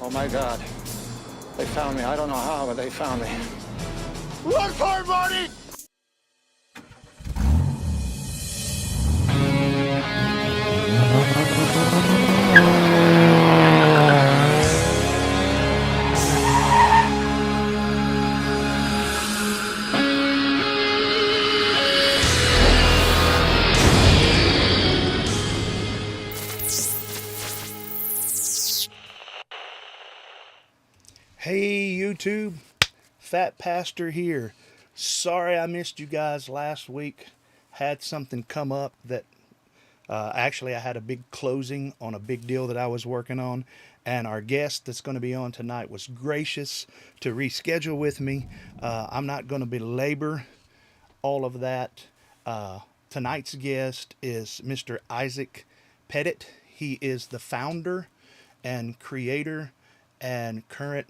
Oh my God. They found me. I don't know how, but they found me. Run for it, Marty! Hey YouTube, PhatPastor here. Sorry I missed you guys last week. Had something come up that actually I had a big closing on a big deal that I was working on, and our guest that's going to be on tonight was gracious to reschedule with me. I'm not going to belabor all of that. Tonight's guest is Mr. Isaac Pettit. He is the founder and creator and current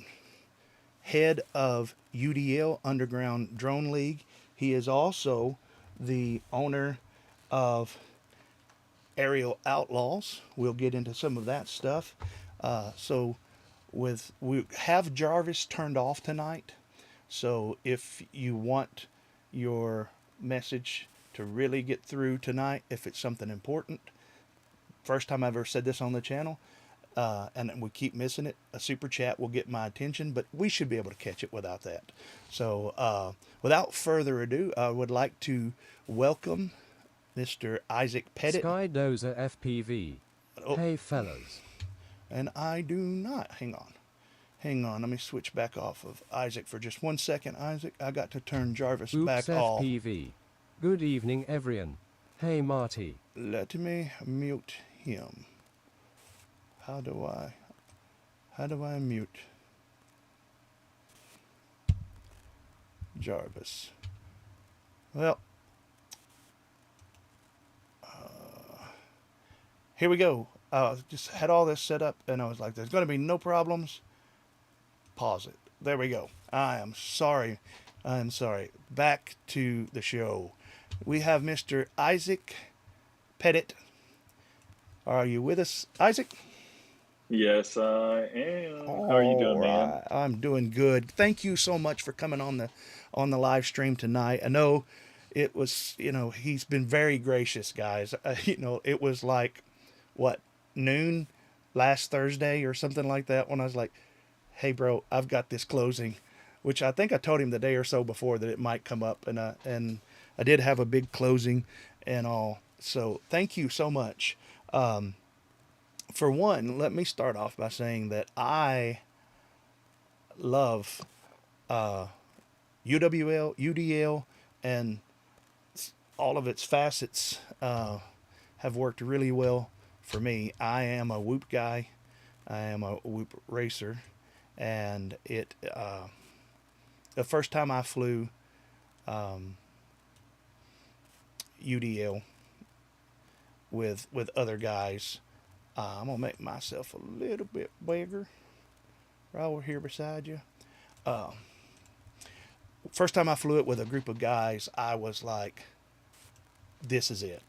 head of UDL, Underground Drone Leauge. He is also the owner of Aerial Outlaws. We'll get into some of that stuff. We have Jarvis turned off tonight. So if you want your message to really get through tonight, if it's something important, first time I've ever said this on the channel, and we keep missing it, a super chat will get my attention, but we should be able to catch it without that. So without further ado, I would like to welcome Mr. Isaac Pettit. Skydozer FPV. Oh, Hey fellas. and I do not. Hang on. Let me switch back off of Isaac for just 1 second. Isaac, I got to turn Jarvis Oops back off. FPV. Good evening everyone. Hey Marty. Let me mute him. How do I mute Jarvis? Well, here we go. Just had all this set up, and I was like, there's going to be no problems. Pause it. There we go. I am sorry. Back to the show. We have Mr. Isaac Pettit. Are you with us, Isaac? Yes, I am. How are you doing, man? I'm doing good. Thank you so much for coming on the live stream tonight. I know it was, he's been very gracious, guys. It was like, what, noon last Thursday or something like that when I was like, hey, bro, I've got this closing, which I think I told him the day or so before that it might come up, and I did have a big closing and all. So thank you so much. For one, let me start off by saying that I love UWL, UDL, and all of its facets have worked really well for me. I am a Whoop guy. I am a Whoop racer, and the first time I flew UDL with other guys. I'm going to make myself a little bit bigger right over here beside you. First time I flew it with a group of guys, I was like, this is it.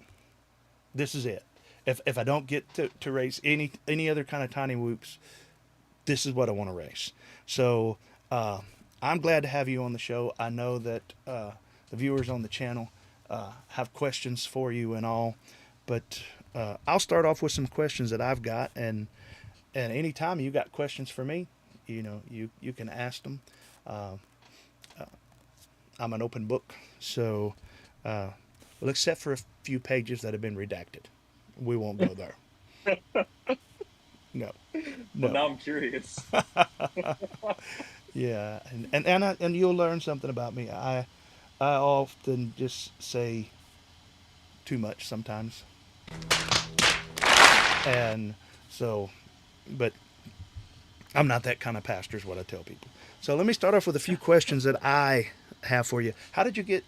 This is it. If I don't get to race any other kind of TinyWhoops, this is what I want to race. So I'm glad to have you on the show. I know that the viewers on the channel have questions for you and all, but I'll start off with some questions that I've got, and anytime you got questions for me, you can ask them. I'm an open book, so well, except for a few pages that have been redacted, we won't go there. No. Well, now I'm curious. Yeah, and you'll learn something about me. I often just say too much sometimes. And so, but I'm not that kind of pastor is what I tell people. So let me start off with a few questions that I have for you. How did you get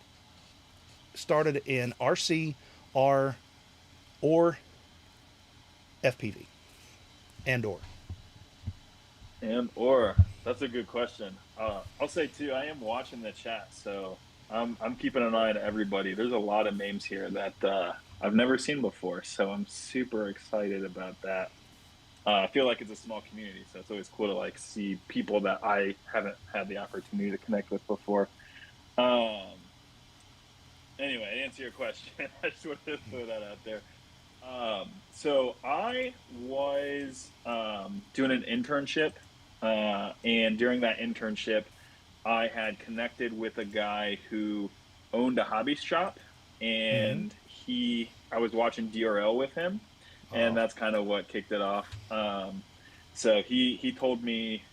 started in RC, R, or FPV? And or? That's a good question. I'll say too, I am watching the chat, so I'm keeping an eye on everybody. There's a lot of names here that I've never seen before, so I'm super excited about that. I feel like it's a small community, so it's always cool to like see people that I haven't had the opportunity to connect with before. Um, anyway, to answer your question, I just wanted to throw that out there. So I was doing an internship, and during that internship, I had connected with a guy who owned a hobby shop, Mm-hmm. and I was watching DRL with him, and Oh, that's kind of what kicked it off. So he told me,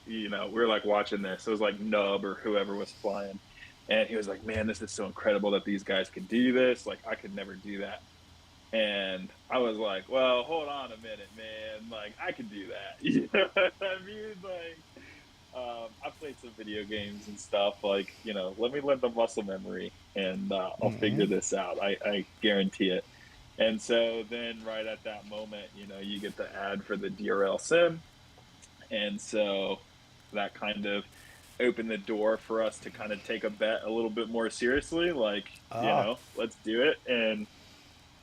we were like watching this. It was like Nub or whoever was flying, and he was like, "Man, this is so incredible that these guys can do this. Like, I could never do that." And I was like, "Well, hold on a minute, man. Like, I can do that." You know what I mean? Like, I played some video games and stuff. Like, let me learn the muscle memory, and I'll mm-hmm. figure this out. I guarantee it. And so then, right at that moment, you get the ad for the DRL sim, and so that kind of opened the door for us to kind of take a bet a little bit more seriously. Like, Ah, let's do it. And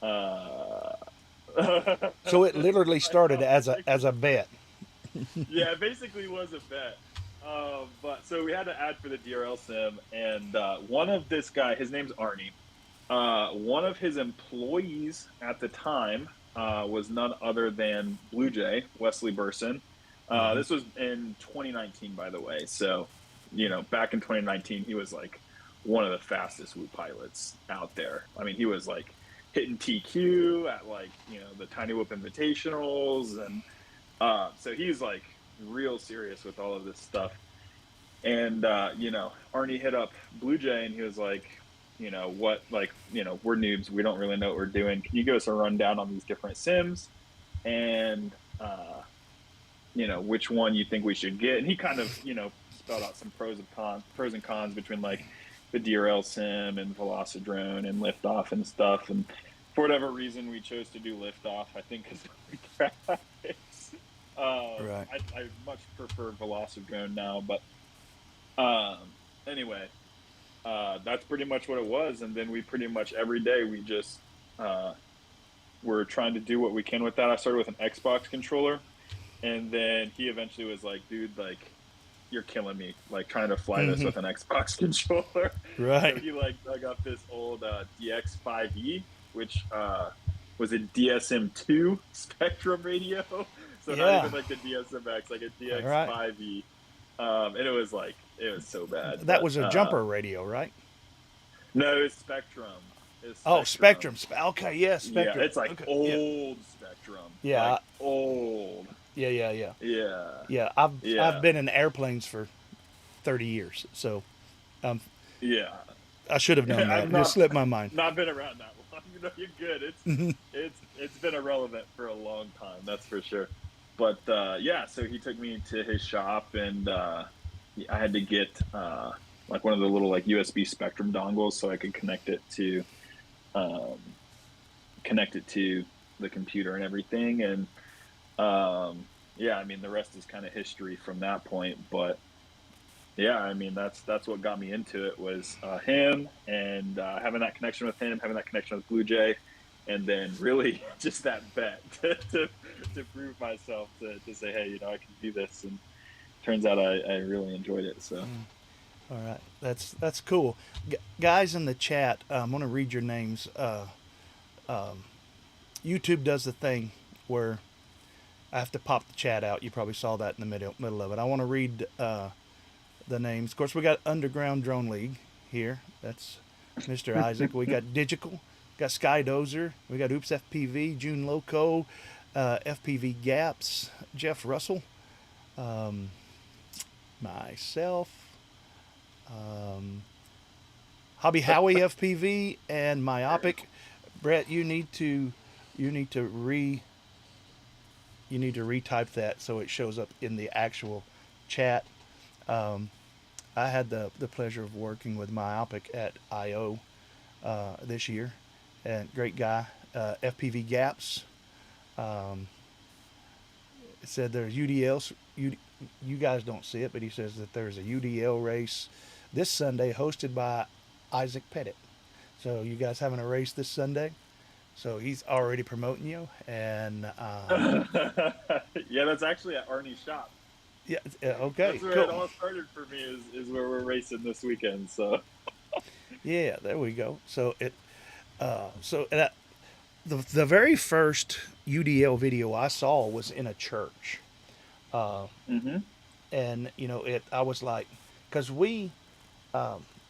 uh, so it literally I started know, as it's like, a bet. yeah, it basically was a bet. But so we had to add for the DRL sim, and one of this guy, his name's Arnie. One of his employees at the time was none other than Blue Jay, Wesley Burson. Mm-hmm. This was in 2019, by the way. So, back in 2019, he was like one of the fastest Whoop pilots out there. I mean, he was like hitting TQ at like, the TinyWhoop Invitationals. And so he's like real serious with all of this stuff. And Arnie hit up Blue Jay, and he was like, what, like, we're noobs, we don't really know what we're doing. Can you give us a rundown on these different sims, and which one you think we should get? And he kind of spelled out some pros and cons between like the DRL sim and Velocidrone and Liftoff and stuff. And for whatever reason, we chose to do Liftoff. I think because of the graphics. Right. I much prefer Velocidrone now, but anyway, that's pretty much what it was. And then we pretty much every day we just were trying to do what we can with that. I started with an Xbox controller, and then he eventually was like, "Dude, like, you're killing me, like trying to fly this Mm-hmm. with an Xbox controller." So Right. he like dug up this old DX5E, which was a DSM2 Spectrum radio. So not Yeah. even like the DSMX, like a All right. DX5E. And it was so bad. That But was a jumper radio, right? no, it's Spectrum. It's Oh, Spectrum. Spectrum. Okay, yeah, Yeah, Spectrum. it's like Okay, yeah, old Spectrum, like yeah, old. yeah, yeah, yeah, Yeah, yeah. I've yeah, been in airplanes for 30 years, so um, yeah. I should have known I've that. It just slipped my mind. not been around that long. You're good. Mm-hmm. It's been irrelevant for a long time, that's for sure. But yeah, so he took me to his shop, and I had to get like one of the little like USB Spectrum dongles so I could um, connect it to the computer and everything. And yeah, I mean the rest is kind of history from that point. But yeah, I mean that's what got me into it was him, and having that connection with him, having that connection with Blue Jay, and then really just that bet to prove myself to say, hey, I can do this. And turns out I really enjoyed it. So All right, that's cool. Guys in the chat, I'm gonna read your names. YouTube does the thing where I have to pop the chat out. You probably saw that in the middle of it. I want to read the names. Of course, we got Underground Drone Leauge here. That's Mr. Isaac. We got Digital, got Skydozer. We got Oops FPV, June Loco, FPV Gaps, Jeff Russell, myself, Hobby Howie FPV, and Myopic. Brett, you need to retype that so it shows up in the actual chat. I had the pleasure of working with Myopic at I/O this year, and great guy. FPV Gaps. It said there's UDLs. You guys don't see it, but he says that there's a UDL race this Sunday hosted by Isaac Pettit. So you guys having a race this Sunday? So he's already promoting you, and Yeah, that's actually at Arnie's shop. yeah, okay, That's where it cool. all started for me. Is where we're racing this weekend. So. Yeah, there we go. The very first UDL video I saw was in a church, Hmm. and I was like, because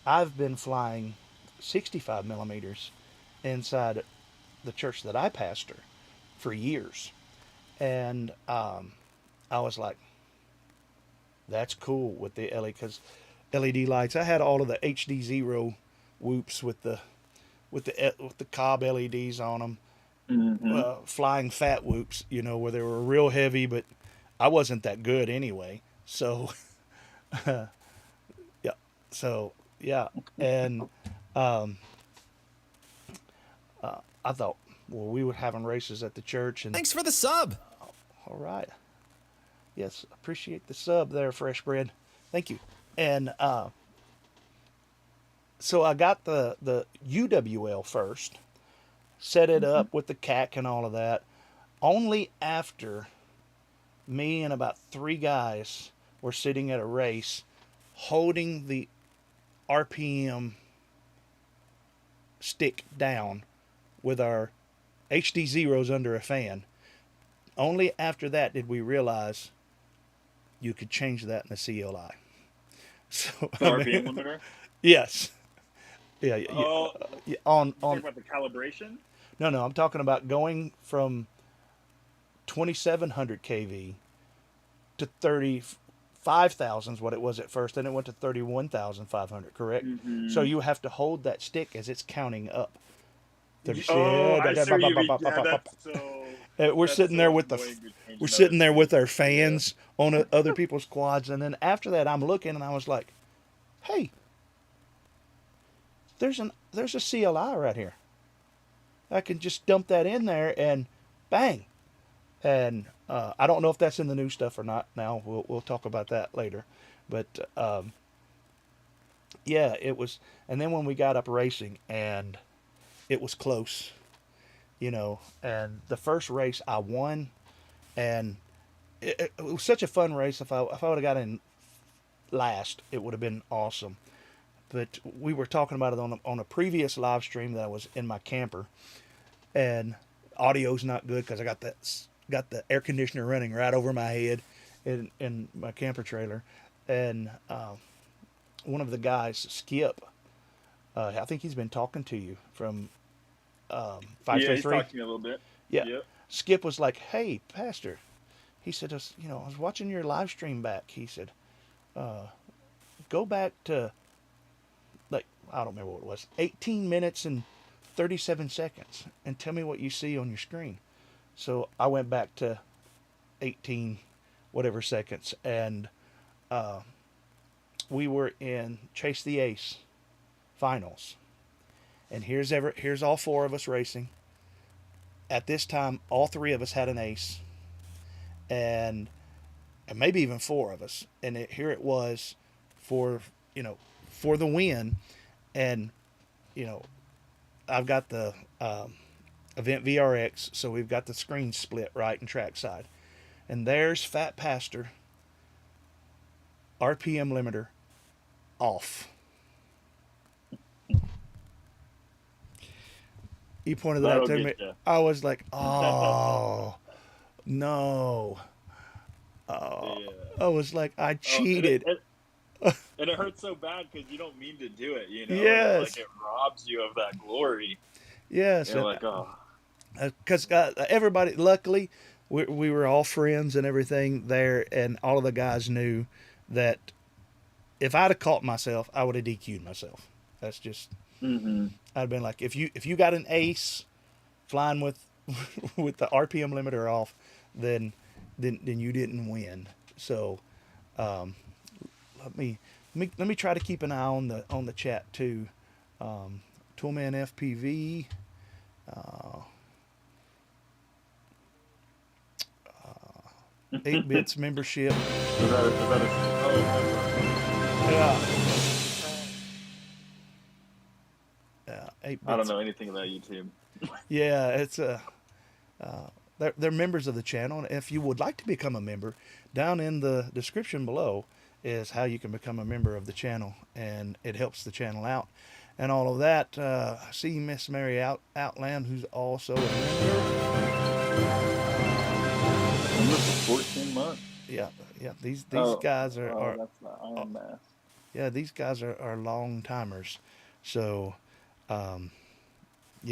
I've been flying 65 millimeters inside the church that I pastor for years, and I was like, that's cool with the LED because LED lights. I had all of the HDzero whoops with the cob LEDs on them, Hmm. flying fat whoops, where they were real heavy, but I wasn't that good anyway. So yeah, so yeah, and I thought, well, we were having races at the church, and Thanks for the sub. all right, yes, appreciate the sub there, Fresh Bread, thank you. And so I got the UWL first, set it up with the CAC and all of that. Only after me and about three guys were sitting at a race holding the RPM stick down with our HDzeros under a fan. Only after that did we realize you could change that in the CLI. So The RPM limiter. yes, yeah, Oh, yeah, you talking about the calibration? no, I'm talking about going from 2700 kV to 35,000 is what it was at first. Then it went to 31,500, correct? So Hmm. you have to hold that stick as it's counting up. Oh, I see what you mean. Yeah, We're that's sitting there so with annoying to change we're another sitting there stick. with our Yeah. fans on other people's quads, and then after that, I'm looking and I was like, "Hey, there's a CLI right here. I can just dump that in there and bang." And I don't know if that's in the new stuff or not. Now we'll talk about that later, but yeah, it was. And then when we got up racing, and it was close, And the first race I won, and it was such a fun race. If I would have got in last, it would have been awesome. But we were talking about it on a previous live stream that I was in my camper, and audio's not good because I got the air conditioner running right over my head in my camper trailer, and one of the guys, Skip, I think he's been talking to you from Yeah, he's 533. talked to me a little bit. Yeah, Yep. Skip was like, "Hey, Pastor," he said, I was watching your live stream back." He said, "Go back to, like, I don't remember what it was, 18 minutes and 37 seconds, and tell me what you see on your screen." So I went back to 18 whatever seconds, and we were in Chase the Ace finals. And here's all four of us racing. At this time, all three of us had an ace, and maybe even four of us. And here it was for for the win. And I've got the Event VRX, so we've got the screen split right and trackside. And there's PhatPastor, RPM limiter off. He pointed that out That'll to get me. you. I was like, "Oh no!" Yeah. I was like, "I Oh, cheated." and it hurts so bad because you don't mean to do it. And Yes, it robs you of that glory. yes, You're like, oh. because everybody, luckily, we were all friends and everything there, and all of the guys knew that if I'd have caught myself, I would have DQ'd myself. That's just, Hmm. I'd been like, if you got an ace flying with with the RPM limiter off, then you didn't win. So let me try to keep an eye on the chat too. Toolman FPV. 8-bits membership. Yeah. Yeah, 8 I don't bits. know anything about YouTube. Yeah, it's they're members of the channel. And if you would like to become a member, down in the description below is how you can become a member of the channel, and it helps the channel out and all of that. I see Miss Mary Outland, who's also a member. Remember for 14 months. Yeah, yeah. These Oh, guys oh, that's the are Iron Mask. yeah, these guys are long timers. So, um,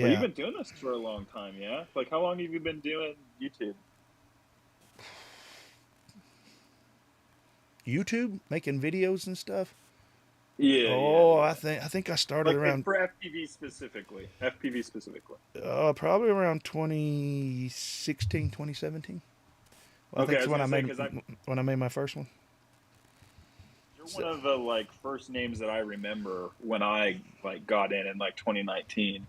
Well, you've yeah, been doing this for a long time, yeah? Like, how long have you been doing YouTube? YouTube making videos and stuff. Yeah, yeah, Oh, yeah. I think I started Like around for FPV specifically. FPV specifically. probably around 2016, 2017. Well, I Okay, think I it's was when gonna say because I made my first one. you're one So, of the like first names that I remember when I like got in like 2019.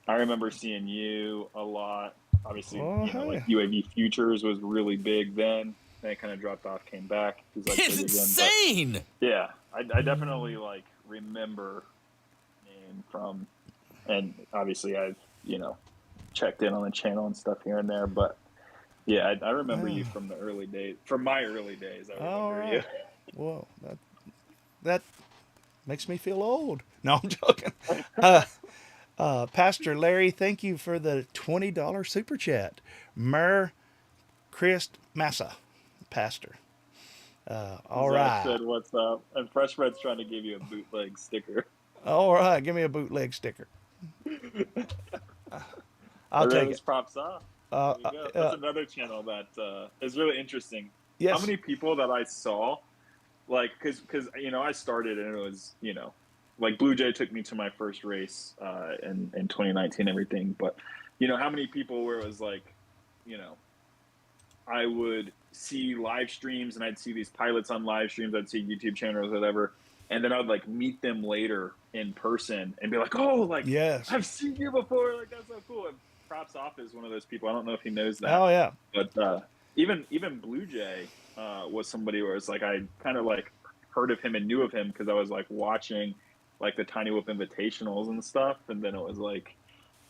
I remember seeing you a lot. Obviously, oh like hey, UAV Futures was really big then. Then it kind of dropped off, came back. He's like It's big again, but insane. yeah, I definitely like remember name from, and obviously I've checked in on the channel and stuff here and there, but yeah, I remember you from the early days. From my early days, I all remember you. right. Well, that makes me feel old. No, I'm joking. Pastor Larry, thank you for the $20 super chat. Mer Christ Massa, Pastor. All Zach right. said, "What's up?" And Fresh Red's trying to give you a bootleg sticker. All right. Give me a bootleg sticker. I'll take Arena's it. props off. Uh, There you uh, go. That's uh, another channel that is really interesting. How yes. many people that I saw, like, because I started and it was like Blue Jay took me to my first race in 2019 and everything, but how many people where it was like, you know I would see live streams and I'd see these pilots on live streams, I'd see YouTube channels, whatever, and then I'd like meet them later in person and be like, oh, like Yes. I've seen you before, like that's so cool. And Props Off is one of those people. I don't know if he knows that, Oh yeah. but even Blue Jay was somebody where it's like I kind of like heard of him and knew of him because I was like watching like the TinyWhoop invitationals and stuff, and then it was like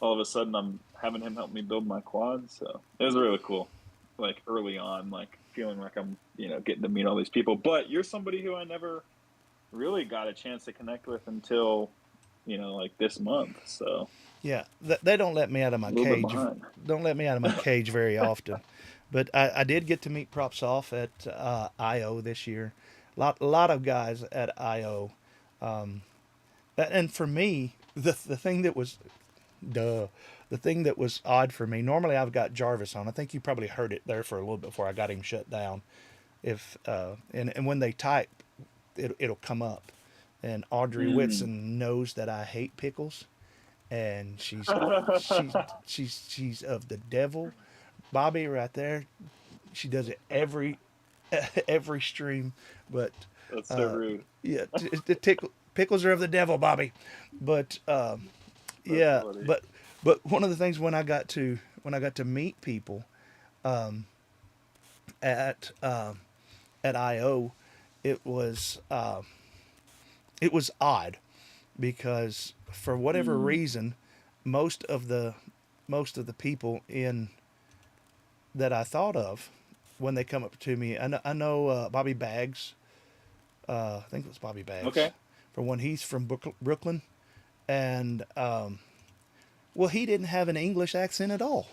all of a sudden I'm having him help me build my quad, so it was really cool. Like early on, like feeling like I'm getting to meet all these people. But you're somebody who I never really got a chance to connect with until like this month. So Yeah. They don't let me out of a my little bit cage. behind. Don't let me out of my cage very often. But I did get to meet Props Off at IO this year. Lot of guys at IO. And for me, the thing that was duh. The thing that was odd for me, normally I've got Jarvis on. I think you probably heard it there for a little bit before I got him shut down. If and when they type, it'll come up. And Audrey Mm. Whitson knows that I hate pickles, and she's of the devil. Bobby right there, she does it every stream, but That's so rude. yeah, pickles are of the devil, Bobby. But That's yeah, funny. but one of the things when I got to meet people at IO, it was odd because for whatever Mm. reason, most of the people in that I thought of when they come up to me, I know Bobby Baggs. I think it was Bobby Baggs. Okay. For one, he's from Brooklyn, and well, he didn't have an English accent at all,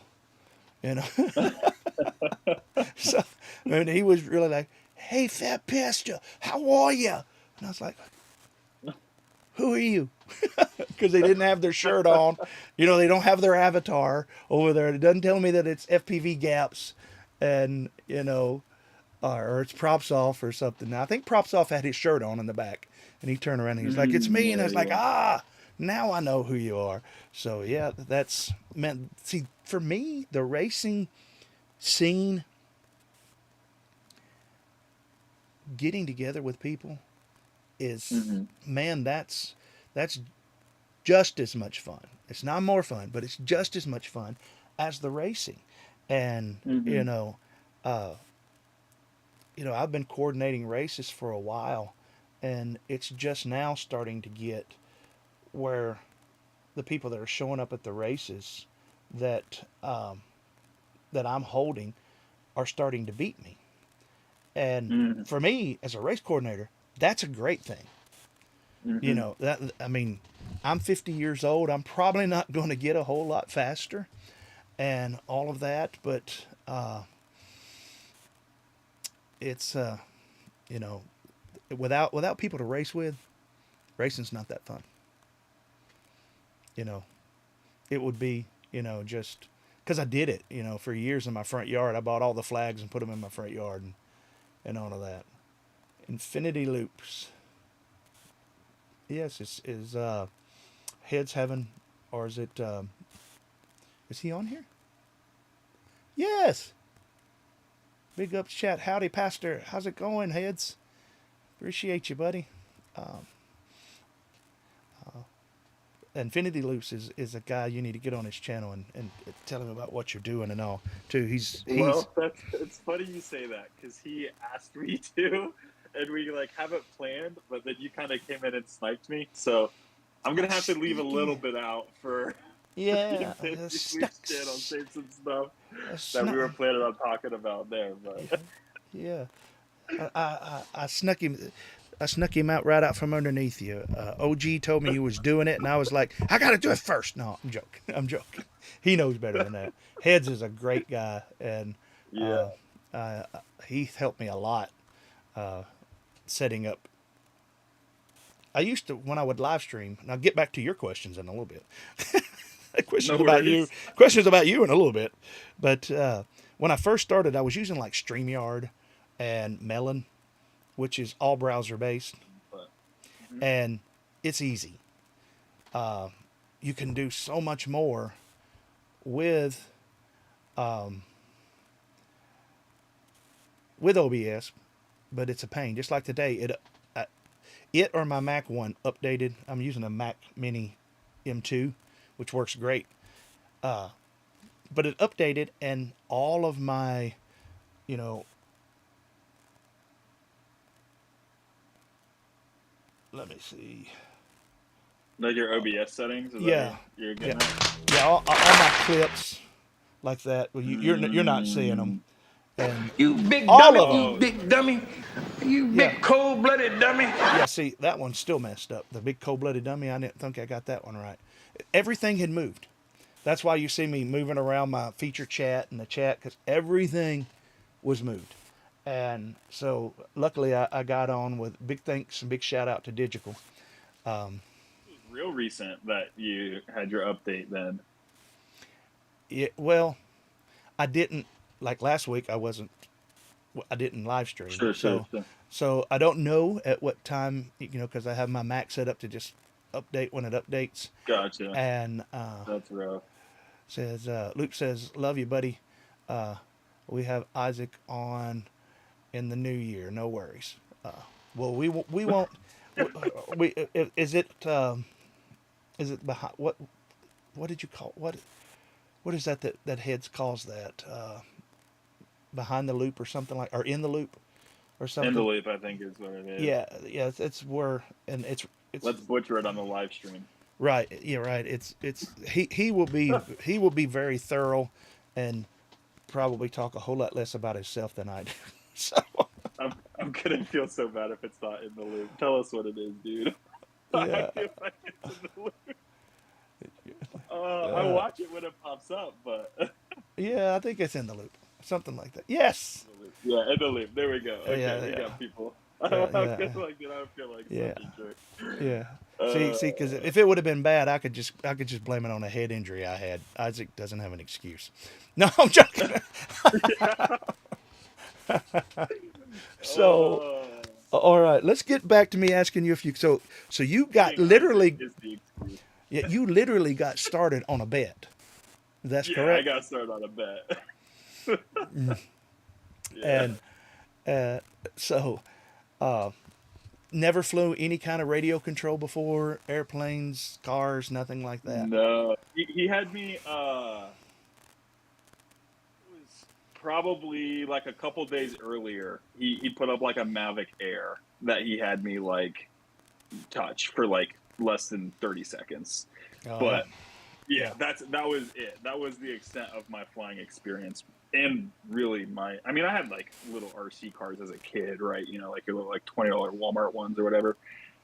you know. So, and he was really like, "Hey, PhatPastor, how are you?" And I was like, "Who are you?" Because they didn't have their shirt on, they don't have their avatar over there. It doesn't tell me that it's FPV Gaps, and or it's Props Off or something. Now I think Props Off had his shirt on in the back, and he turned around and he's like, "It's me," and I Yeah, was like, yeah. "Ah, now I know who you are." So yeah, that's meant. See, for me, the racing scene, getting together with people is, Mm-hmm. man, that's just as much fun. It's not more fun, but it's just as much fun as the racing. And Mm-hmm. I've been coordinating races for a while, and it's just now starting to get where the people that are showing up at the races that that I'm holding are starting to beat me. And Mm-hmm. for me, as a race coordinator, that's a great thing. You Mm-hmm. know, that, I mean, I'm 50 years old. I'm probably not going to get a whole lot faster and all of that, but it's you know, without people to race with, racing's not that fun. You know, it would be, you know, just because I did it, you know, for years in my front yard. I bought all the flags and put them in my front yard and all of that. Infinity loops. Yes, is Heads Heaven, or is it? Is he on here? Yes. Big ups, chat. Howdy, Pastor. How's it going, Heads? Appreciate you, buddy. Um, Infinity Loops is a guy you need to get on his channel and tell him about what you're doing and all too. He's Well, it's funny you say that because he asked me to, and we like have it planned, but then you kind of came in and sniped me. So I'm gonna have to leave a little bit out for the yeah, Infinity snuck, Loops channel, save some stuff that we snuck, were planning on talking about there. But yeah. I snuck him. I snuck him out right out from underneath you. OG told me he was doing it, and I was like, I got to do it first. No, I'm joking. I'm joking. He knows better than that. Heads is a great guy, and yeah, uh, he helped me a lot setting up. I used to, when I would live stream, and I'll get back to your questions in a little bit. no questions about you, worries. questions about you in a little bit. But when I first started, I was using like StreamYard and Melon, which is all browser based, But, and it's easy. You can do so much more with with OBS, but it's a pain. Just like today, it or my Mac one updated. I'm using a Mac Mini M2, which works great. But it updated, and all of my, you know, let me see. like your OBS settings, is that Yeah, you're yeah, getting at? yeah. All my clips like that. Well, you're not seeing them, Mm. and You big all dummy, of them. you big dummy, you Yeah, big cold-blooded dummy. yeah. See, that one's still messed up. The big cold-blooded dummy. I didn't think I got that one right. Everything had moved. That's why you see me moving around my feature chat and the chat, because everything was moved. And so luckily I got on with big thanks and big shout out to Digital. It was real recent that you had your update then. Yeah, well, I didn't, like last week I didn't live stream. Sure, sure, So sure. so I don't know at what time, you know, because I have my Mac set up to just update when it updates. Gotcha. And That's rough. says Luke says, love you, buddy. We have Isaac on in the new year. No worries. Well, we won't. We is it behind what did you call what is that Heads calls that behind the loop or something, like, or in the loop or In the something. loop, I think is what it is. Yeah, yeah. It's where, and it's Let's butcher it on the live stream. right. Yeah, right. It's he will be very thorough and probably talk a whole lot less about himself than I do. So I'm gonna feel so bad if it's not in the loop. Tell us what it is, dude. I yeah. feel like it's in the loop. I watch it when it pops up, but Yeah, I think it's in the loop. Something like that. Yes. yeah, in the loop. There we go. Okay, Yeah, we yeah. got people. I Yeah, feel like dude, I feel like yeah, such a jerk. yeah. Uh, See, because if it would have been bad, I could just blame it on a head injury I had. Isaac doesn't have an excuse. No, I'm joking. So, all right, let's get back to me asking you a few. So you got being literally, Isaac is the excuse. yeah, you literally got started on a bet. That's Yeah, I correct. got started on a bet. Yeah. And so, never flew any kind of radio control before, airplanes, cars, nothing like that. No, he had me. It was probably like a couple days earlier. He put up like a Mavic Air that he had me like touch for like less than 30 seconds, But Yeah. that was it. That was the extent of my flying experience. And really I mean, I had like little RC cars as a kid, right? You know, like little like $20 Walmart ones or whatever.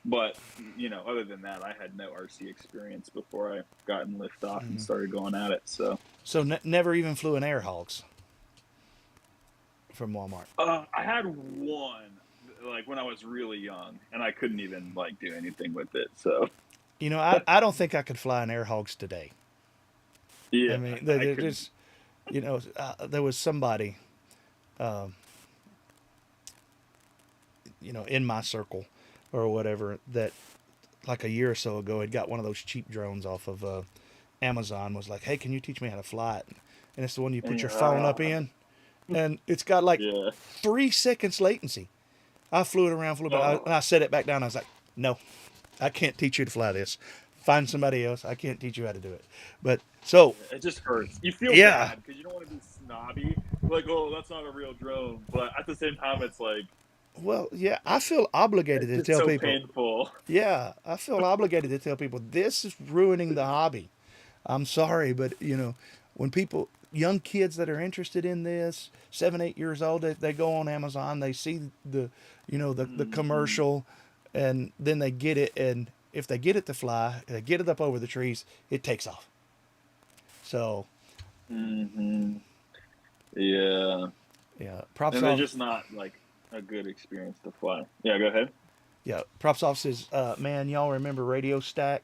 But, you know, other than that, I had no RC experience before I got in liftoff and started going at it. So, Never even flew an Air Hogs from Walmart. I had one like when I was really young, and I couldn't even like do anything with it. So, You know, I don't think I could fly an Air Hogs today. yeah, I mean, I they're couldn't. just, you know, there was somebody, you know, in my circle or whatever that like a year or so ago had got one of those cheap drones off of Amazon, was like, hey, can you teach me how to fly it? And it's the one you put your phone up in, and it's got like Yeah. 3 seconds latency. I flew it around, and I set it back down. I was like, no, I can't teach you to fly this. Find somebody else. I can't teach you how to do it. But so, It just hurts. You feel yeah, bad because you don't want to be snobby, like, oh, that's not a real drone. But at the same time, it's like well, yeah, I feel obligated to it's tell so people. painful. Yeah, I feel obligated to tell people this is ruining the hobby. I'm sorry, but you know, when people, young kids that are interested in this, 7, 8 years old, they go on Amazon, they see the, you know, the Hmm. commercial, and then they get it, and if they get it to fly, they get it up over the trees, it takes off. So, Hmm. Yeah, yeah, props and they're off. just not like a good experience to fly. Yeah, go ahead. Yeah, props off says, man, y'all remember Radio Stack?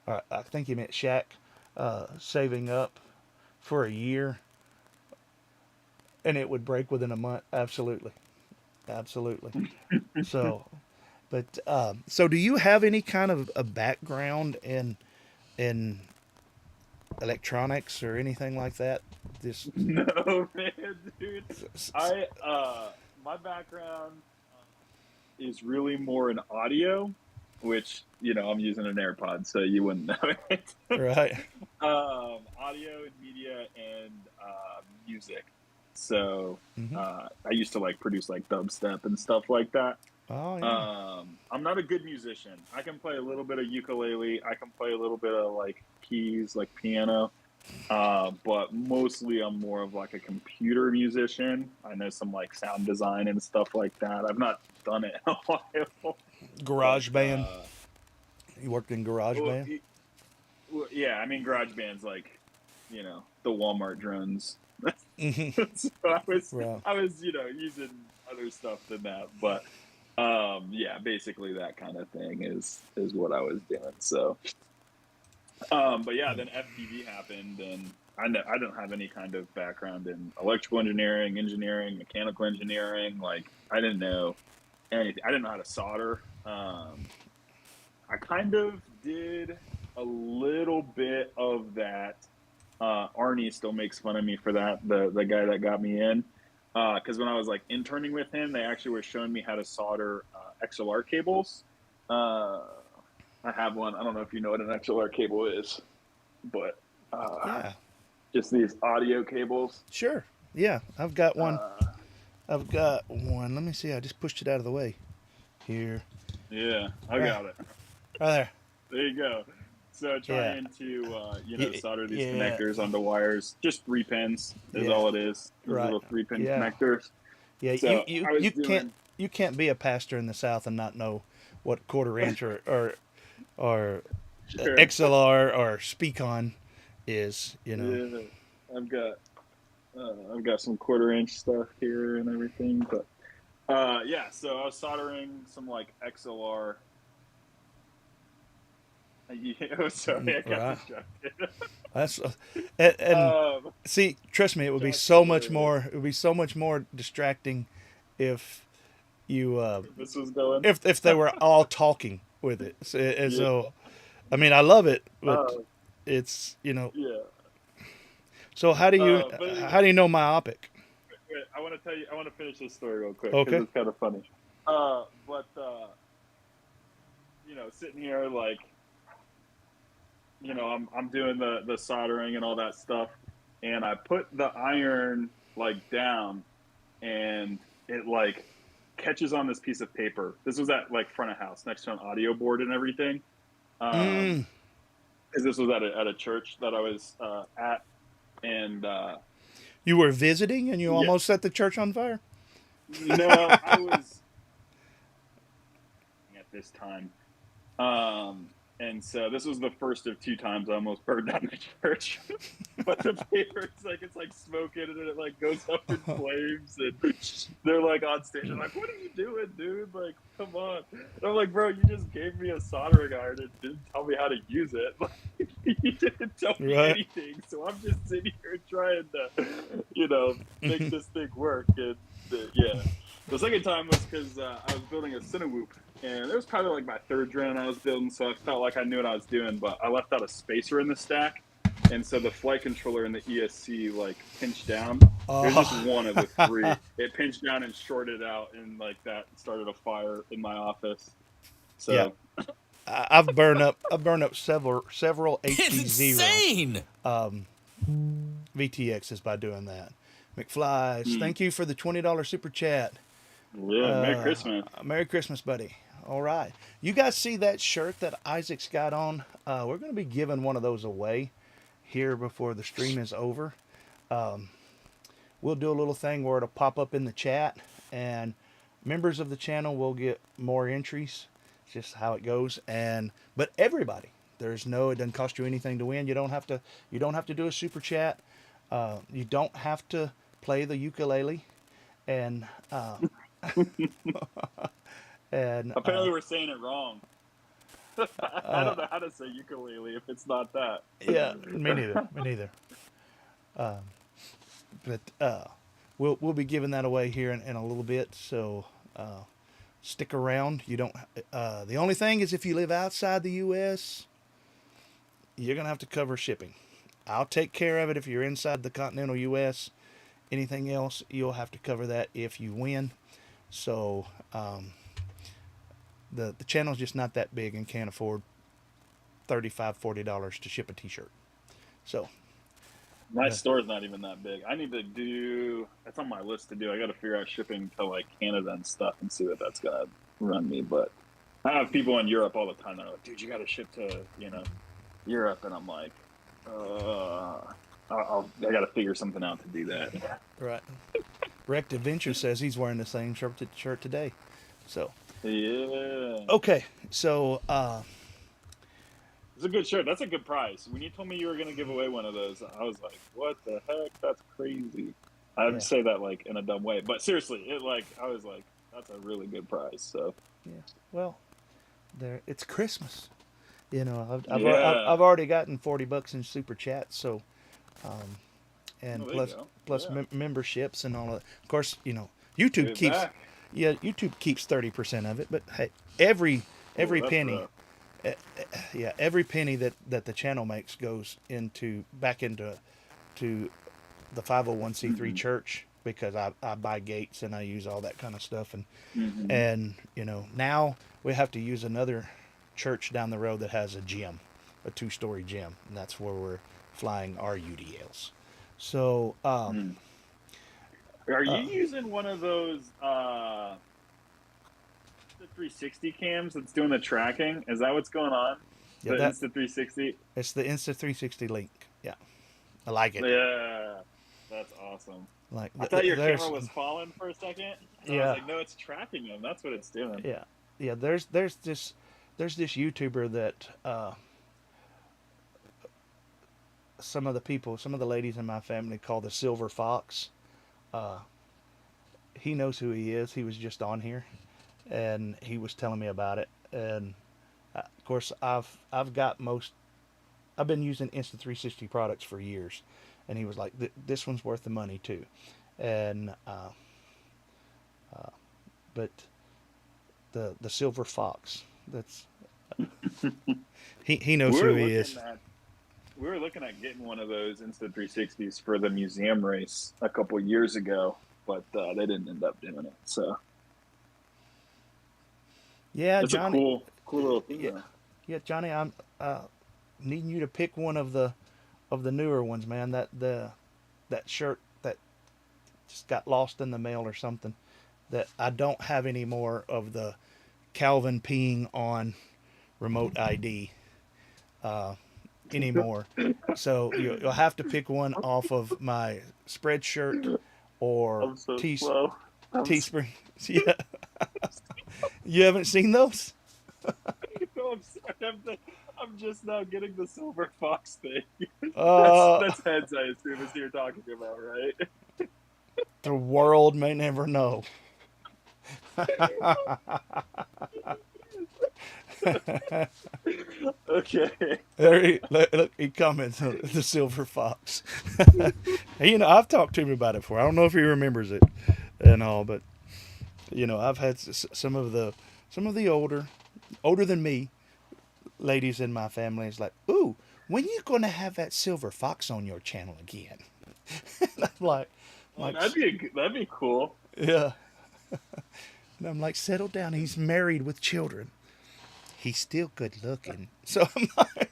I think he meant Shack, saving up for a year, and it would break within a month. Absolutely, absolutely. So, but so do you have any kind of a background in electronics or anything like that? This No, man, dude. I my background is really more in audio, which I'm using an AirPod, so you wouldn't know it. right? Audio and media and music. So Hmm. I used to like produce like dubstep and stuff like that. Oh yeah, I'm not a good musician. I can play a little bit of ukulele. I can play a little bit of like keys, like piano. But mostly I'm more of like a computer musician. I know some like sound design and stuff like that. I've not done it in a while, but Garage Band. You worked in Garage well, Band. yeah, I mean GarageBand's like, the Walmart drones. Hmm. So I was Right. I was, using other stuff than that, but yeah, basically that kind of thing is what I was doing. So but yeah, then FPV happened, and I don't have any kind of background in electrical engineering, mechanical engineering. Like I didn't know anything. I didn't know how to solder. I kind of did a little bit of that. Arnie still makes fun of me for that. The guy that got me in, because when I was like interning with him, they actually were showing me how to solder XLR cables. Uh, I have one. I don't know if you know what an XLR cable is, but Yeah. just these audio cables. Sure. Yeah, I've got one. Uh, I've got one. Let me see. I just pushed it out of the way. Here. yeah, I Right. got it. Right there. There you go. So Yeah. trying to solder these Yeah. connectors onto wires. Just 3 pins is Yeah. all it is. These Right. little 3-pin Yeah. connectors. Yeah. So I was doing. You can't be a pastor in the South and not know what quarter inch or Sure. XLR or Speakon is. You know. Yeah, I've got I've got some 1/4 inch stuff here and everything, but yeah. So I was soldering some like XLR. Yeah, sorry, I got Right. distracted. That's and um, see, trust me, it would be Jack's so much hilarious. more. It would be so much more distracting if you This was going. if they were all talking with it. So, and Yeah. so, I mean, I love it, but Uh, it's yeah. So But anyway, how do you know myopic? wait, I want to tell you. I want to finish this story real quick because Okay. it's kind of funny. But sitting here like, I'm doing the soldering and all that stuff, and I put the iron like down, and it like catches on this piece of paper. This was at like front of house next to an audio board and everything. Um, Mm, because this was at a church that I was at, and You were visiting and you yeah, almost set the church on fire? no, I was at this time. And so this was the first of two times I almost burned down the church. But the paper, it's like smoking and it like goes up in flames, and they're like on stage. I'm like, "What are you doing, dude? Like, come on!" And I'm like, "Bro, you just gave me a soldering iron and didn't tell me how to use it. Like, you didn't tell me Right. anything. So I'm just sitting here trying to, make this thing work." And yeah, the second time was because I was building a TinyWhoop, and it was probably like my third drone I was building, so I felt like I knew what I was doing. But I left out a spacer in the stack, and so the flight controller and the ESC like pinched down. It was just one of the three. It pinched down and shorted out, and like that started a fire in my office. Yeah. So I've burned up several It's HDzero insane. VTXs by doing that. McFlies, thank you for the $20 super chat. yeah, Merry Christmas. Merry Christmas, buddy. All right. You guys see that shirt that Isaac's got on? We're going to be giving one of those away here before the stream is over. We'll do a little thing where it'll pop up in the chat, and members of the channel will get more entries. It's just how it goes. But everybody, it doesn't cost you anything to win. You don't have to do a super chat. You don't have to play the ukulele, and Apparently, we're saying it wrong. I don't know how to say ukulele if it's not that. yeah, me neither. But we'll be giving that away here in a little bit. So stick around. You don't. The only thing is, if you live outside the U.S., you're gonna have to cover shipping. I'll take care of it if you're inside the continental U.S. Anything else, you'll have to cover that if you win. So the channel's just not that big and can't afford $35-40 to ship a T-shirt. So My store's not even that big. I need to do. That's on my list to do. I got to figure out shipping to like Canada and stuff and see what that's gonna run me. But I have people in Europe all the time that are like, "Dude, you got to ship to Europe," and I'm like, I got to figure something out to do that. right. Wrecked Adventure says he's wearing the same shirt today. So Yeah. okay, so It's a good shirt. That's a good price. When you told me you were going to give away one of those, I was like, what the heck? That's crazy. I Yeah. say that like in a dumb way, but seriously, I was like, that's a really good price. So yeah, well, it's Christmas. I've Yeah. I've already gotten $40 in super chats. So and Oh, there you plus go. Yeah. memberships and all that. Of course, Give YouTube it keeps back. YouTube keeps 30% of it, but hey, every Ooh, that's penny. rough. Every penny that the channel makes goes back into the 501c3 church, because I buy gates and I use all that kind of stuff, and now we have to use another church down the road that has a gym, a 2-story gym, and that's where we're flying our UDLs. So Are you using one of those the 360 cams that's doing the tracking? Is that what's going on? Yeah, The Insta360? it's the Insta360 link. Yeah, I like it. Yeah, that's awesome. Like I thought your there's- camera was falling for a second. So I Yeah. was like, no, it's tracking them. That's what it's doing. Yeah. There's this YouTuber that some of the ladies in my family call the Silver Fox. He knows who he is. He was just on here, and he was telling me about it. And of course, I've been using Insta360 products for years, and he was like, "This one's worth the money too." And but the Silver Fox, that's he knows who he is. We were looking at getting one of those Insta360s for the museum race a couple years ago, but they didn't end up doing it. So Yeah, it's Johnny. a cool little thing. Yeah. Yeah, Johnny, I'm needing you to pick one of the newer ones, man. That shirt that just got lost in the mail or something. That I don't have any more of the Calvin peeing on remote ID. anymore. So you'll have to pick one off of my Spreadshirt or I'm so slow. Teespring. Yeah, you haven't seen those? No, I'm sorry. I'm just now getting the silver fox thing. Uh, That's heads, I assume, is who you're talking about, right? the world may never know. Okay. Look, he comments on the silver fox. I've talked to him about it before. I don't know if he remembers it and all, but I've had some of the older than me ladies in my family is like, "Ooh, when you gonna have that silver fox on your channel again?" And I'm like, That'd be cool. yeah. And I'm like, settle down. He's married with children. He's still good looking. So I'm like,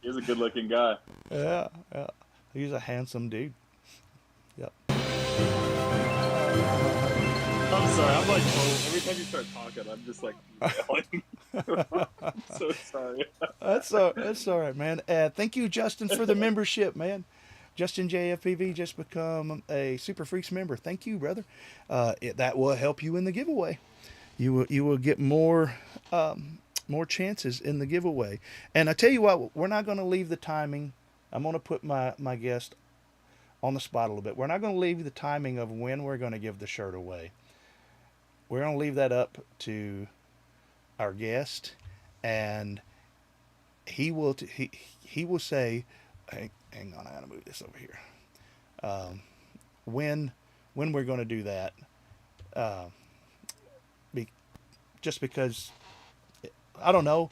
He's a good-looking guy. yeah, yeah. He's a handsome dude. Yep. I'm sorry. I'm like, every time you start talking, I'm just like yelling. I'm so sorry. That's all right, man. Thank you, Justin, for the membership, man. Justin JFPV just become a Super Freaks member. Thank you, brother. That will help you in the giveaway. You will get more chances in the giveaway. And I tell you what, we're not going to leave the timing. I'm going to put my guest on the spot a little bit. We're not going to leave the timing of when we're going to give the shirt away. We're going to leave that up to our guest, and he will say, hang on, I gotta move this over here. When we're going to do that, just because I don't know,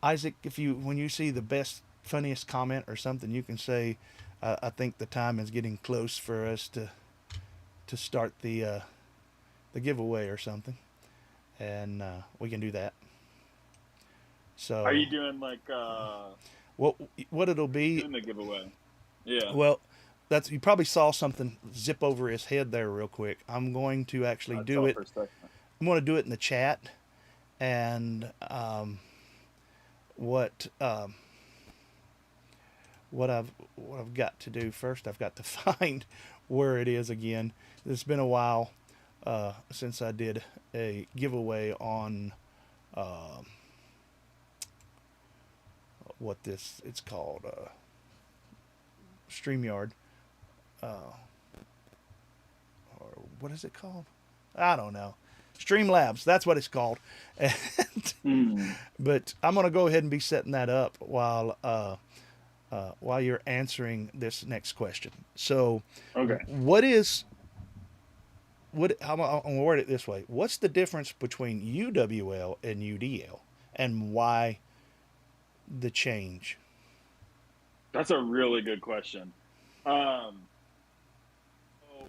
Isaac. When you see the best, funniest comment or something, you can say, I think the time is getting close for us to start the giveaway or something, and we can do that. So Are you doing like what it'll be? doing the giveaway? Yeah. Well, you probably saw something zip over his head there real quick. I'm going to actually do it. I'm going to do it in the chat, and what I've got to do first, I've got to find where it is again. It's been a while since I did a giveaway on it's called StreamYard, or what is it called? I don't know. Streamlabs, that's what it's called. But I'm going to go ahead and be setting that up while you're answering this next question. So, Okay. I'm going to word it this way. What's the difference between UWL and UDL, and why the change? That's a really good question. I don't know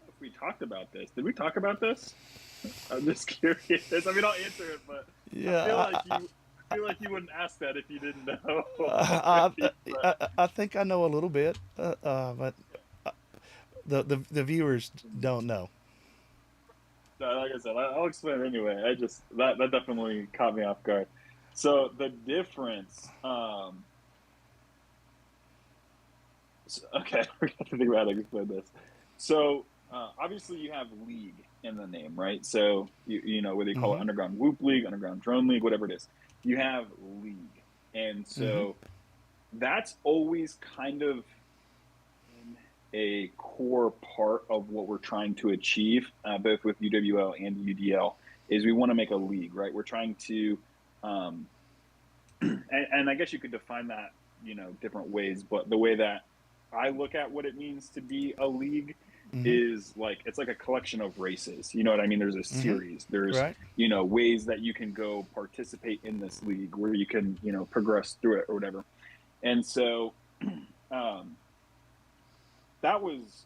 if we talked about this. Did we talk about this? I'm just curious. I mean, I'll answer it, but Yeah, I feel like you wouldn't ask that if you didn't know. I think I know a little bit, but the viewers don't know. No, like I said, I'll explain it anyway. That definitely caught me off guard. So the difference. Okay, we have to think about how to explain this. So obviously you have league in the name, right? So you know whether you call it Underground Whoop League, Underground Drone League, whatever it is, you have league, and so that's always kind of a core part of what we're trying to achieve, both with UWL and UDL, is we want to make a league, right? We're trying to, and I guess you could define that, different ways, but the way that I look at what it means to be a league is like, it's like a collection of races. You know what I mean? There's a series. There's, Right. Ways that you can go participate in this league where you can, progress through it or whatever. And so, that was,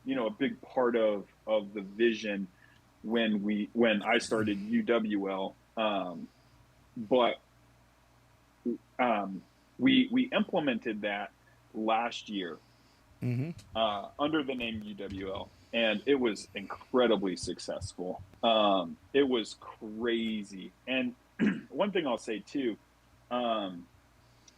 a big part of the vision when I started UWL. But we implemented that last year under the name UWL, and it was incredibly successful. It was crazy. And one thing I'll say too,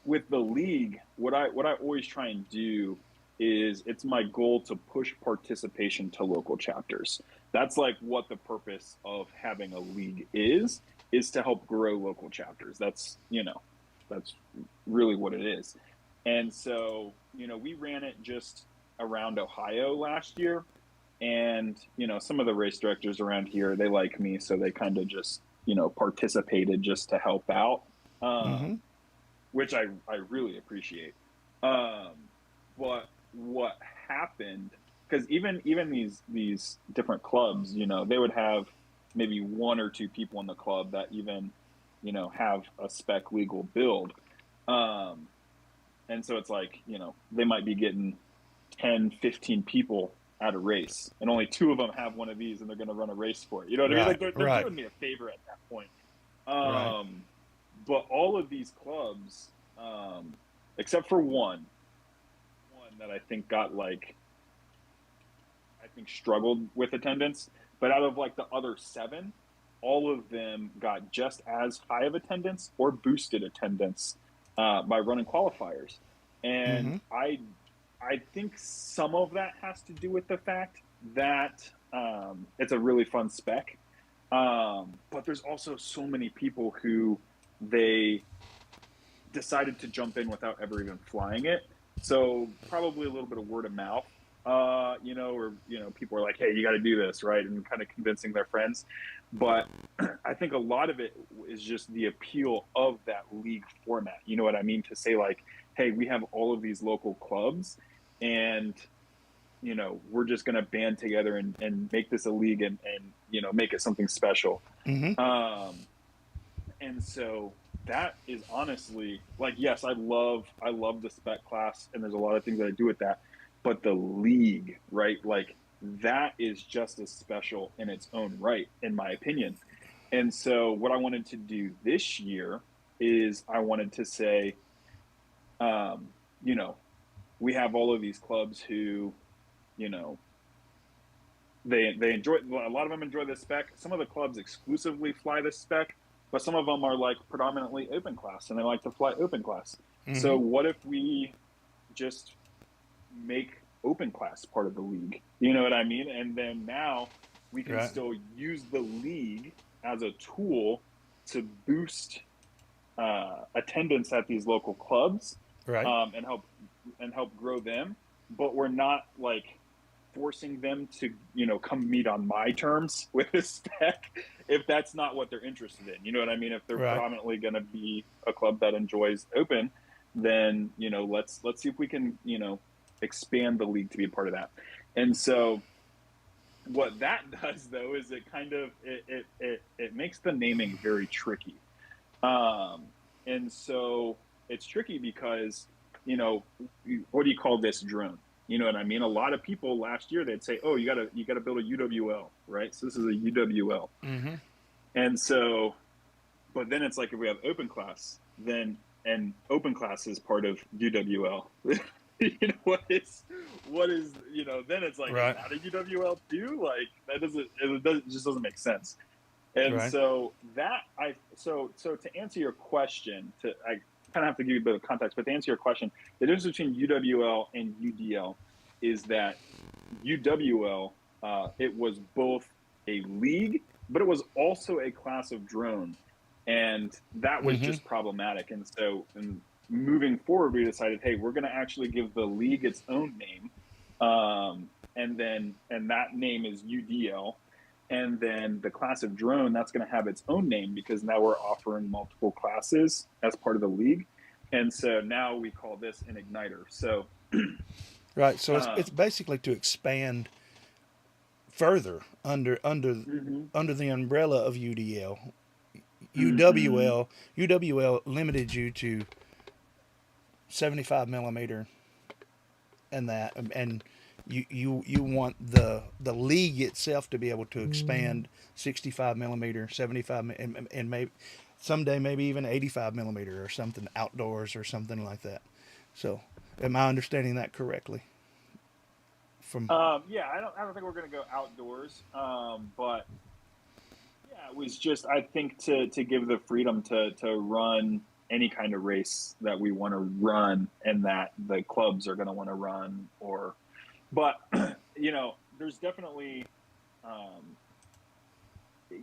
With the league, what I always try and do is it's my goal to push participation to local chapters. That's like what the purpose of having a league is to help grow local chapters. That's, that's really what it is. And so, we ran it just around Ohio last year. And, some of the race directors around here, they like me. So they kind of just, participated just to help out. Mm-hmm. Which I really appreciate. But what happened, because even these different clubs, they would have maybe one or two people in the club that even, have a spec legal build. And so it's like, they might be getting 10, 15 people at a race, and only two of them have one of these, and they're going to run a race for it. You know what I mean? Like they're doing me a favor at that point. But all of these clubs, except for one that I think struggled with attendance, but out of like the other 7, all of them got just as high of attendance or boosted attendance by running qualifiers. And I think some of that has to do with the fact that it's a really fun spec. But there's also so many people who they decided to jump in without ever even flying it. So probably a little bit of word of mouth, or, people are like, hey, you got to do this, right? And kind of convincing their friends. But I think a lot of it is just the appeal of that league format. You know what I mean? To say like, hey, we have all of these local clubs and, we're just going to band together and make this a league and make it something special. Mm-hmm. And so that is honestly like, yes, I love the spec class, and there's a lot of things that I do with that, but the league, right? Like that is just as special in its own right, in my opinion. And so what I wanted to do this year is I wanted to say, we have all of these clubs who, they enjoy, a lot of them enjoy the spec. Some of the clubs exclusively fly the spec, but some of them are like predominantly open class and they like to fly open class. Mm-hmm. So what if we just make open class part of the league? You know what I mean? And then now we can still use the league as a tool to boost attendance at these local clubs, and help grow them. But we're not like forcing them to, come meet on my terms with a spec if that's not what they're interested in. You know what I mean? If they're predominantly going to be a club that enjoys open, then, let's see if we can, expand the league to be a part of that. And so what that does though is it kind of it makes the naming very tricky. And so it's tricky because, what do you call this drone? You know what I mean? A lot of people last year, they'd say, oh, you gotta build a UWL, right? So this is a UWL. Mm-hmm. And so, but then it's like, if we have open class, and open class is part of UWL. What is, then it's like, is that a UWL too? Like it just doesn't make sense. And so so to answer your question, I kind of have to give you a bit of context, but to answer your question, the difference between UWL and UDL is that UWL, it was both a league, but it was also a class of drone. And that was just problematic. And so moving forward, we decided, hey, we're going to actually give the league its own name. And that name is UDL. And then the class of drone, that's going to have its own name, because now we're offering multiple classes as part of the league. And so now we call this an igniter. So, so it's basically to expand further under the umbrella of UDL. UWL limited you to 75 millimeter and that, and you want the league itself to be able to expand 65 millimeter, 75, and maybe someday maybe even 85 millimeter or something outdoors or something like that. So, am I understanding that correctly? I don't think we're going to go outdoors, but yeah, it was just, I think, to give the freedom to run any kind of race that we want to run and that the clubs are going to want to run. But there's definitely,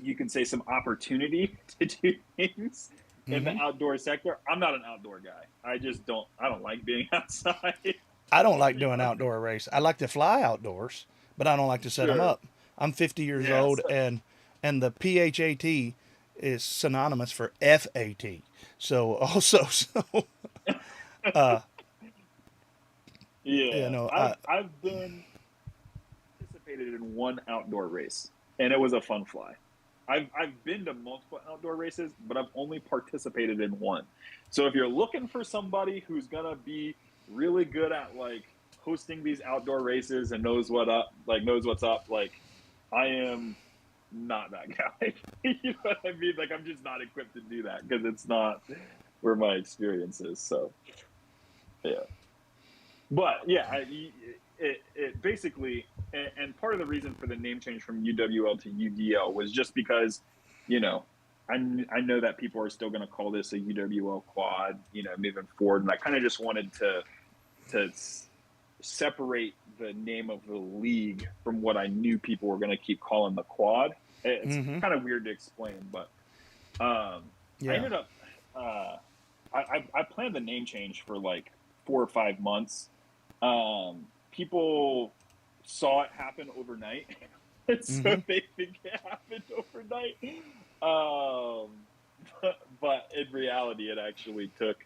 you can say, some opportunity to do things in the outdoor sector. I'm not an outdoor guy. I don't like being outside. I don't like doing outdoor race. I like to fly outdoors, but I don't like to set them Sure. up. I'm 50 years Yeah, old, so- and the PHAT is synonymous for FAT. So also, Yeah, I've been participated in one outdoor race, and it was a fun fly. I've been to multiple outdoor races, but I've only participated in one. So if you're looking for somebody who's gonna be really good at like hosting these outdoor races and knows what's up, like I am not that guy. You know what I mean? Like I'm just not equipped to do that because it's not where my experience is. So yeah. But yeah, it basically, and part of the reason for the name change from UWL to UDL was just because, I know that people are still going to call this a UWL quad, moving forward, and I kind of just wanted to separate the name of the league from what I knew people were going to keep calling the quad. It's kind of weird to explain, but I ended up, I planned the name change for like 4 or 5 months. People saw it happen overnight, and so they think it happened overnight. But in reality, it actually took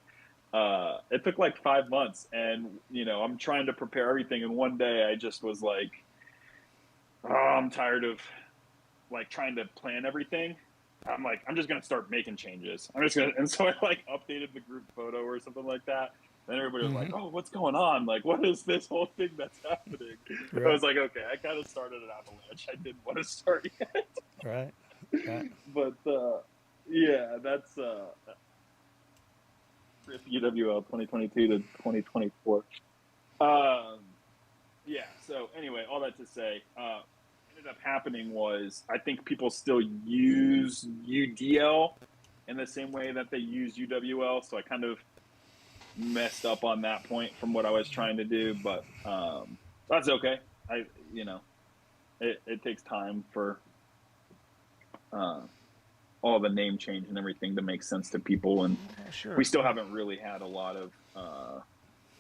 like 5 months, and I'm trying to prepare everything, and one day I just was like, oh, I'm tired of like trying to plan everything. I'm like, I'm just gonna start making changes. And so I like updated the group photo or something like that. Then everybody was like, "Oh, what's going on? Like, what is this whole thing that's happening?" Right. I was like, "Okay, I kind of started an avalanche. I didn't want to start yet." Right. But yeah, that's UWL 2022 to 2024. Yeah. So anyway, all that to say, what ended up happening was I think people still use UDL in the same way that they use UWL. So I kind of messed up on that point from what I was trying to do, but that's okay. It takes time for all the name change and everything to make sense to people, and we still haven't really had a lot of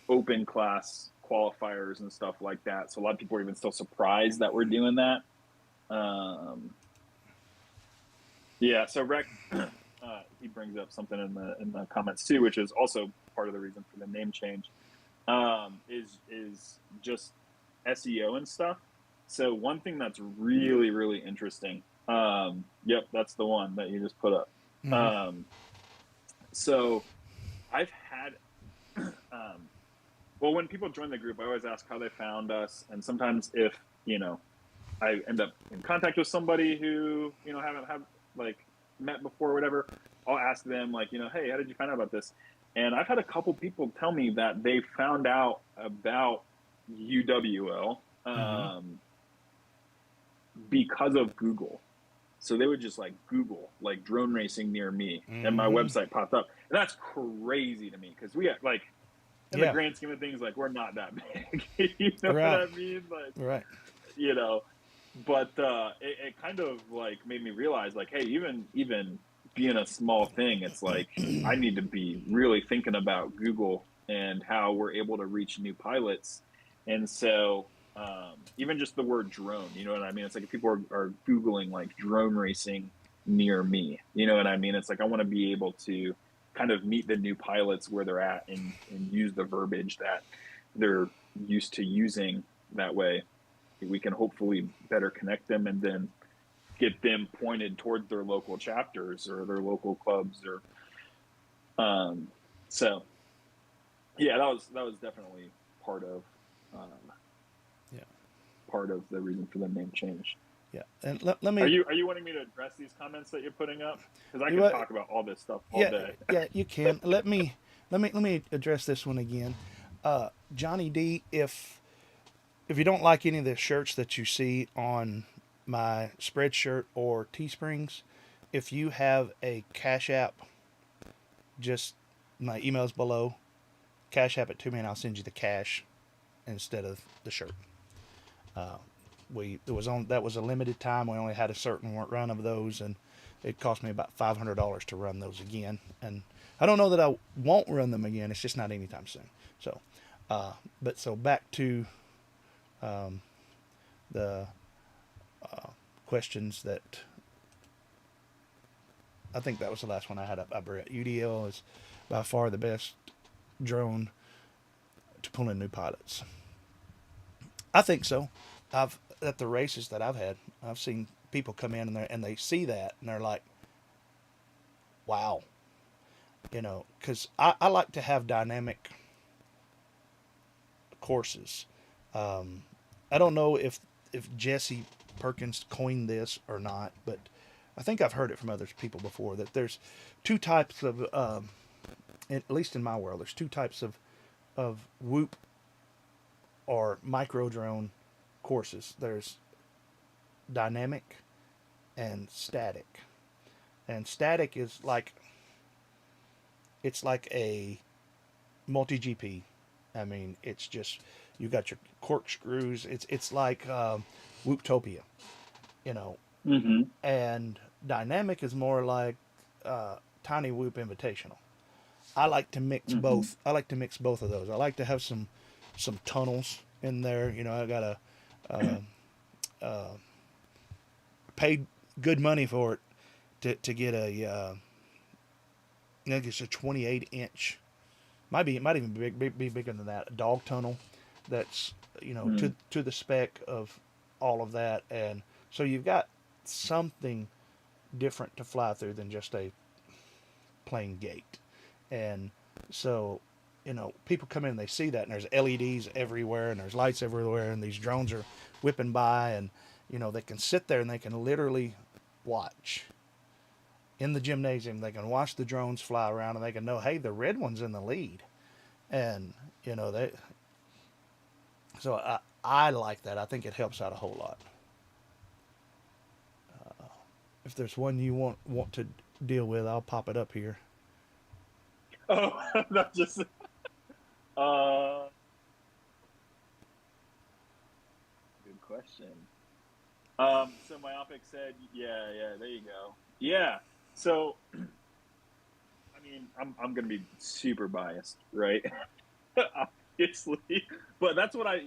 open class qualifiers and stuff like that. So a lot of people are even still surprised that we're doing that. Yeah. So Rec, he brings up something in the comments too, which is also part of the reason for the name change, is just SEO and stuff. So one thing that's really, really interesting. Yep, that's the one that you just put up. So I've had, well, when people join the group, I always ask how they found us, and sometimes if I end up in contact with somebody who haven't like met before or whatever, I'll ask them like, hey, how did you find out about this? And I've had a couple people tell me that they found out about UWL because of Google. So they would just like Google like drone racing near me, and my website popped up. And that's crazy to me because we have like, in the grand scheme of things, like we're not that big. You know what I mean? Like, right. But it kind of like made me realize like, hey, even being a small thing, it's like I need to be really thinking about Google and how we're able to reach new pilots. And so even just the word drone, you know what I mean? It's like if people are Googling like drone racing near me, you know what I mean? It's like I want to be able to kind of meet the new pilots where they're at and use the verbiage that they're used to using. That way we can hopefully better connect them and then get them pointed towards their local chapters or their local clubs or so yeah, that was definitely part of part of the reason for the name change. Yeah, and let me. Are you wanting me to address these comments that you're putting up? Because I can talk about all this stuff all day. Yeah, you can. Let me address this one again. Johnny D, if you don't like any of the shirts that you see on my Spreadshirt or Teesprings, if you have a Cash App, just my email's below. Cash App it to me, and I'll send you the cash instead of the shirt. That was a limited time. We only had a certain run of those, and it cost me about $500 to run those again. And I don't know that I won't run them again. It's just not anytime soon. So, so back to the questions that I think that was the last one I had up. UDL is by far the best drone to pull in new pilots. I think so. At the races that I've had, I've seen people come in and they see that and they're like, wow, because I like to have dynamic courses. I don't know if Jesse Perkins coined this or not, but I think I've heard it from other people before, that there's two types of, at least in my world, there's two types of whoop or micro drone courses. There's dynamic and static. And static is it's like a multi-GP. I mean, it's just, you got your corkscrews. It's like Whooptopia, Mm-hmm. and dynamic is more like TinyWhoop Invitational. I like to mix both. I like to mix both of those. I like to have some tunnels in there. I got paid good money for it to get I think it's a 28-inch. It might even be bigger than that. A dog tunnel that's to the spec of all of that, and so you've got something different to fly through than just a plain gate. And so people come in and they see that, and there's LEDs everywhere and there's lights everywhere, and these drones are whipping by, and they can sit there and they can literally watch in the gymnasium. They can watch the drones fly around, and they can know, hey, the red one's in the lead. And I like that. I think it helps out a whole lot. If there's one you want to deal with, I'll pop it up here. Oh, not just. Good question. So Myopic said, yeah, there you go. Yeah. So, I mean, I'm gonna be super biased, right? Obviously, but that's what I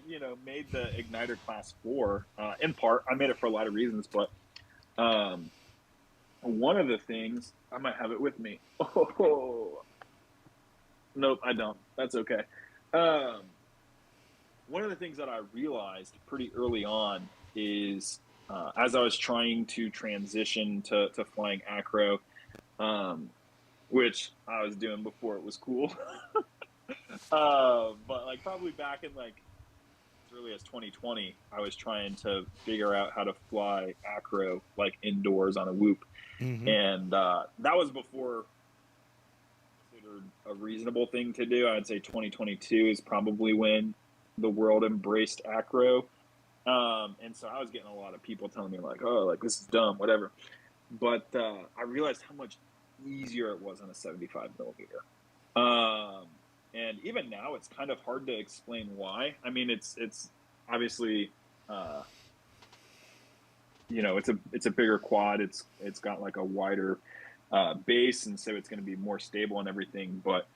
made the Igniter Class for. In part, I made it for a lot of reasons, but one of the things, I might have it with me. Oh, nope, I don't. That's okay. One of the things that I realized pretty early on is, as I was trying to transition to flying acro, which I was doing before it was cool, but like probably back in like as early as 2020, I was trying to figure out how to fly acro like indoors on a whoop. Mm-hmm. And that was before considered a reasonable thing to do. I'd say 2022 is probably when the world embraced acro. And so I was getting a lot of people telling me like, oh, like this is dumb, whatever. But I realized how much easier it was on a 75 millimeter. And even now it's kind of hard to explain why. I mean, it's obviously, it's a bigger quad. It's got like a wider base, and so it's going to be more stable and everything. But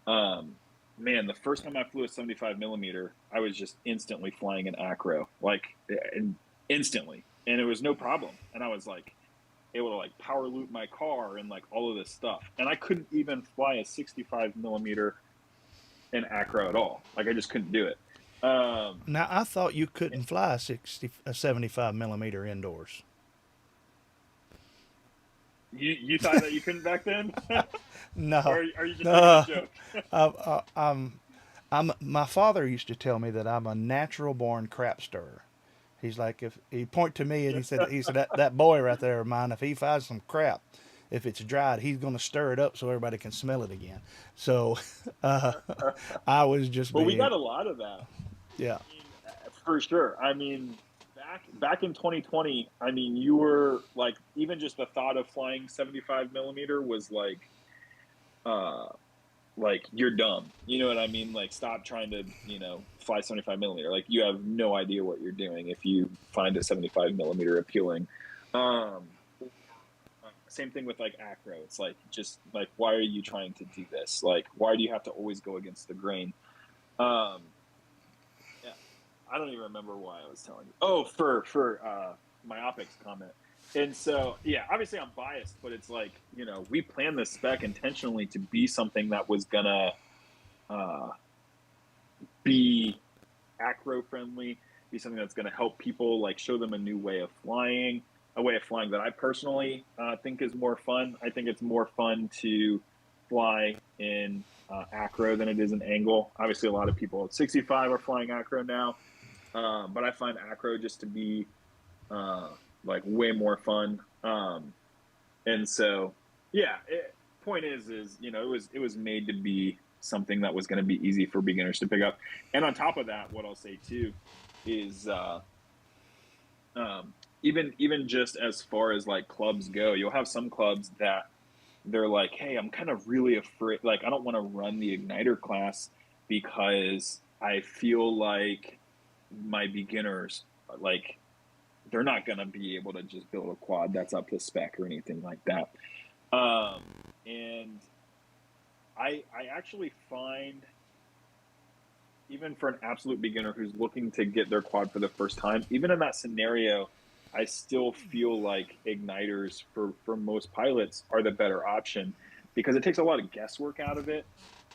man, the first time I flew a 75 millimeter, I was just instantly flying an acro, instantly, and it was no problem. And I was like able to like power loop my car and like all of this stuff. And I couldn't even fly a 65 millimeter in acro at all. Like I just couldn't do it. Now, I thought you couldn't fly a 75 millimeter indoors. You thought that you couldn't back then? No. Or are you just making a joke? My father used to tell me that I'm a natural born crap stirrer. He's like, if he point to me and he said that boy right there of mine, if he finds some crap, if it's dried, he's going to stir it up so everybody can smell it again. So I was just. Well, we got a lot of that. Yeah. I mean, for sure. I mean, back in 2020, I mean, you were like, even just the thought of flying 75 millimeter was like like, you're dumb. You know what I mean? Like, stop trying to, fly 75 millimeter. Like, you have no idea what you're doing if you find a 75 millimeter appealing. Same thing with like acro. It's like, just like, why are you trying to do this? Like, why do you have to always go against the grain? Yeah, I don't even remember why I was telling you. Oh, for myopics comment. And so, yeah, obviously I'm biased, but it's like, we planned this spec intentionally to be something that was gonna be acro friendly, be something that's gonna help people, like, show them a new way of flying, a way of flying that I personally think is more fun. I think it's more fun to fly in acro than it is in angle. Obviously, a lot of people at 65 are flying acro now, but I find acro just to be like way more fun. And so, yeah, point is, it was made to be something that was going to be easy for beginners to pick up. And on top of that, what I'll say too is, even just as far as like clubs go, you'll have some clubs that they're like, hey, I'm kind of really afraid. Like, I don't want to run the igniter class because I feel like my beginners, like, they're not going to be able to just build a quad that's up to spec or anything like that. And I actually find, even for an absolute beginner who's looking to get their quad for the first time, even in that scenario, I still feel like igniters for most pilots are the better option, because it takes a lot of guesswork out of it.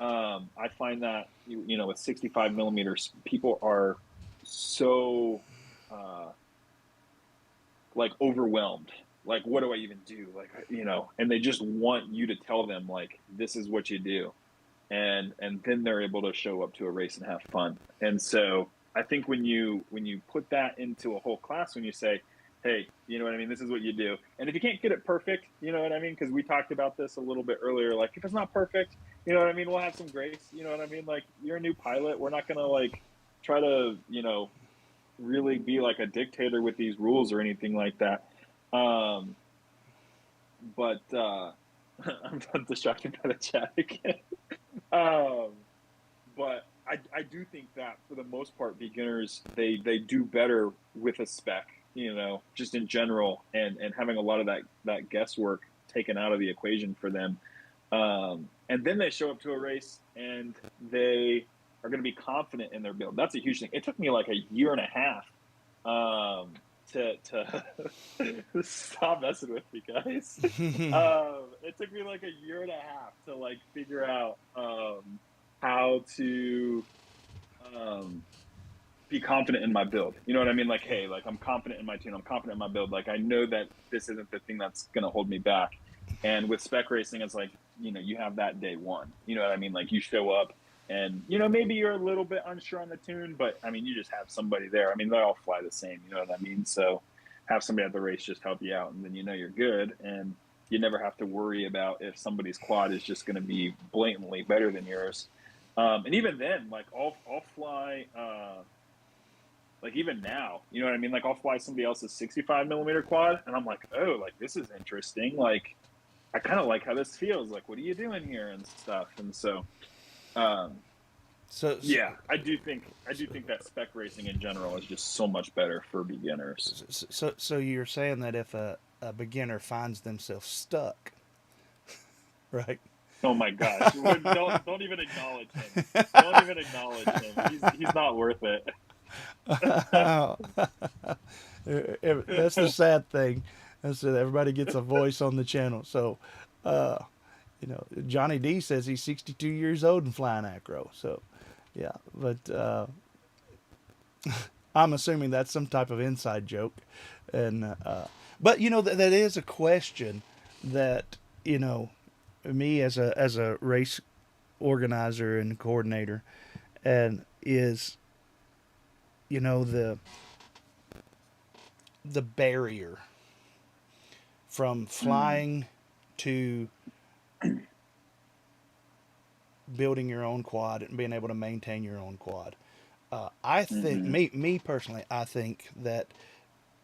I find that, with 65 millimeters, people are so like overwhelmed. Like, what do I even do? Like, and they just want you to tell them, like, this is what you do. And then they're able to show up to a race and have fun. And so I think when you put that into a whole class, when you say, hey, you know what I mean, this is what you do. And if you can't get it perfect, you know what I mean, because we talked about this a little bit earlier, like, if it's not perfect, you know what I mean, we'll have some grace. You know what I mean? Like, you're a new pilot. We're not going to, like, try to, really be like a dictator with these rules or anything like that. But I'm distracted by the chat again. But I do think that for the most part, beginners, they do better with a spec, just in general, and having a lot of that guesswork taken out of the equation for them. And then they show up to a race and they are going to be confident in their build. That's a huge thing. It took me like a year and a half to stop messing with me, guys. It took me like a year and a half to, like, figure out how to be confident in my build. You know what I mean? Like, hey, like, I'm confident in my team. I'm confident in my build. Like, I know that this isn't the thing that's going to hold me back. And with spec racing, it's like, you have that day one. You know what I mean? Like, you show up and, maybe you're a little bit unsure on the tune, but I mean, you just have somebody there. I mean, they all fly the same. You know what I mean? So have somebody at the race just help you out, and then you're good. And you never have to worry about if somebody's quad is just going to be blatantly better than yours. And even then, like, I'll fly, like, even now, you know what I mean? Like, I'll fly somebody else's 65 millimeter quad, and I'm like, oh, like, this is interesting. Like, I kind of like how this feels. Like, what are you doing here and stuff? And so, yeah, I do think that spec racing in general is just so much better for beginners. So you're saying that if a beginner finds themselves stuck, right? Oh my gosh! Don't even acknowledge him. Don't even acknowledge him. He's not worth it. That's the sad thing. That's that everybody gets a voice on the channel. So, Johnny D says he's 62 years old and flying acro. So, yeah, but I'm assuming that's some type of inside joke. And but that is a question that me as a race organizer and coordinator, and is the barrier from flying to building your own quad and being able to maintain your own quad. I think, me personally, I think that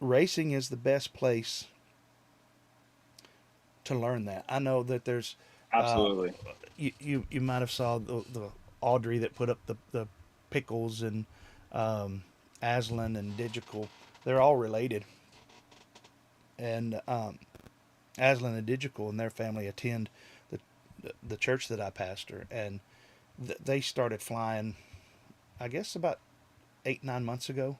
racing is the best place to learn that. I know that there's Absolutely. You might have saw the Audrey that put up the pickles, and Aslan and Digital. They're all related. And Aslan and Digital and their family attend the church that I pastor, and they started flying, I guess about 8-9 months ago,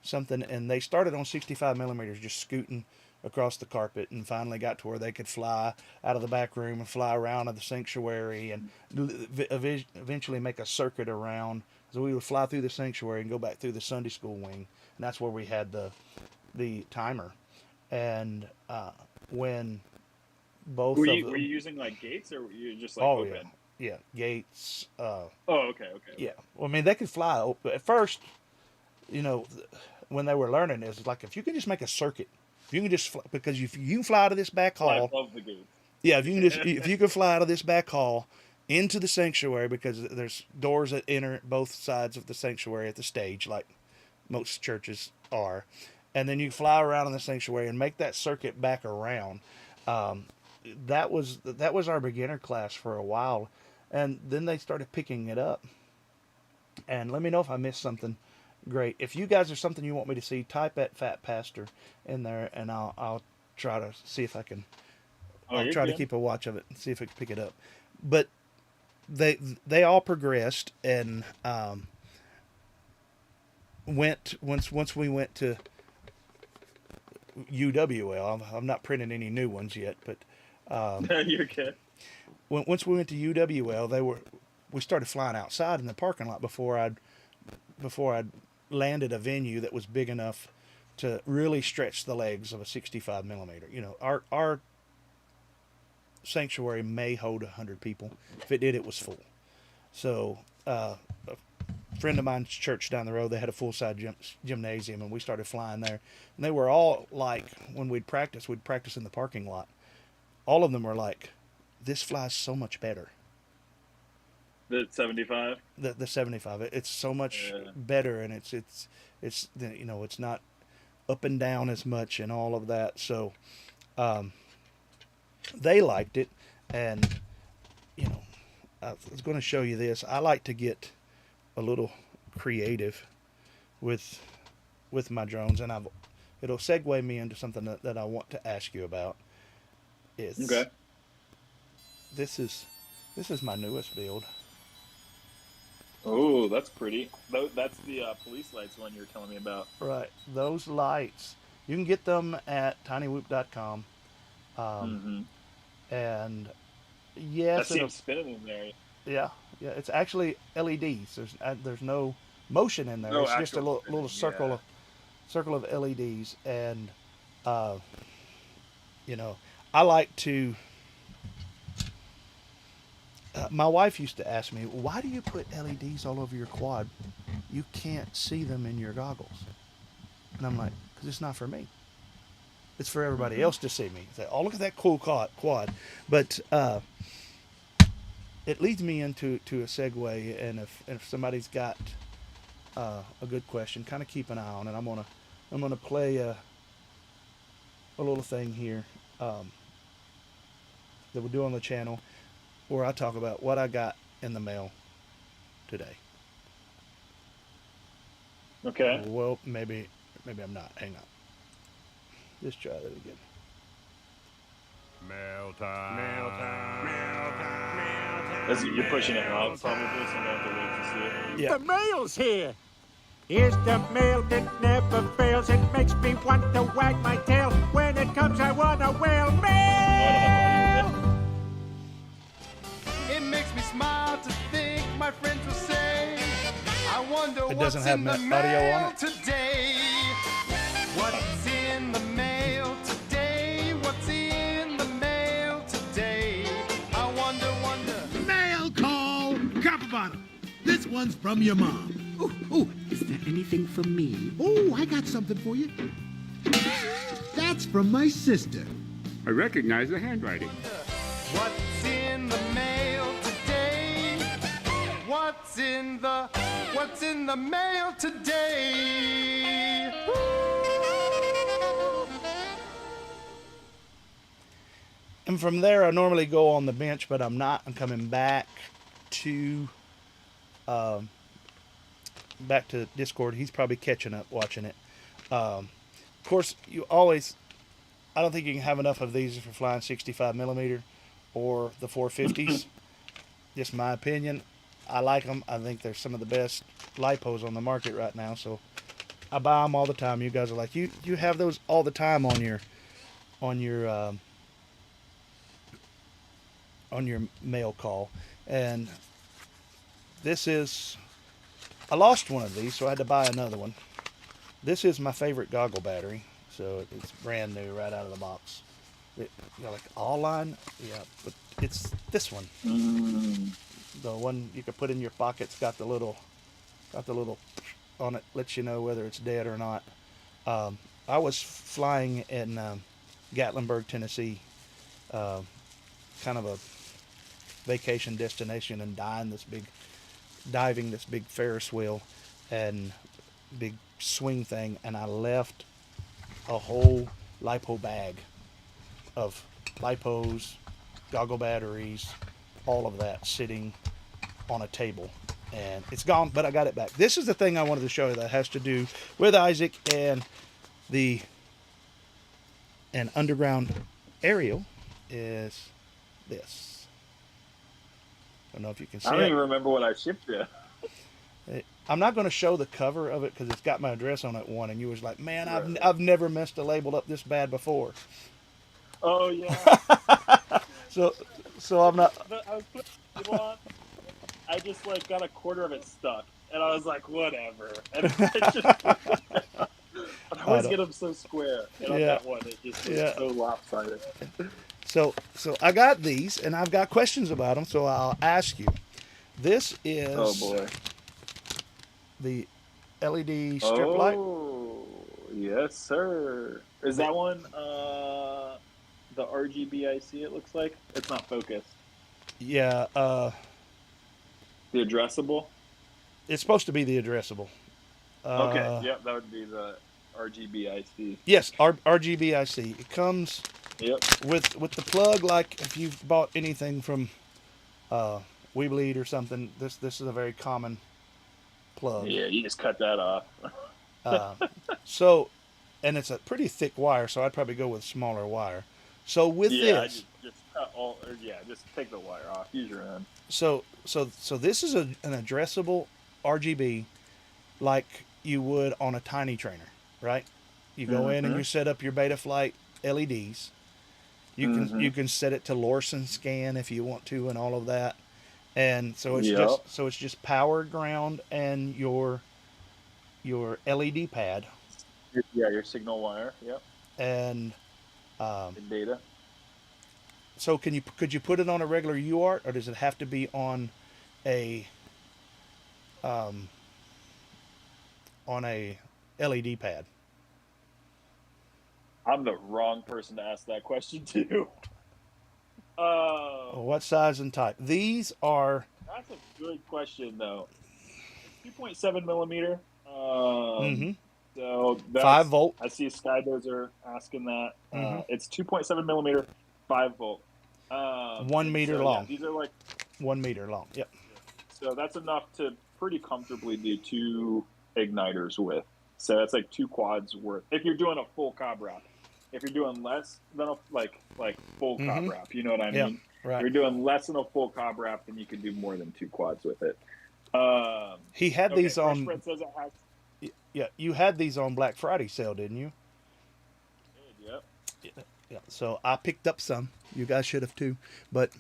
something, and they started on 65 millimeters, just scooting across the carpet, and finally got to where they could fly out of the back room and fly around to the sanctuary, and eventually make a circuit around. So we would fly through the sanctuary and go back through the Sunday school wing, and that's where we had the timer. And when both were of you them, were you using like gates, or were you just like oh open? yeah, gates. Oh, okay. Yeah, well, I mean, they could fly. But at first, when they were learning, it's like, if you can just make a circuit, if you can just fly, because if you can fly out of this back Fly hall, above the gates. yeah, if you can fly out of this back hall into the sanctuary, because there's doors that enter both sides of the sanctuary at the stage, like most churches are, and then you fly around in the sanctuary and make that circuit back around. That was our beginner class for a while, and then they started picking it up. And let me know if I missed something great. If you guys are something you want me to see, type at PhatPastor in there, and I'll try to see if I can. I'll try to keep a watch of it and see if I can pick it up. But they all progressed, and once we went to UWL. I'm not printing any new ones yet, but You're good. once we went to UWL, we started flying outside in the parking lot before I'd landed a venue that was big enough to really stretch the legs of a 65 millimeter. Our sanctuary may hold 100 people. If it did, it was full. So a friend of mine's church down the road, they had a full-size gymnasium, and we started flying there. And they were all like, when we'd practice in the parking lot. All of them were like, this flies so much better. The 75? The 75. It's so much better, and it's not up and down as much and all of that. So they liked it, and I was going to show you this. I like to get a little creative with my drones, and it'll segue me into something that I want to ask you about. Okay. This is my newest build. Oh, that's pretty. That's the police lights one you were telling me about. Right. Those lights, you can get them at TinyWhoop.com. And yes, I see them spinning in there. Yeah. It's actually LEDs. There's no motion in there. No, It's just a little spinning, circle of LEDs, and I like to. My wife used to ask me, why do you put LEDs all over your quad? You can't see them in your goggles. And I'm like, because it's not for me. It's for everybody else to see me. Say, oh, look at that cool quad. But it leads me into a segue, and if somebody's got a good question, kind of keep an eye on it. I'm gonna play a little thing here that we do on the channel, where I talk about what I got in the mail today. Okay. Well, maybe I'm not. Hang on. Let's try that again. Mail time. Mail time. Mail time. Mail time. You're pushing it loud, probably, so I'm going to have to wait to see it. Yeah. The mail's here. Here's the mail that never fails. It makes me want to wag my tail. When it comes, I want to wail. Mail! It makes me smile to think my friends will say, I wonder It what's doesn't have in the audio mail on it. today. What's in the mail today? What's in the mail today? I wonder. Mail call! Copper bottom. This one's from your mom. Oh, is there anything for me? Oh, I got something for you. That's from my sister. I recognize the handwriting. What's in the mail today? What's in the mail today? Woo! And from there, I normally go on the bench, but I'm not. I'm coming back to Discord. He's probably catching up watching it. Of course, I don't think you can have enough of these if you're flying 65 millimeter or the 450s. Just my opinion. I like them. I think they're some of the best lipos on the market right now. So I buy them all the time. You guys are like, you have those all the time on your mail call. And this is, I lost one of these, so I had to buy another one. This is my favorite goggle battery. So it's brand new right out of the box. Like all line, yeah, but it's this one. The one you can put in your pocket. It's got the little on it, lets you know whether it's dead or not. I was flying in Gatlinburg, Tennessee, kind of a vacation destination, and diving this big Ferris wheel and big swing thing, and I left a whole lipo bag of lipos, goggle batteries, all of that sitting on a table, and it's gone, but I got it back. This is the thing I wanted to show you that has to do with Isaac and an underground aerial is this. I don't know if you can see it. I don't even remember what I shipped you. I'm not going to show the cover of it because it's got my address on it, one, and you was like, man, I've never messed a label up this bad before. Oh yeah. So I'm not. I was putting the label on. I just like got a quarter of it stuck, and I was like, whatever. And I always get them so square, and on that one, it just was so lopsided. So I got these, and I've got questions about them, so I'll ask you. This is. Oh boy. The LED strip light. Oh, yes, sir. Is that one the RGBIC? It looks like it's not focused. Yeah. The addressable. It's supposed to be the addressable. Okay. Yep, that would be the RGBIC. Yes, RGBIC. It comes. Yep. With the plug, like if you've bought anything from Weebleed or something, this is a very common plug. Yeah, you just cut that off. So, and it's a pretty thick wire, so I'd probably go with smaller wire. So with this, just cut just take the wire off. Use your own. So this is an addressable RGB, like you would on a tiny trainer, right? You go in and you set up your Betaflight LEDs. You can set it to Lorsen scan if you want to, and all of that. And so it's just power, ground, and your LED pad. Yeah, your signal wire. Yep. And data. So could you put it on a regular UART, or does it have to be on a LED pad? I'm the wrong person to ask that question to. What size and type? These are. That's a good question, though. It's 2.7 millimeter. So that's 5 volt. I see Skydozer asking that. It's 2.7 millimeter, 5 volt. 1 meter long. Yeah, these are like 1 meter long. Yep. So that's enough to pretty comfortably do 2 igniters with. So that's like 2 quads worth. If you're doing a full cob wrap. If you're doing less than a full cob wrap, you know what I mean? Right. If you're doing less than a full cob wrap, then you can do more than 2 quads with it. He had these on. Says it has, yeah, you had these on Black Friday sale, didn't you? Yep. Yeah. So I picked up some. You guys should have too, but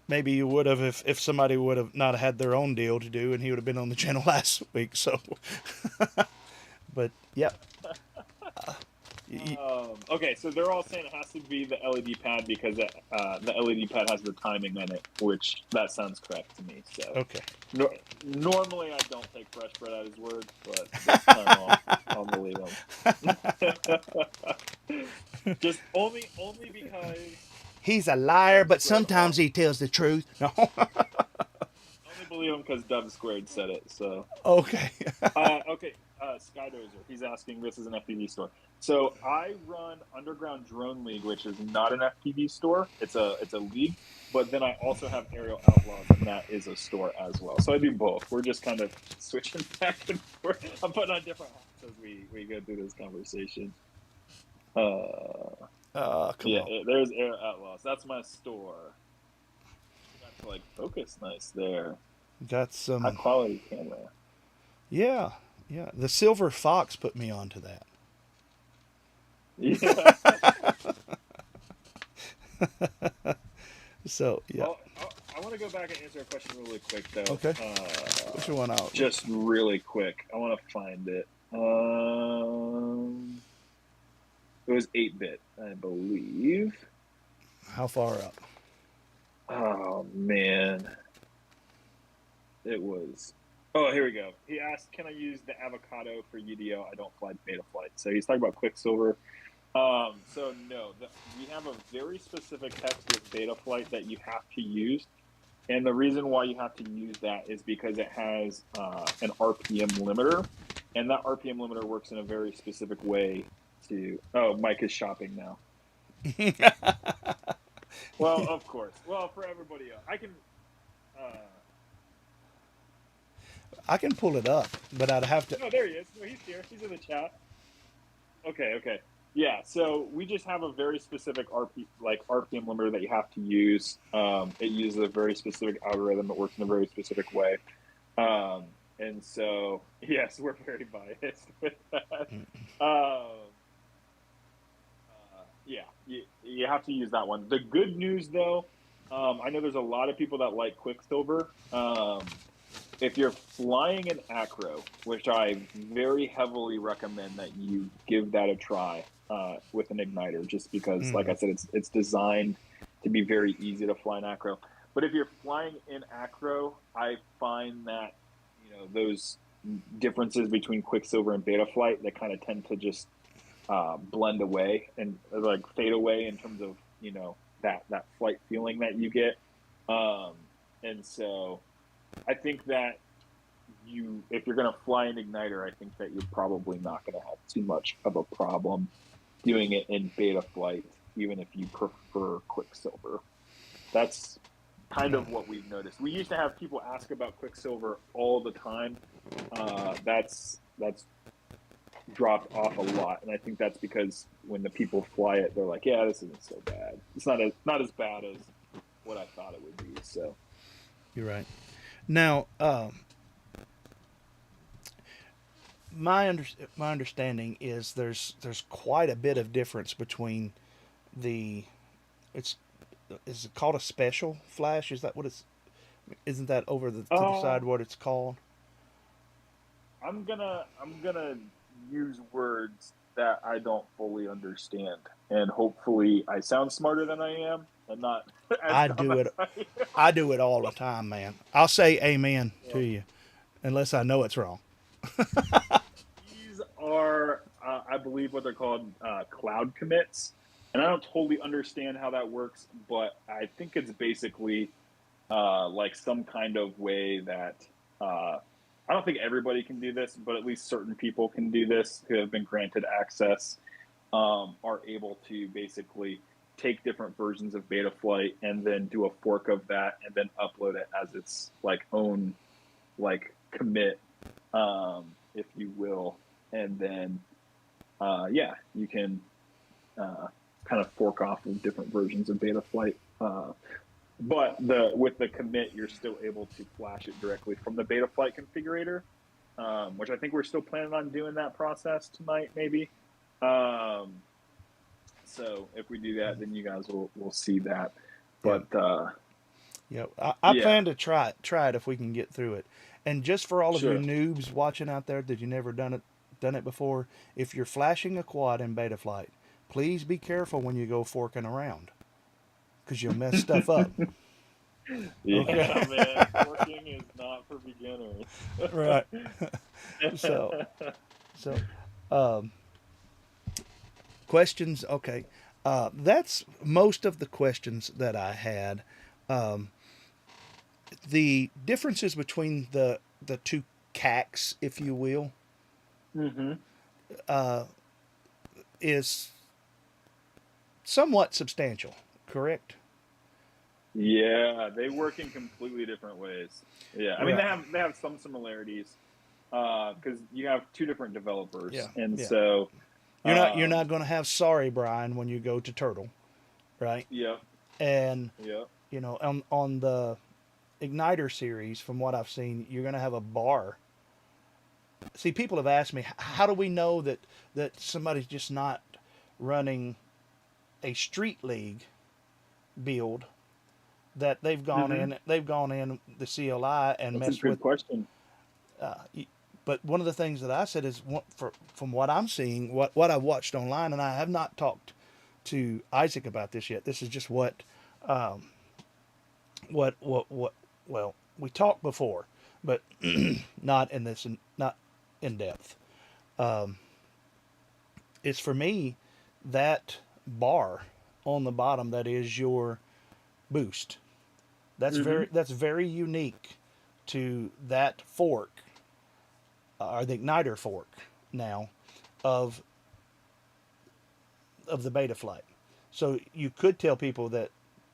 maybe you would have if somebody would have not had their own deal to do, and he would have been on the channel last week. So, but yeah. Okay, so they're all saying it has to be the LED pad because the LED pad has the timing in it, which that sounds correct to me. So okay. Normally I don't take Fresh Bread at his word, but this time I'll believe him. Just only because he's a liar, but sometimes he tells the truth. No. Only leave them because Dub Squared said it. So Okay. okay. Skydozer, he's asking. This is an FPV store. So I run Underground Drone Leauge, which is not an FPV store. It's a league, but then I also have Aerial Outlaws, and that is a store as well. So I do both. We're just kind of switching back and forth. I'm putting on different hats as we go through this conversation. Come on. There's Aerial Outlaws. That's my store. Got to like focus nice there. Got some High quality camera. Yeah. The Silver Fox put me onto that. Yeah. So yeah. Well, I want to go back and answer a question really quick though. Okay. Which one out? Just really quick. I want to find it. It was 8-bit, I believe. How far up? Oh man. It was. Oh, here we go. He asked, "Can I use the avocado for UDL? I don't fly Betaflight." So he's talking about Quicksilver. So no, we have a very specific text with Betaflight that you have to use, and the reason why you have to use that is because it has an RPM limiter, and that RPM limiter works in a very specific way. Oh, Mike is shopping now. Well, of course. Well, for everybody else, I can pull it up, but I'd have to. Oh, there he is. No, he's here. He's in the chat. Okay. Yeah, so we just have a very specific RPM limiter that you have to use. It uses a very specific algorithm. It works in a very specific way. And so, yes, we're very biased with that. Yeah, you have to use that one. The good news, though, I know there's a lot of people that like Quicksilver. If you're flying an acro, which I very heavily recommend that you give that a try with an igniter, just because, like I said, it's designed to be very easy to fly an acro. But if you're flying in acro, I find that those differences between Quicksilver and Betaflight, they kind of tend to just blend away and like fade away in terms of that flight feeling that you get. And so I think that if you're going to fly an igniter, I think that you're probably not going to have too much of a problem doing it in Betaflight, even if you prefer Quicksilver. That's kind of what we've noticed. We used to have people ask about Quicksilver all the time. That's dropped off a lot, and I think that's because when the people fly it, they're like, "Yeah, this isn't so bad. It's not as bad as what I thought it would be." So you're right. Now, my understanding is there's quite a bit of difference between is it called a special flash? Is that what it's? Isn't that over to the side what it's called? I'm gonna use words that I don't fully understand, and hopefully I sound smarter than I am, and not. I do it all the time, man. I'll say amen to you, unless I know it's wrong. These are, I believe, what they're called cloud commits, and I don't totally understand how that works, but I think it's basically like some kind of way that I don't think everybody can do this, but at least certain people can do this who have been granted access, are able to basically take different versions of Betaflight and then do a fork of that and then upload it as its own commit, if you will, and then you can kind of fork off of different versions of Betaflight. But with the commit, you're still able to flash it directly from the Betaflight configurator, which I think we're still planning on doing that process tonight, maybe. So if we do that, then you guys will see that. But I plan to try it if we can get through it. And just for all of you noobs watching out there that you never done it before, if you're flashing a quad in Betaflight, please be careful when you go forking around, because you'll mess stuff up. Yeah, man, forking is not for beginners. Right. So questions. Okay, that's most of the questions that I had. the differences between the two CACs, if you will, is somewhat substantial, correct? Yeah, they work in completely different ways. Yeah, I mean Right. they have some similarities because you have two different developers, Yeah, and yeah. so You're not going to have sorry Brian when you go to Turtle, right? yep, And yep. you know, on the Igniter series, from what I've seen, you're going to have a bar. See, people have asked me, how do we know that somebody's just not running a street league build, that they've gone in the CLI and That's a messed good with. question. But one of the things that I said is, from what I'm seeing, what I've watched online, and I have not talked to Isaac about this yet. This is just what well, we talked before, but not in this, not in depth. It's for me that bar on the bottom that is your boost. That's very unique to that fork, or the igniter fork now, of the beta flight. So you could tell people that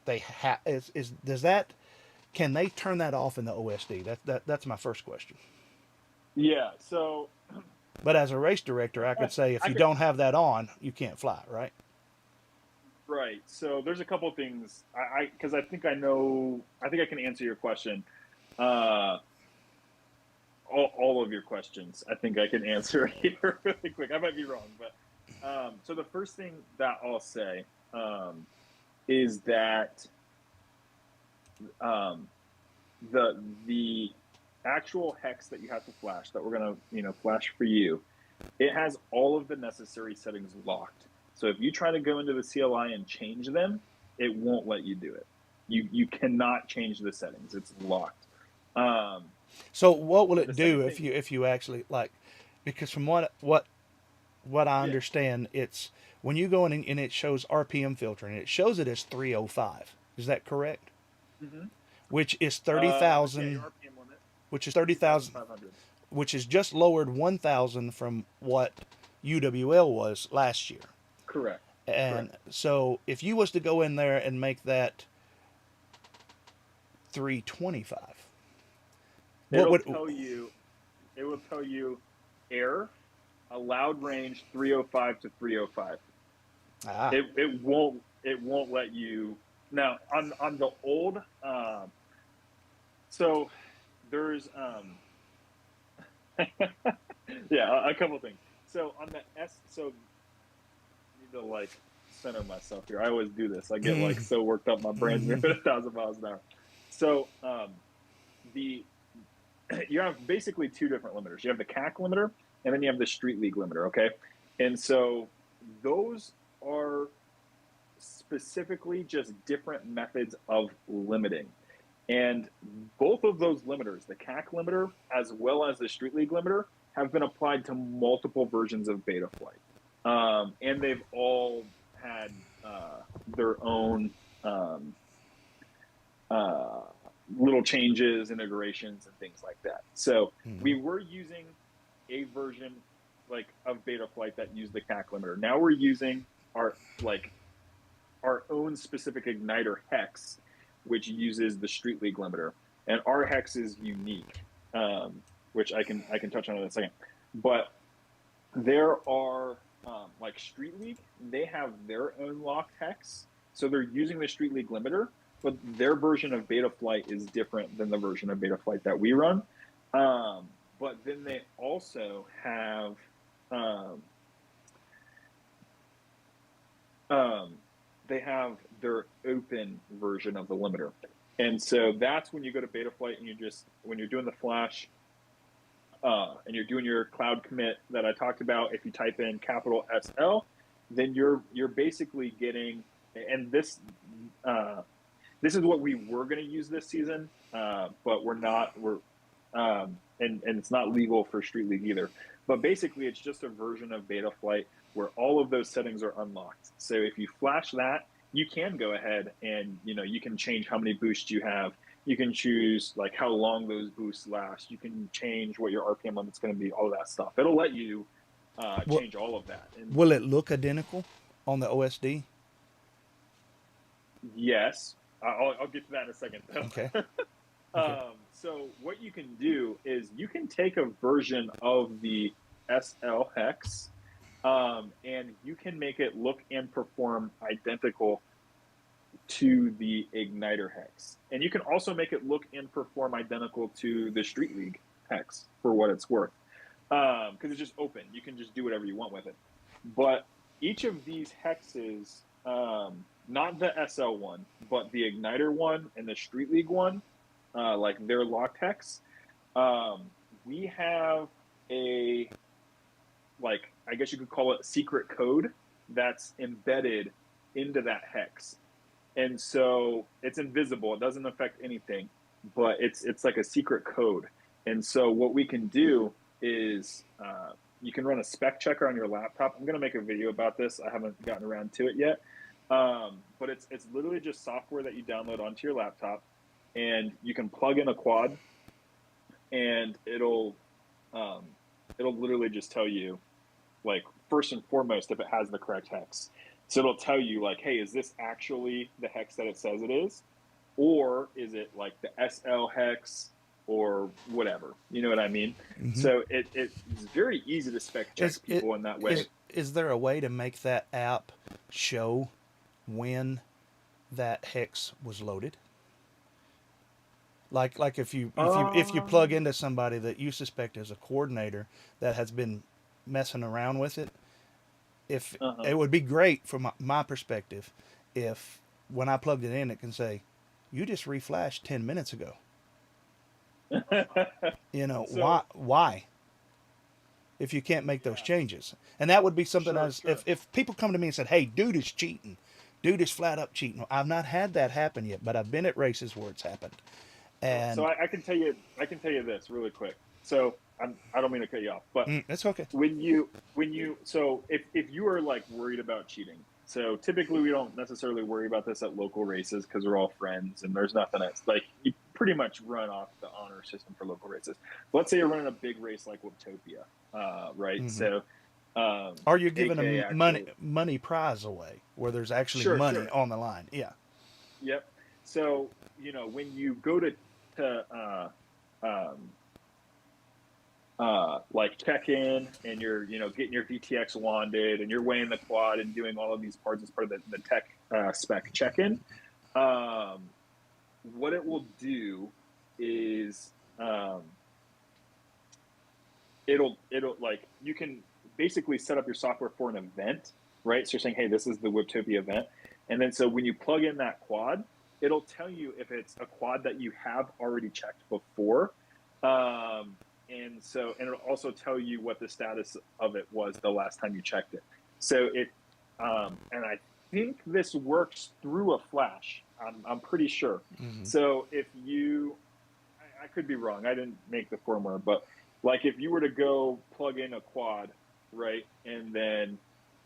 they have is does that, can they turn that off in the OSD? That's my first question. Yeah, so But as a race director, I could say if I you could, don't have that on, you can't fly, right? right. So there's a couple things because I think I know. I think I can answer your question. Uh, all of your questions, I think I can answer here really quick. I might be wrong, but so the first thing that I'll say is that the actual hex that you have to flash, that we're gonna flash for you, it has all of the necessary settings locked. So if you try to go into the CLI and change them, it won't let you do it. You cannot change the settings. It's locked. So what will The it do second thing, if you actually, like, because from what I yeah, understand, it's when you go in and it shows RPM filtering, it shows it as 305. Is that correct? mm-hmm. Which is Yeah, your 30,000, RPM limit which is is 30,000, 3,500. which is just lowered 1,000 from what UWL was last year. Correct. And Correct. so if you was to go in there and make that 325, what It'll would, tell you. It will tell you air allowed range 305 to 305. ah, It won't let you now on the old. So there's yeah, a couple things. So on the so I need to like center myself here. I always do this. I get like so worked up, my brain's moving 1,000 miles an hour. So the you have basically two different limiters. You have the CAC limiter, and then you have the street league limiter. Okay, and so those are specifically just different methods of limiting. And both of those limiters, the CAC limiter as well as the street league limiter, have been applied to multiple versions of beta flight. And they've all had their own little changes, integrations, and things like that. So we were using a version like of beta flight that used the CAC limiter. Now we're using our own specific igniter hex, which uses the street league limiter, and our hex is unique, which I can touch on in a second. But there are like street league, they have their own locked hex, so they're using the street league limiter, but their version of beta flight is different than the version of beta flight that we run. But then they also have they have their open version of the limiter. And so that's when you go to beta flight and when you're doing the flash and you're doing your cloud commit that I talked about, if you type in capital SL, then you're basically getting, and this is what we were going to use this season, but and it's not legal for Street League either. But basically, it's just a version of beta flight where all of those settings are unlocked. So if you flash that, you can go ahead and you can change how many boosts you have. You can choose like how long those boosts last. You can change what your RPM limit's going to be, all of that stuff. It'll let you change all of that. And will it look identical on the OSD? yes, I'll get to that in a second. Okay. So what you can do is you can take a version of the SL hex, and you can make it look and perform identical to the igniter hex, and you can also make it look and perform identical to the Street League hex for what it's worth, because it's just open. You can just do whatever you want with it. But each of these hexes, not the SL one, but the igniter one and the Street League one, like their locked hex, we have a, like, I guess you could call it secret code that's embedded into that hex. And so it's invisible. It doesn't affect anything, but it's like a secret code. And so what we can do is you can run a spec checker on your laptop. I'm going to make a video about this. I haven't gotten around to it yet. But it's literally just software that you download onto your laptop, and you can plug in a quad, and it'll literally just tell you, like, first and foremost, if it has the correct hex. So it'll tell you, like, hey, is this actually the hex that it says it is? Or is it like the SL hex or whatever? You know what I mean? Mm-hmm. So it's very easy to spec check people in that way. Is there a way to make that app show when that hex was loaded? Like if you plug into somebody that you suspect is a coordinator that has been messing around with it, if it would be great from my perspective if when I plugged it in, it can say, you just reflashed 10 minutes ago. You know, so, why? If you can't make those changes. And that would be something if people come to me and said, hey, dude is cheating. Dude is flat up cheating. I've not had that happen yet, but I've been at races where it's happened. And so I can tell you this really quick. So I don't mean to cut you off, but that's okay. So if you are like worried about cheating, so typically we don't necessarily worry about this at local races because we're all friends and there's nothing else. Like, you pretty much run off the honor system for local races. But let's say you're running a big race like Whooptopia, right? Mm-hmm. So are you giving a money prize away where there's actually money on the line? Yeah. Yep. So, you know, when you go to like check in and you're, you know, getting your VTX wanded and you're weighing the quad and doing all of these parts as part of the tech spec check-in, what it will do is it'll like, you can basically set up your software for an event, right? So you're saying, hey, this is the Whooptopia event. And then so when you plug in that quad, it'll tell you if it's a quad that you have already checked before. And it'll also tell you what the status of it was the last time you checked it. So and I think this works through a flash. I'm pretty sure. Mm-hmm. So if you, I could be wrong. I didn't make the firmware, but like if you were to go plug in a quad, right, and then,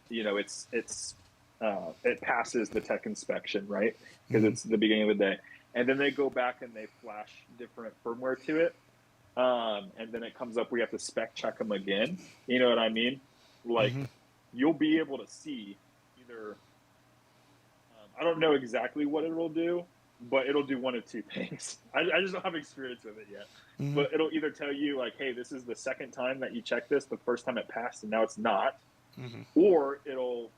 you know, it passes the tech inspection, right, because it's the beginning of the day, and then they go back and they flash different firmware to it. And then it comes up, we have to spec check them again. You know what I mean? Like, you'll be able to see either, I don't know exactly what it'll do, but it'll do one of two things. I just don't have experience with it yet. Mm-hmm. But it'll either tell you, like, hey, this is the second time that you checked this. The first time it passed and now it's not. Mm-hmm. Or the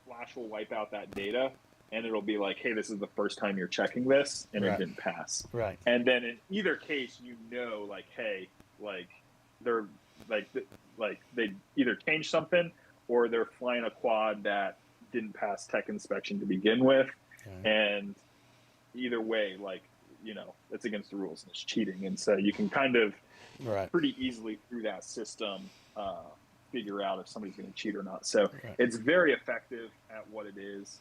flash will wipe out that data. And it'll be like, hey, this is the first time you're checking this, and it didn't pass. Right. And then in either case, you know, like, hey, like they're like they either changed something or they're flying a quad that didn't pass tech inspection to begin with. Okay. And either way, like, you know, it's against the rules and it's cheating. And so you can kind of pretty easily through that system figure out if somebody's going to cheat or not. So it's very effective at what it is.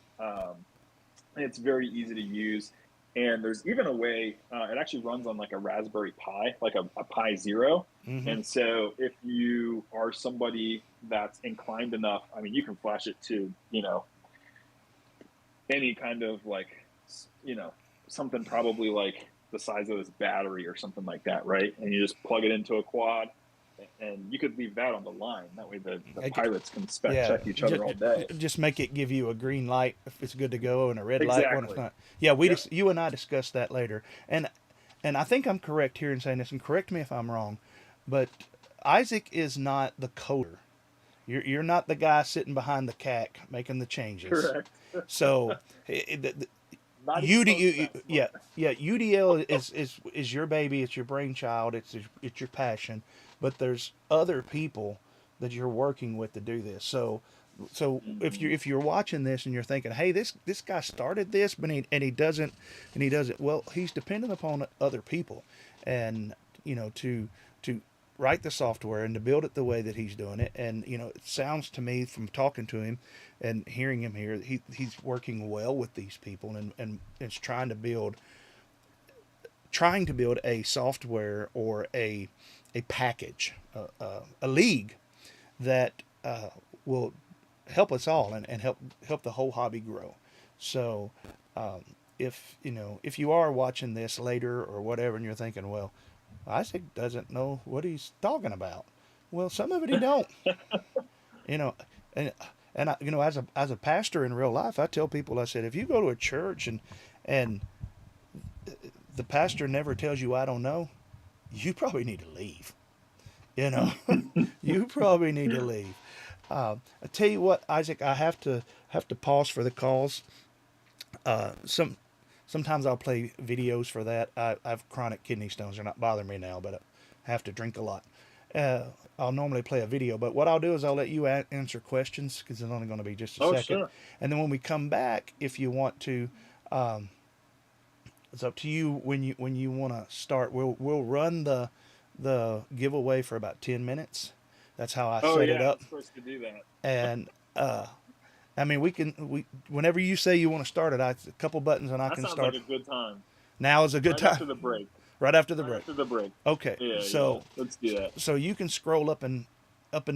It's very easy to use, and there's even a way, it actually runs on like a Raspberry Pi, like a Pi Zero. Mm-hmm. And so if you are somebody that's inclined enough, I mean, you can flash it to, you know, any kind of like, you know, something probably like the size of this battery or something like that, right? And you just plug it into a quad, and you could leave that on the line. That way the pilots can spec check each other all day. Just make it give you a green light if it's good to go and a red light when it's Exactly. not. Yeah, you and I discussed that later, and I think I'm correct here in saying this, and correct me if I'm wrong, but Isaac is not the coder. You're not the guy sitting behind the CAC making the changes. Correct. So Not even close to that smart. UDL is your baby. It's your brainchild. It's your passion. But there's other people that you're working with to do this. So if you're watching this and you're thinking, hey, this guy started this, but he doesn't. Well, he's dependent upon other people, and to write the software and to build it the way that he's doing it. And it sounds to me from talking to him and hearing him here, he's working well with these people and is trying to build a software or a package, a league that will help us all and help the whole hobby grow. So if you are watching this later or whatever and you're thinking, well, Isaac doesn't know what he's talking about. Well, some of it he don't. And as a pastor in real life, I tell people, I said, if you go to a church and the pastor never tells you I don't know, you probably need to leave. You probably need to leave. I tell you what, Isaac, I have to pause for the calls. Sometimes I'll play videos for that. I have chronic kidney stones. They're not bothering me now, but I have to drink a lot. I'll normally play a video, but what I'll do is I'll let you answer questions because it's only going to be just a second. Sure. And then when we come back, if you want to, it's up to you when you want to start. We'll run the giveaway for about 10 minutes. That's how I set it up. Of course, to do that. And I mean, whenever you say you want to start it, a couple buttons and I can start. That sounds like a good time. Now is a good time. After the break. Right after the break. After the break. Okay. Yeah, let's do that. So you can scroll up and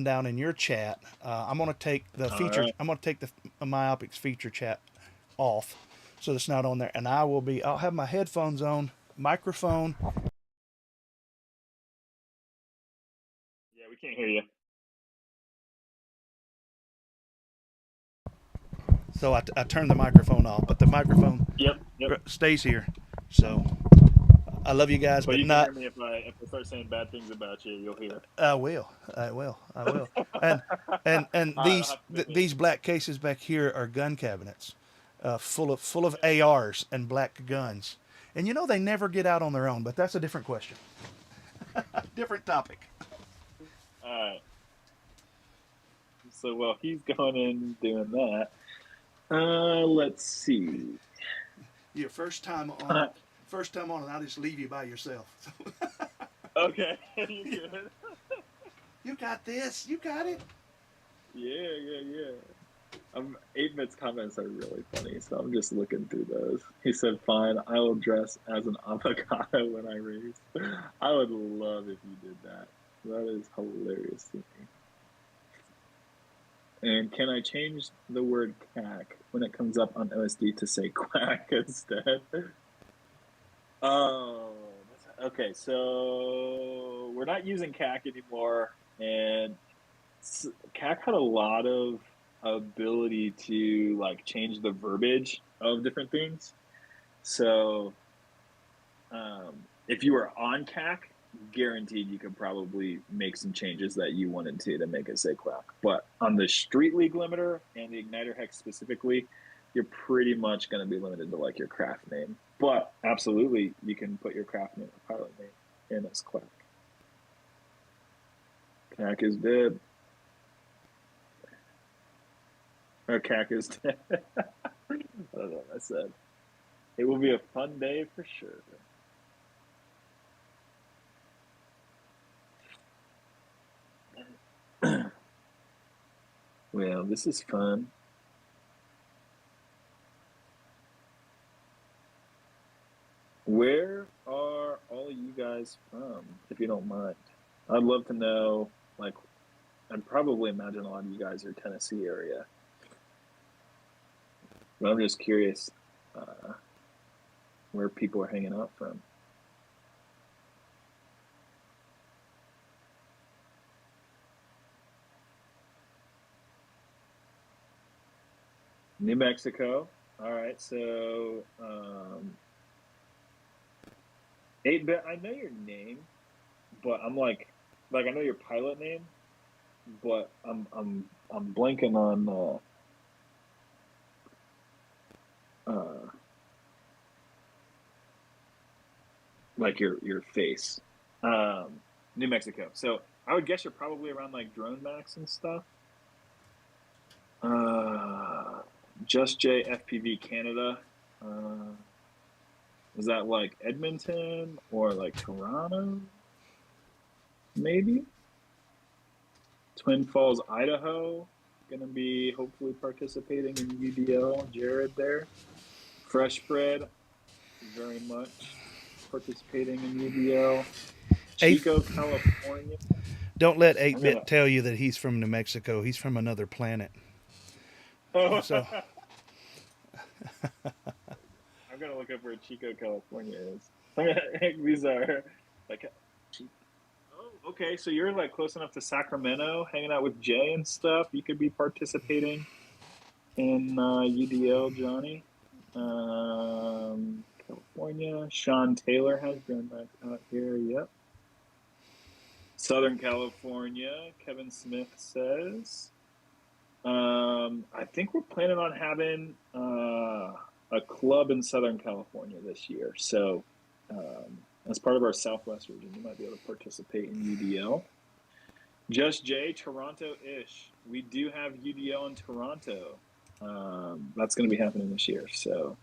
down in your chat. I'm going to take the feature. Right. I'm going to take the Myopics feature chat off, so it's not on there. And I'll have my headphones on, microphone. Yeah, we can't hear you. So I turned the microphone off, but the microphone Yep. stays here. So I love you guys, but you not. can hear me if I start saying bad things about you, you'll hear. I will. And these black cases back here are gun cabinets, full of ARs and black guns. And they never get out on their own, but that's a different question. Different topic. All right. So while he's going in doing that, let's see. Your first time on, and I'll just leave you by yourself. Okay, you good? You got this. You got it. Yeah. 8-Bit's comments are really funny, so I'm just looking through those. He said, "Fine, I will dress as an avocado when I race." I would love if you did that. That is hilarious to me. And can I change the word "cack" when it comes up on OSD to say "quack" instead? Oh, okay. So we're not using "cack" anymore, and CAC had a lot of ability to change the verbiage of different things. So if you were on CAC, guaranteed you could probably make some changes that you wanted to make it say quack. But on the Street League limiter and the Igniter Hex specifically, you're pretty much going to be limited to your craft name. But absolutely, you can put your craft name or pilot name in as quack. CAC is dead. Or CAC is dead. I don't know what I said. It will be a fun day for sure. Well, this is fun. Where are all you guys from, if you don't mind? I'd love to know, and probably imagine a lot of you guys are Tennessee area. But I'm just curious where people are hanging out from. New Mexico. All right, so 8-bit. I know your name, but I'm like I know your pilot name, but I'm blanking on like your face. New Mexico. So I would guess you're probably around like Drone Max and stuff. Just J FPV Canada. Was that like Edmonton or like Toronto? Maybe. Twin Falls, Idaho. Gonna be hopefully participating in UDL. Jared there. Fresh Bread, very much participating in UDL. Chico, California. Don't let 8-bit tell you that he's from New Mexico. He's from another planet. Oh. So I'm gonna look up where Chico, California is. These are like, oh, okay. So you're like close enough to Sacramento, hanging out with Jay and stuff. You could be participating in UDL, Johnny. California. Sean Taylor has Grand Max out here. Yep. Southern California. Kevin Smith says. I think we're planning on having a club in Southern California this year. So, as part of our Southwest region, you might be able to participate in UDL. Just Jay, Toronto-ish. We do have UDL in Toronto. That's going to be happening this year. So,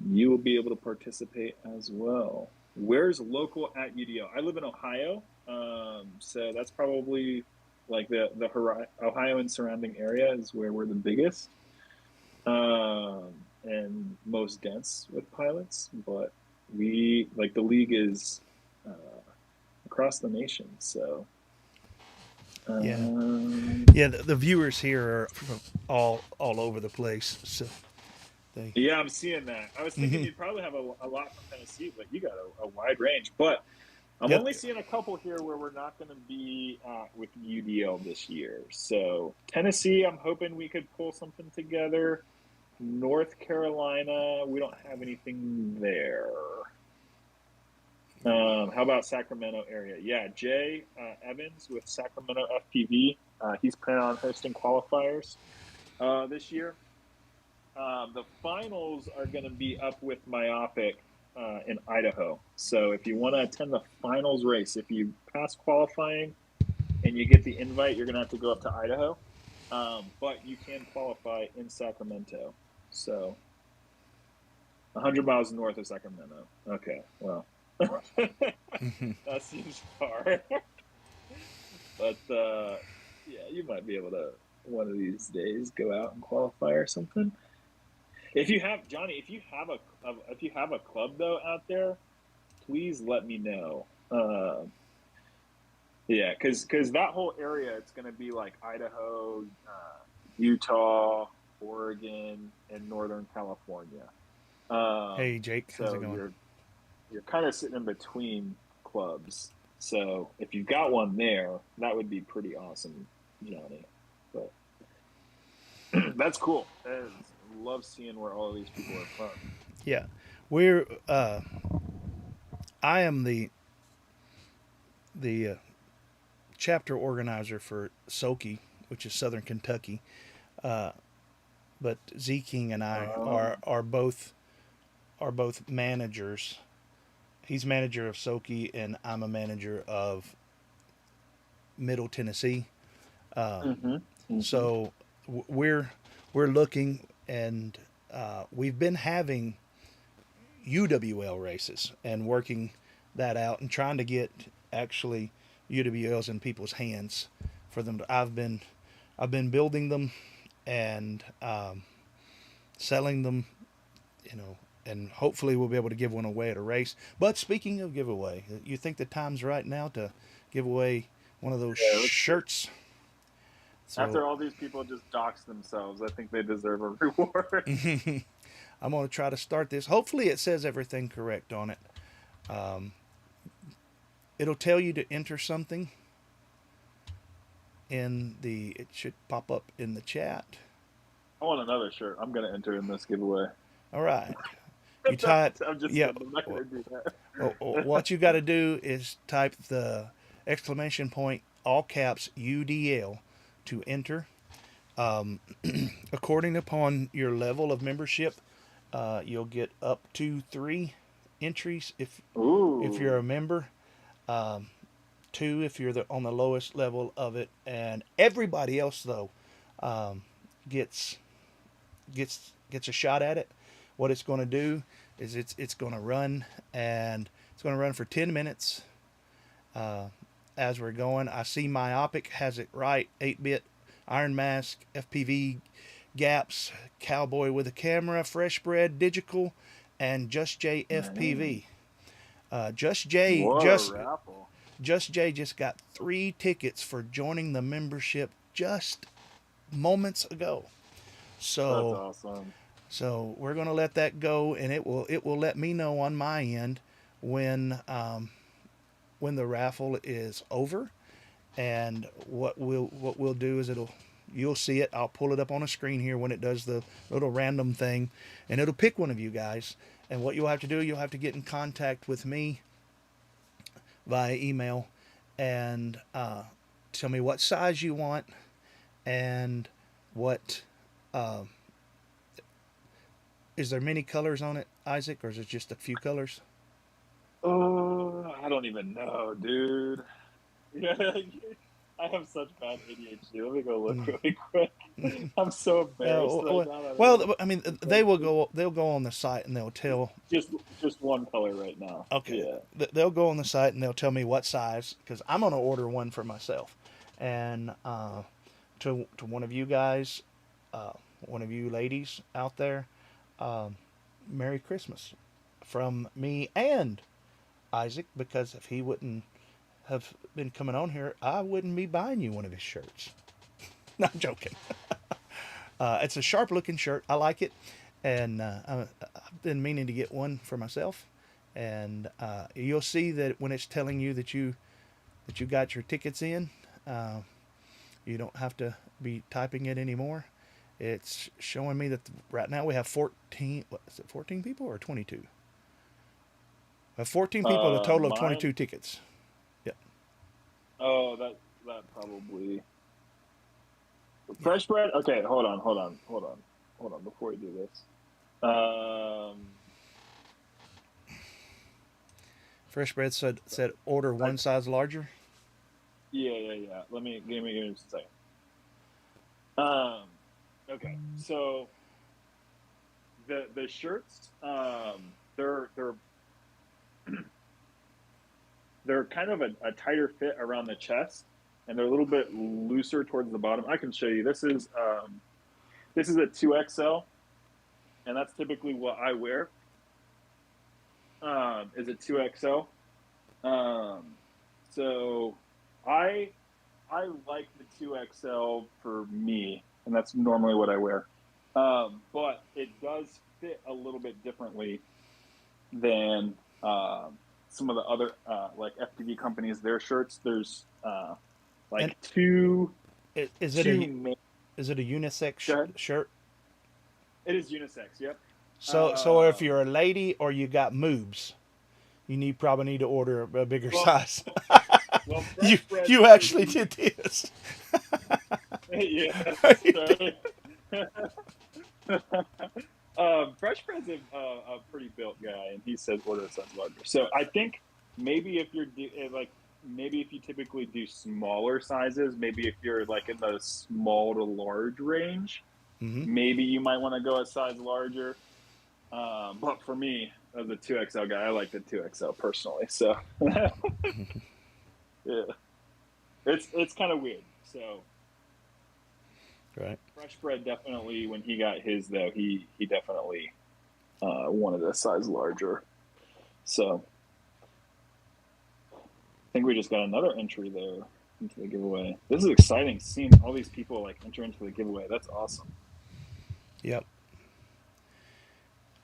you will be able to participate as well. Where's local at UDL? I live in Ohio. So that's probably like the Ohio and surrounding area is where we're the biggest and most dense with pilots. But we like the league is across the nation. So the viewers here are from all over the place. So yeah, I'm seeing that. I was thinking you'd probably have a lot from Tennessee, but you got a wide range. But I'm only seeing a couple here where we're not going to be with UDL this year. So Tennessee, I'm hoping we could pull something together. North Carolina, we don't have anything there. How about Sacramento area? Yeah, Jay Evans with Sacramento FPV. He's planning on hosting qualifiers this year. The finals are going to be up with Myopic in Idaho. So if you want to attend the finals race, if you pass qualifying and you get the invite, you're going to have to go up to Idaho. But you can qualify in Sacramento. So 100 miles north of Sacramento. Okay, well, that seems far. But yeah, you might be able to one of these days go out and qualify or something. If you have Johnny, if you have a club though out there, please let me know. Yeah, because that whole area, it's going to be like Idaho, Utah, Oregon, and Northern California. Hey Jake, how's it going? You're kind of sitting in between clubs. So if you've got one there, that would be pretty awesome, Johnny. But that's cool. Love seeing where all of these people are from. Yeah, I am the chapter organizer for Soki, which is Southern Kentucky. But Z King and I are both managers. He's manager of Soki, and I'm a manager of Middle Tennessee. So we're looking. And we've been having UWL races and working that out and trying to get actually UWLs in people's hands for them. I've been building them and selling them, and hopefully we'll be able to give one away at a race. But speaking of giveaway, you think the time's right now to give away one of those shirts? So, after all these people just dox themselves, I think they deserve a reward. I'm going to try to start this. Hopefully it says everything correct on it. It'll tell you to enter something it should pop up in the chat. I want another shirt. I'm gonna enter in this giveaway. All right. You type. I'm just Yeah. kidding. I'm not gonna do that. What you got to do is type the exclamation point, all caps, UDL, to enter. According upon your level of membership, you'll get up to 3 entries if you're a member. 2 if you're on the lowest level of it, and everybody else though gets a shot at it. What it's going to do is it's going to run, and it's going to run for 10 minutes as we're going. I see Myopic has it right. 8-bit, Iron Mask, FPV, Gaps, Cowboy with a Camera, Fresh Bread, Digital, and Just J FPV. Just J Just J just got 3 tickets for joining the membership just moments ago. So that's awesome. So we're going to let that go, and it will let me know on my end when the raffle is over. And what we'll do is you'll see it. I'll pull it up on a screen here when it does the little random thing, and it'll pick one of you guys. And what you'll have to do, you'll have to get in contact with me via email and tell me what size you want and what. Is there many colors on it, Isaac, or is it just a few colors? Oh, I don't even know, dude. Yeah, I have such bad ADHD. Let me go look really quick. I'm so embarrassed right now. Well, I mean, they'll go on the site and they'll tell. Just one color right now. Okay. Yeah. They'll go on the site and they'll tell me what size, because I'm going to order one for myself. And to one of you guys, one of you ladies out there, Merry Christmas from me and Isaac, because if he wouldn't have been coming on here, I wouldn't be buying you one of his shirts. No, I'm joking. It's a sharp looking shirt. I like it. And I've been meaning to get one for myself. And you'll see that when it's telling you that you got your tickets in, you don't have to be typing it anymore. It's showing me that right now we have 14, what is it, 14 people or 22? We have 14 people, a total of 22 tickets. Yep. Oh, that probably. Fresh bread? Okay, hold on, before we do this. Fresh bread said order one size larger. Yeah. Give me just a second. Okay, so the shirts, they're kind of a tighter fit around the chest, and they're a little bit looser towards the bottom. I can show you. This is a 2XL, and that's typically what I wear. Is a 2XL. So I like the 2XL for me, and that's normally what I wear. But it does fit a little bit differently than some of the other like FPV companies. Their shirts, there's two. Is it a unisex shirt? It is unisex. Yep. So if you're a lady or you got moobs, you probably need to order a bigger size. Well, you actually did this. Yeah. Fresh Bread's a pretty built guy, and he says order a size larger. So I think maybe if you typically do smaller sizes, maybe if you're like in the small to large range, maybe you might want to go a size larger. But for me, as a 2XL guy, I like the 2XL personally. So yeah, it's kind of weird. So. Right. Fresh Bread definitely, when he got his though, he definitely wanted a size larger. So I think we just got another entry there into the giveaway. This is exciting, seeing all these people like enter into the giveaway. That's awesome. Yep.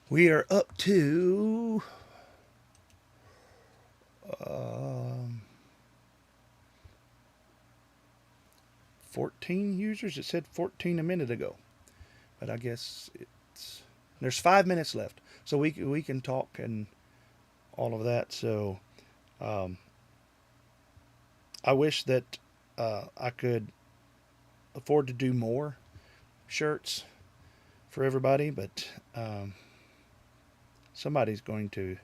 We are up to 14 users. It said 14 a minute ago, but I guess there's 5 minutes left, so we can talk and all of that. So I wish that I could afford to do more shirts for everybody, but somebody's going to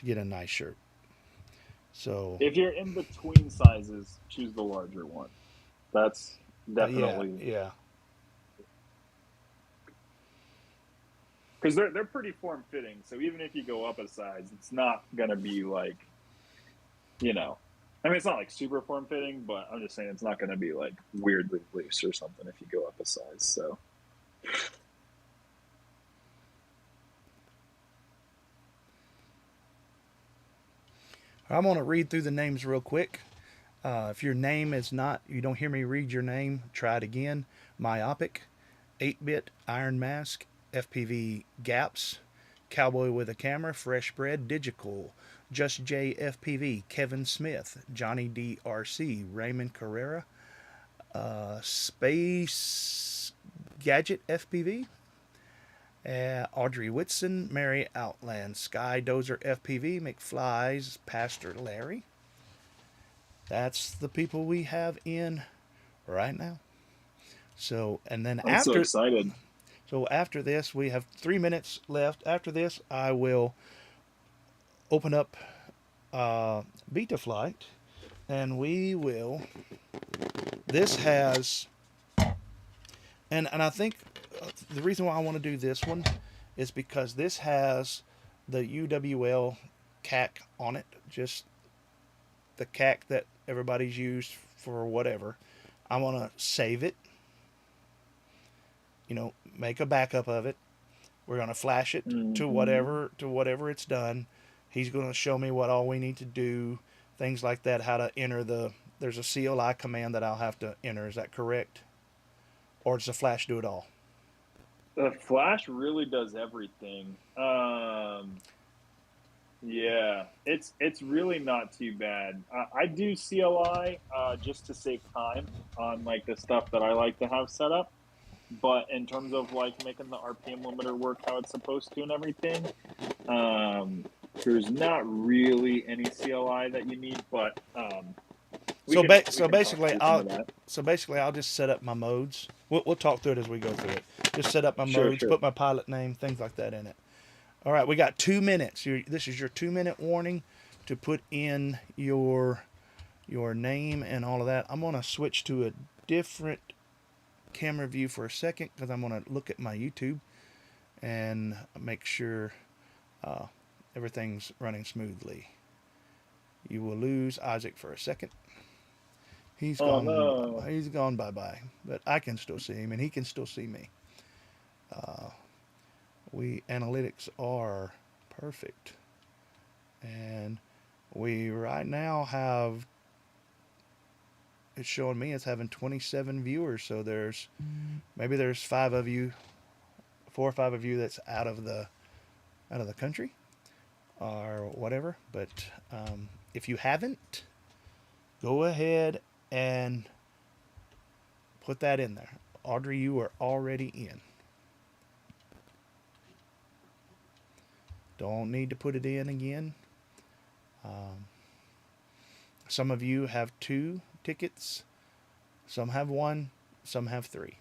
get a nice shirt. So If you're in between sizes, choose the larger one. That's definitely yeah. Because they're pretty form fitting. So even if you go up a size, it's not gonna be like, you know, I mean, it's not like super form fitting, but I'm just saying it's not gonna be like weirdly loose or something if you go up a size. So. I'm going to read through the names real quick. If your name is not, you don't hear me read your name, try it again. Myopic, 8-Bit, Iron Mask, FPV Gaps, Cowboy with a Camera, Fresh Bread, Digital, Just J FPV, Kevin Smith, Johnny DRC, Raymond Carrera, Space Gadget FPV, Audrey Whitson, Mary Outland, Sky Dozer FPV, McFly's, Pastor Larry. That's the people we have in right now. So, and then I'm so excited. So after this, we have 3 minutes left. After this, I will open up Beta Flight, and we will. This has, and I think the reason why I want to do this one is because this has the UWL CAC on it, just the CAC that everybody's used for whatever. I want to save it, make a backup of it. We're going to flash it to whatever it's done. He's going to show me what all we need to do, things like that, how to enter there's a CLI command that I'll have to enter. Is that correct? Or does the flash do it all? The flash really does everything. Yeah, it's really not too bad. I do CLI just to save time on like the stuff that I like to have set up. But in terms of like making the RPM limiter work how it's supposed to and everything, there's not really any CLI that you need. But basically I'll just set up my modes. We'll talk through it as we go through it. Just set up my modes, put my pilot name, things like that in it. All right, we got 2 minutes. This is your 2-minute warning to put in your name and all of that. I'm going to switch to a different camera view for a second because I'm going to look at my YouTube and make sure everything's running smoothly. You will lose Isaac for a second. He's gone. No. He's gone bye-bye. But I can still see him, and he can still see me. Analytics are perfect, and we right now have. It's showing me it's having 27 viewers. So maybe there's 4 or 5 of you that's out of the country, or whatever. But if you haven't, go ahead and put that in there. Audrey, you are already in. Don't need to put it in again. Some of you have 2 tickets. Some have 1. Some have 3.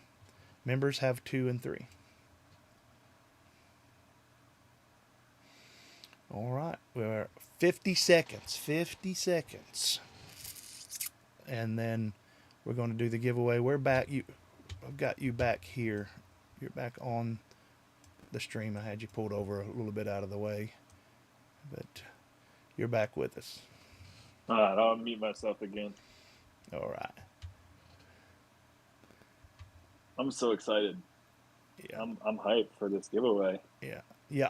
Members have 2 and 3. All right. We're 50 seconds. 50 seconds. And then we're going to do the giveaway. We're back. I've got you back here. You're back on the stream. I had you pulled over a little bit out of the way, but you're back with us. All right, I'll mute myself again. All right. I'm so excited. Yeah. I'm hyped for this giveaway. Yeah.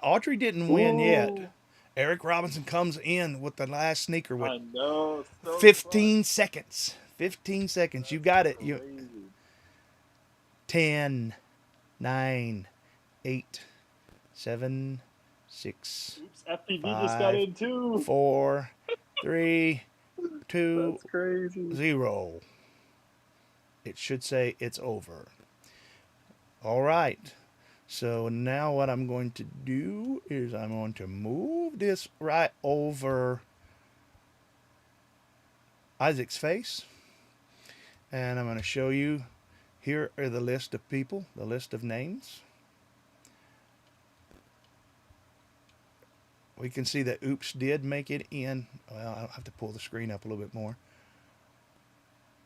Audrey didn't win yet. Eric Robinson comes in with the last sneaker with I know. So 15 seconds. 15 seconds. You got it. Crazy. 10, 9, 8, 7, 6, Oops, FPV just 5, got in too. 4, 3, 2, That's crazy. 0. It should say it's over. All right. So now what I'm going to do is I'm going to move this right over Isaac's face. And I'm going to show you, here are the list of people, the list of names. We can see that Oops did make it in. Well, I'll have to pull the screen up a little bit more.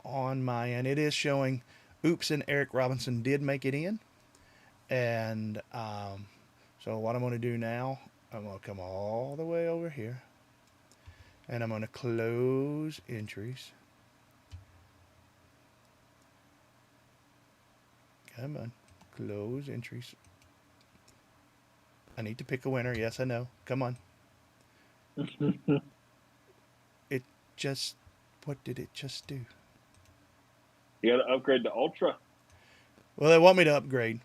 On my end, it is showing Oops and Eric Robinson did make it in. And so what I'm going to do now, I'm going to come all the way over here. And I'm going to close entries. Come on, close entries. I need to pick a winner. Yes, I know. Come on. It just, what did it just do? You got to upgrade to Ultra. Well, they want me to upgrade.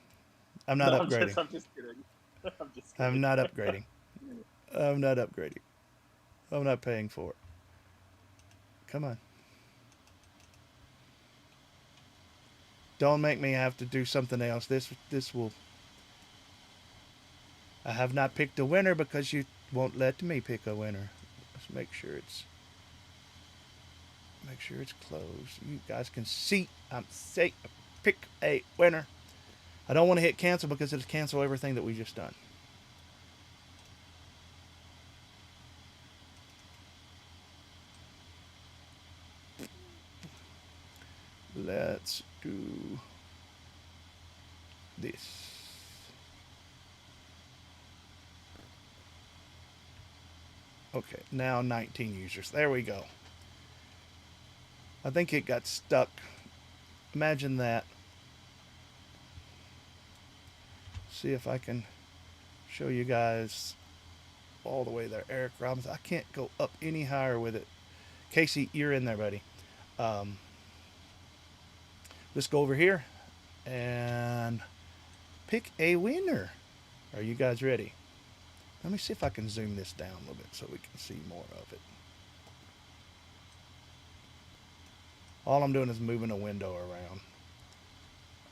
I'm not No, upgrading. I'm just kidding. I'm just kidding. I'm not upgrading. I'm not upgrading. I'm not paying for it. Come on. Don't make me have to do something else. This will... I have not picked a winner because you won't let me pick a winner. Let's make sure it's closed. You guys can see I'm saying pick a winner. I don't want to hit cancel because it'll cancel everything that we just done. Let's do this. Okay, now 19 users. There we go. I think it got stuck. Imagine that. See if I can show you guys all the way there. Eric Robinson. I can't go up any higher with it. Casey, you're in there, buddy. Let's go over here and pick a winner. Are you guys ready? Let me see if I can zoom this down a little bit so we can see more of it. All I'm doing is moving a window around.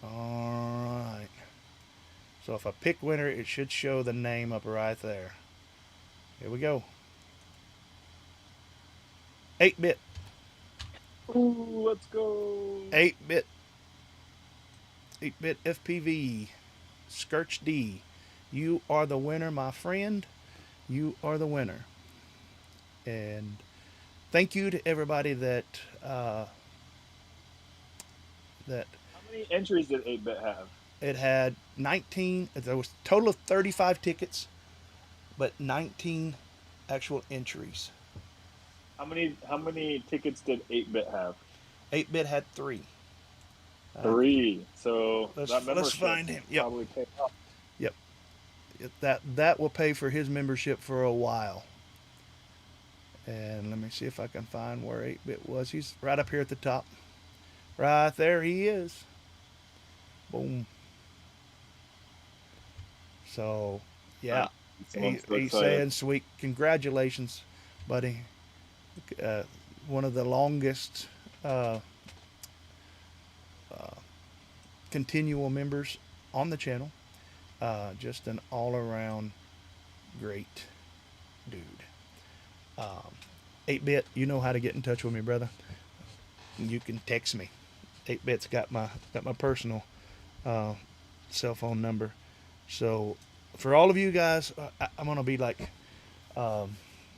All right. So if I pick winner, it should show the name up right there. Here we go. 8-bit. Ooh, let's go. 8-bit. 8-bit FPV. Skirch D. You are the winner, my friend. You are the winner. And thank you to everybody that How many entries did 8-bit have? it had 19. There was a total of 35 tickets, but 19 actual entries. How many tickets did 8-bit have? 8-bit had 3. 3. So let's membership find him. Yep. Probably paid off. Yep. That will pay for his membership for a while. And let me see if I can find where 8-bit was. He's right up here at the top. Right there he is. Boom. So, yeah. He's saying, sweet, congratulations, buddy. One of the longest continual members on the channel. Just an all-around great dude. 8-bit, you know how to get in touch with me, brother. You can text me. 8-bit's got my personal cell phone number. So for all of you guys, I'm gonna be like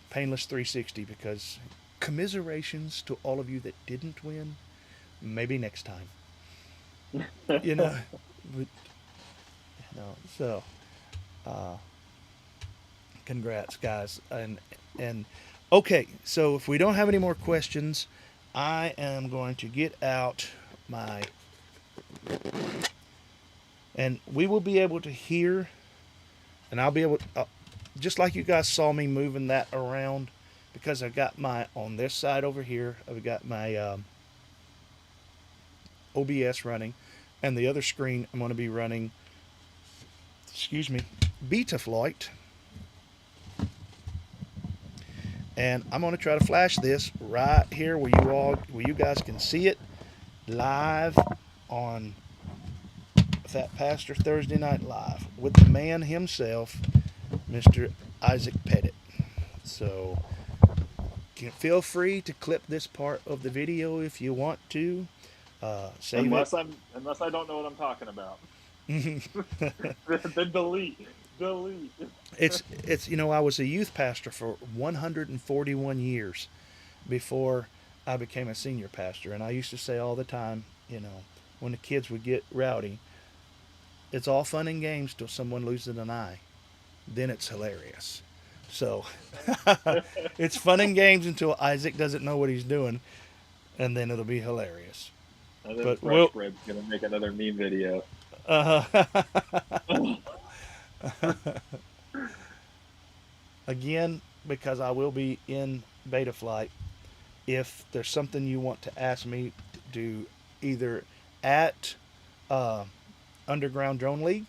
painless 360 because commiserations to all of you that didn't win. Maybe next time. You know. But, no, so congrats, guys. And okay, so if we don't have any more questions, I am going to get out my, and we will be able to hear, and I'll be able to, just like you guys saw me moving that around, because I've got my, on this side over here, I've got my OBS running, and the other screen I'm going to be running, excuse me, Betaflight. And I'm going to try to flash this right here where you guys can see it live on PhatPastor Thursday Night Live with the man himself, Mr. Isaac Pettit. So feel free to clip this part of the video if you want to. Save unless I don't know what I'm talking about. Then delete. It's I was a youth pastor for 141 years before I became a senior pastor, and I used to say all the time, when the kids would get rowdy, it's all fun and games till someone loses an eye, then it's hilarious. So it's fun and games until Isaac doesn't know what he's doing, and then it'll be hilarious. And then But Fresh Bread's gonna make another meme video. Again, because I will be in beta flight, if there's something you want to ask me to do, either at Underground Drone Leauge,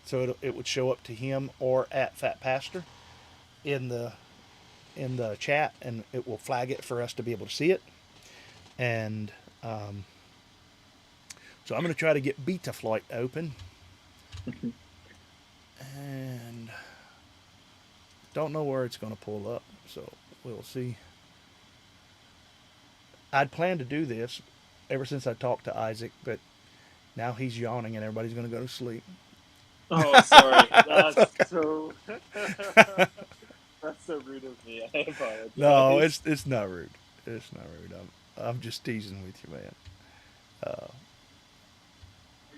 so it would show up to him, or at PhatPastor in the chat, and it will flag it for us to be able to see it. And so I'm going to try to get beta flight open. And don't know where it's going to pull up, so we'll see. I'd planned to do this ever since I talked to Isaac, but now he's yawning and everybody's going to go to sleep. Oh, sorry. That's so that's so rude of me. I apologize. No, it's not rude. It's not rude. I'm just teasing with you, man. Are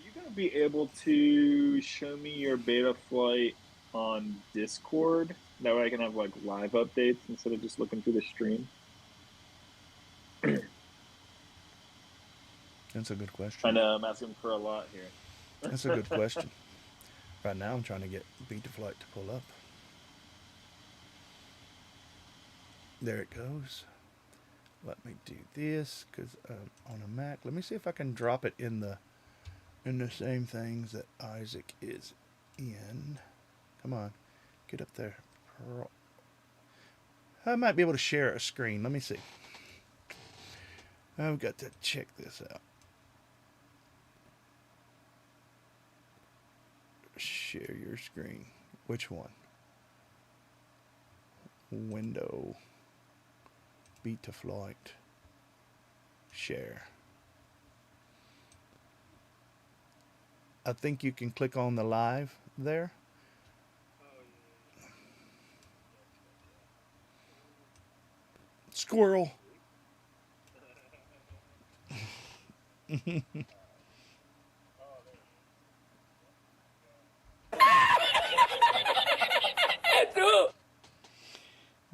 you going to be able to show me your beta flight on Discord? That way I can have like live updates instead of just looking through the stream. That's a good question. I know I'm asking for a lot here. That's a good question. Right now I'm trying to get beta flight to pull up. There it goes. Let me do this because on a Mac. Let me see if I can drop it in the same things that Isaac is in. Come on, get up there. I might be able to share a screen. Let me see. I've got to check this out. Share your screen. Which one? Window. Beta flight. Share. I think you can click on the live there. Squirrel.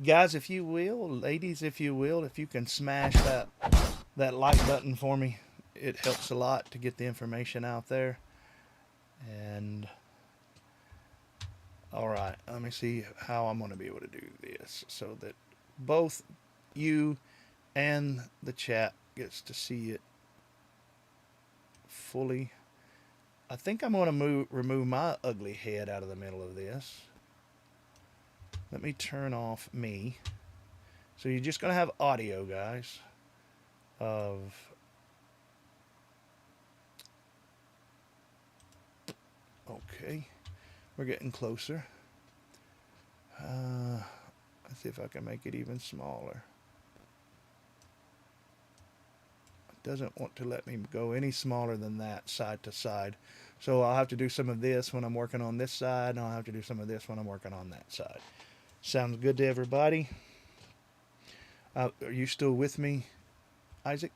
Guys, if you will, ladies, if you will, if you can smash that like button for me, it helps a lot to get the information out there. And all right, let me see how I'm going to be able to do this so that both you and the chat gets to see it fully. I think I'm going to remove my ugly head out of the middle of this. Let me turn off me. So you're just going to have audio, guys, of... Okay. We're getting closer. Let's see if I can make it even smaller. It doesn't want to let me go any smaller than that, side to side. So I'll have to do some of this when I'm working on this side, and I'll have to do some of this when I'm working on that side. Sounds good to everybody? Are you still with me, Isaac?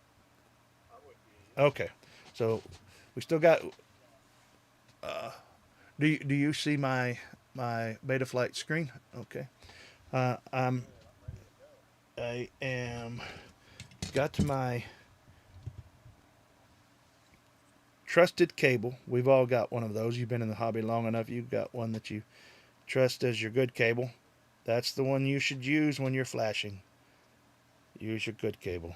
Okay. So we still got... Do you see my beta flight screen? Okay. I am got to my trusted cable. We've all got one of those. You've been in the hobby long enough. You've got one that you trust as your good cable. That's the one you should use when you're flashing. Use your good cable.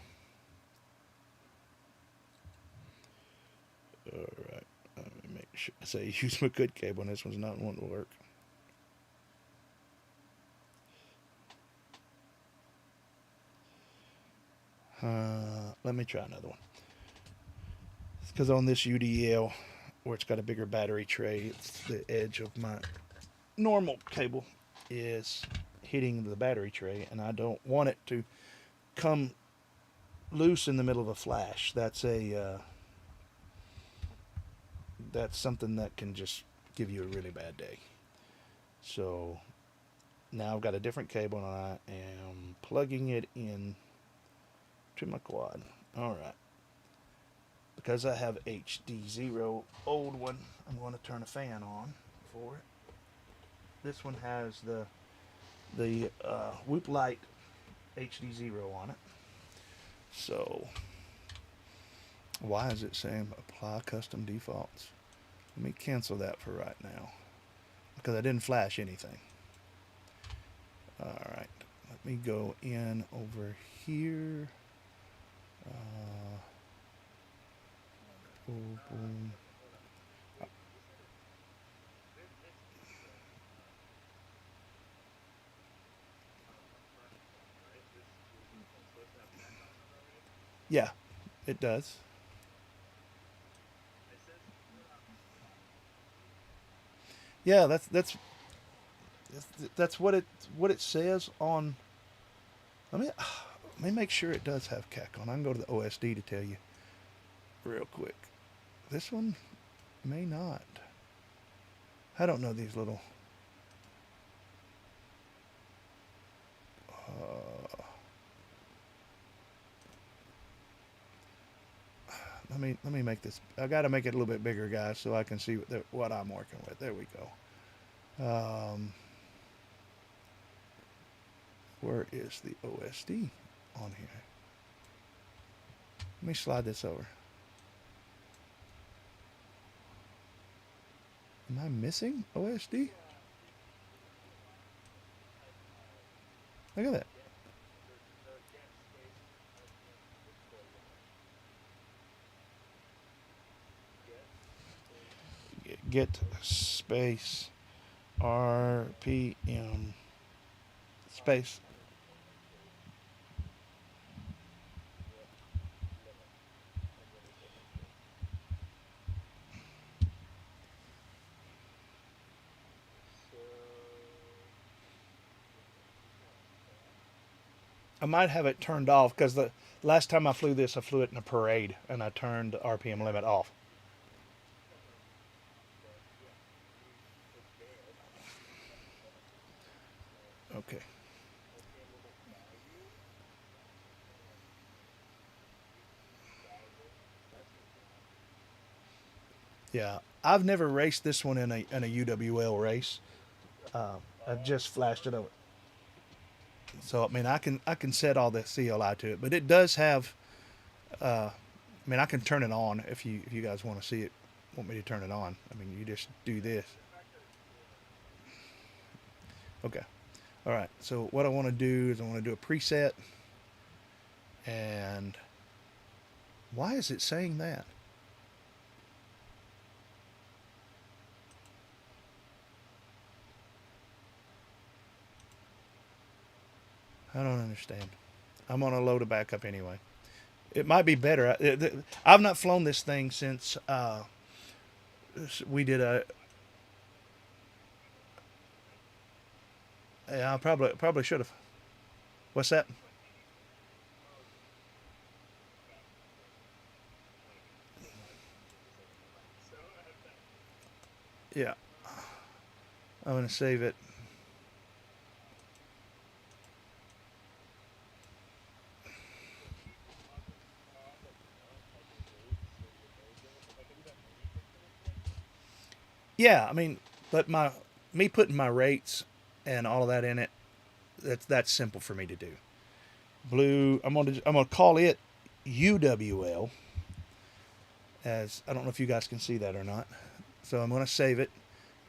All right. Let me make sure I say use my good cable, and this one's not one to work. Let me try another one. Because on this UDL, where it's got a bigger battery tray, it's the edge of my normal cable is hitting the battery tray, and I don't want it to come loose in the middle of a flash. That's something that can just give you a really bad day. So now I've got a different cable, and I am plugging it in to my quad. All right. Because I have HDzero old one, I'm going to turn a fan on for it. This one has the Whoop Light HDzero on it. So why is it saying apply custom defaults? Let me cancel that for right now, because I didn't flash anything. Alright, let me go in over here. Boom, boom. Yeah, it does. Yeah, that's what it says on. Let me make sure it does have CAC on. I can go to the OSD to tell you real quick. This one may not. I don't know these little. Let me make this. I got to make it a little bit bigger, guys, so I can see what I'm working with. There we go. Where is the OSD on here? Let me slide this over. Am I missing OSD? Look at that. Get space RPM space. I might have it turned off because the last time I flew this, I flew it in a parade and I turned the RPM limit off. Okay. Yeah, I've never raced this one in a UWL race. I've just flashed it over. So I mean, I can set all the CLI to it, but it does have. I mean, I can turn it on if you guys want to see it. Want me to turn it on? I mean, you just do this. Okay. All right. So what I want to do is I want to do a preset. And why is it saying that? I don't understand. I'm going to load it back up anyway. It might be better. I've not flown this thing since we did a. Yeah, I probably should have. What's that? Yeah. I'm going to save it. Yeah, I mean, but me putting my rates and all of that in it, that's simple for me to do. Blue, I'm gonna call it UWL, as I don't know if you guys can see that or not. So I'm gonna save it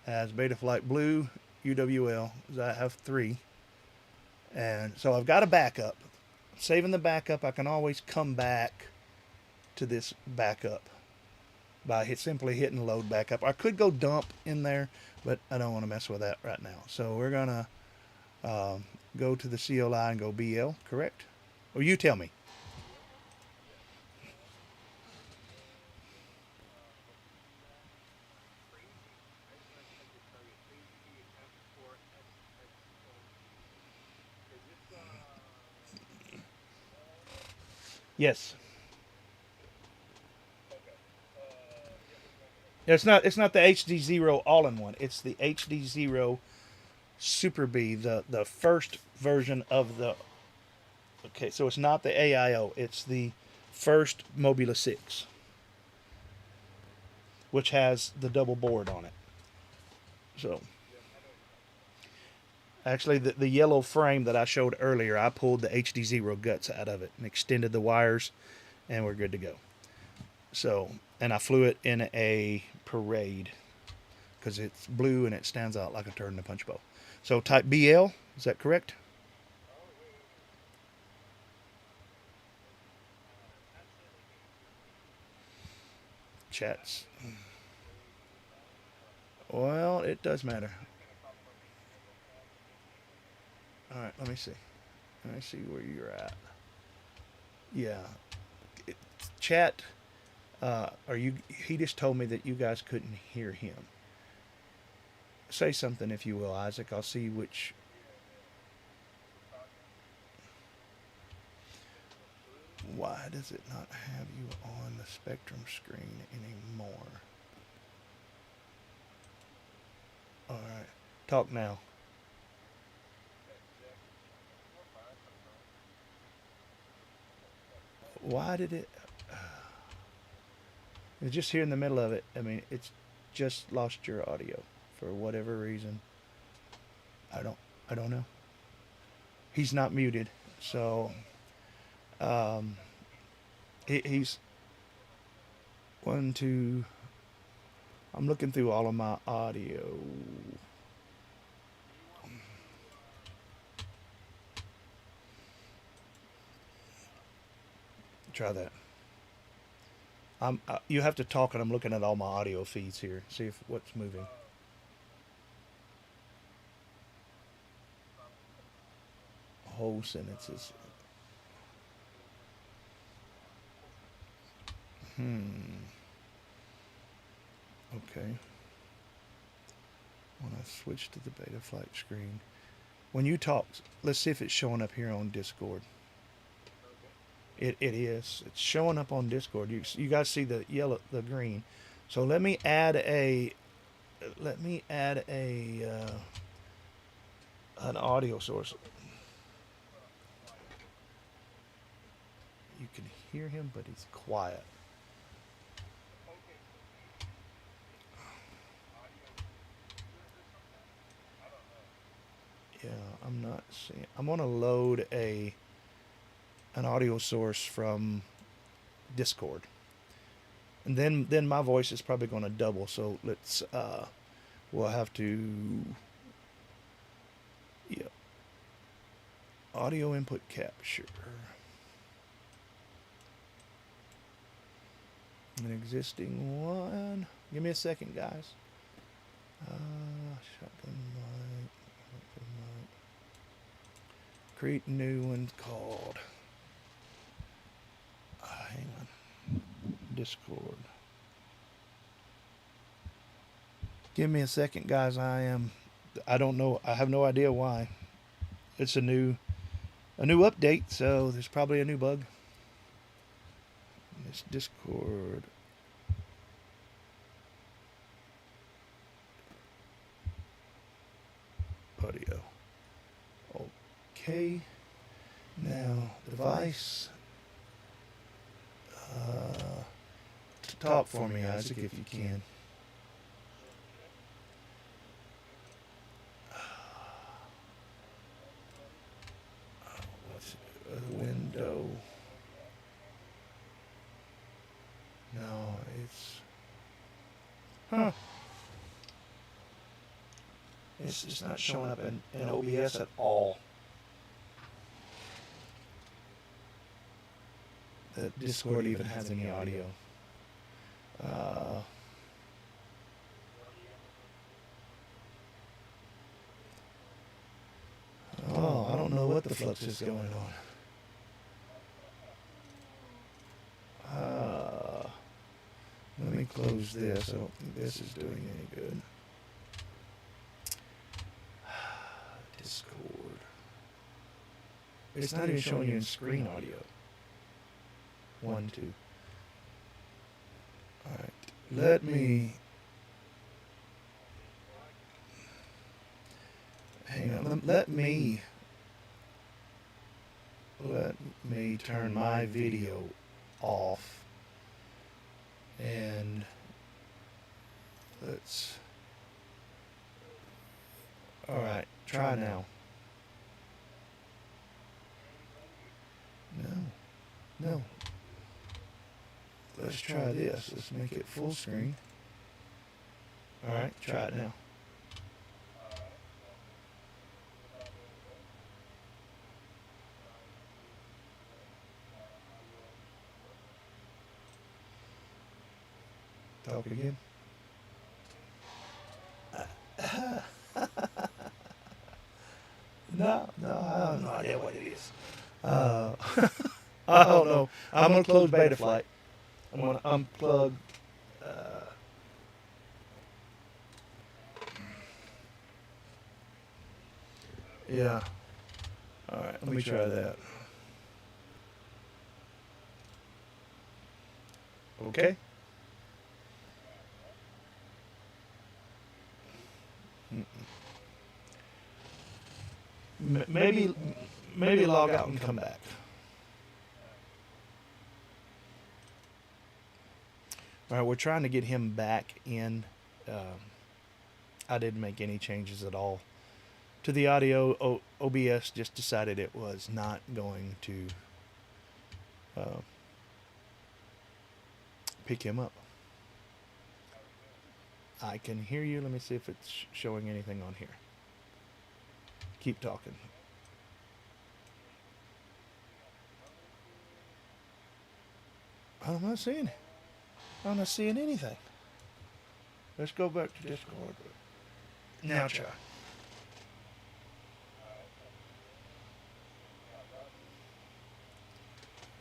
as Betaflight Blue UWL. I have 3, and so I've got a backup. Saving the backup, I can always come back to this backup by simply hitting load backup. I could go dump in there, but I don't want to mess with that right now. So we're gonna go to the CLI and go BL, correct? Or you tell me. Yes. It's not the HDzero all-in-one. It's the HDzero Super B, the first version of the. Okay, so it's not the AIO. It's the first Mobula 6, which has the double board on it. So, actually, the yellow frame that I showed earlier, I pulled the HDzero guts out of it and extended the wires, and we're good to go. So, and I flew it in a parade because it's blue and it stands out like a turd in a punch bowl. So type BL, is that correct? Chats. Well, it does matter. All right, let me see. Let me see where you're at. Yeah. Chat, he just told me that you guys couldn't hear him. Say something if you will, Isaac. I'll see which. Why does it not have you on the Spectrum screen anymore? All right. Talk now. Why did it? It's just here in the middle of it. I mean, it's just lost your audio for whatever reason. I don't know. He's not muted, so he's 1, 2. I'm looking through all of my audio. Try that. You have to talk, and I'm looking at all my audio feeds here. See if what's moving. Whole sentences. Okay. When I switch to the beta flight screen, when you talk, let's see if it's showing up here on Discord. It is. It's showing up on Discord. You guys see the yellow, the green. So let me add an audio source. You can hear him, but he's quiet. Yeah, I'm not seeing. I'm gonna load an audio source from Discord, and then my voice is probably going to double. So let's we'll have to audio input capture, an existing one. Give me a second, guys. Shotgun mic. Create a new one called. Hang on. Discord. Give me a second, guys. I don't know. I have no idea why. It's a new update, so there's probably a new bug. It's Discord. Audio. Okay. Now, device. Talk for me, Isaac, if you can. What's a window? No, it's. Huh. It's not showing up in OBS at all. The Discord even has any audio. I don't know what the flux is going on. Let me close this. I don't think this is doing any good. Discord. It's not even showing you in screen audio. 1, 2. All right. Let me. Hang on. Let me turn my video off. And let's. All right. Try now. No. Let's try this. Let's make it full screen. All right, try it now. Talk again. No, I have no idea what it is. I don't know. I'm going to close Betaflight. I'm going to unplug. Yeah. All right, let me try that. Okay. Maybe log out and come back. All right, we're trying to get him back in. I didn't make any changes at all to the audio. OBS just decided it was not going to pick him up. I can hear you. Let me see if it's showing anything on here. Keep talking. I'm not seeing it. I'm not seeing anything. Let's go back to Discord. Now try.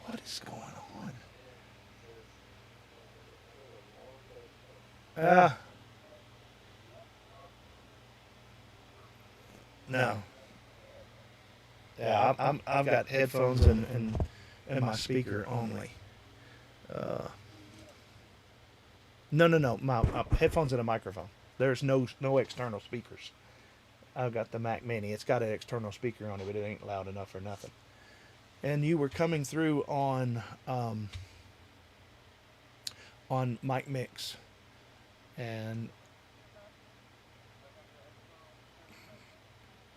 What is going on? No. Yeah, I've got headphones and my speaker only. No. My headphones and a microphone. There's no external speakers. I've got the Mac Mini. It's got an external speaker on it, but it ain't loud enough for nothing. And you were coming through on Mic Mix, and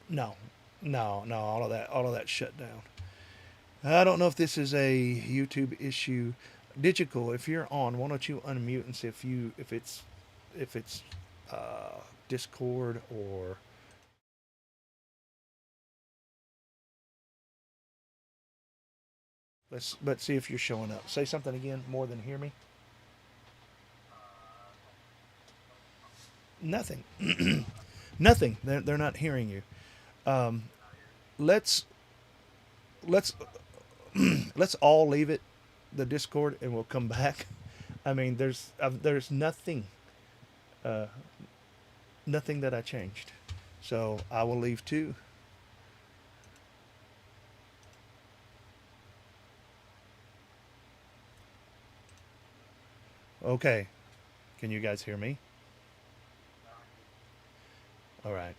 no, all of that shut down. I don't know if this is a YouTube issue. Digital, if you're on, why don't you unmute and see if it's Discord or let's see if you're showing up. Say something again, more than hear me. Nothing. Nothing. They're not hearing you. Let's all leave it, the Discord, and we'll come back. I mean, there's nothing that I changed, so I will leave too. Okay, can you guys hear me? All right,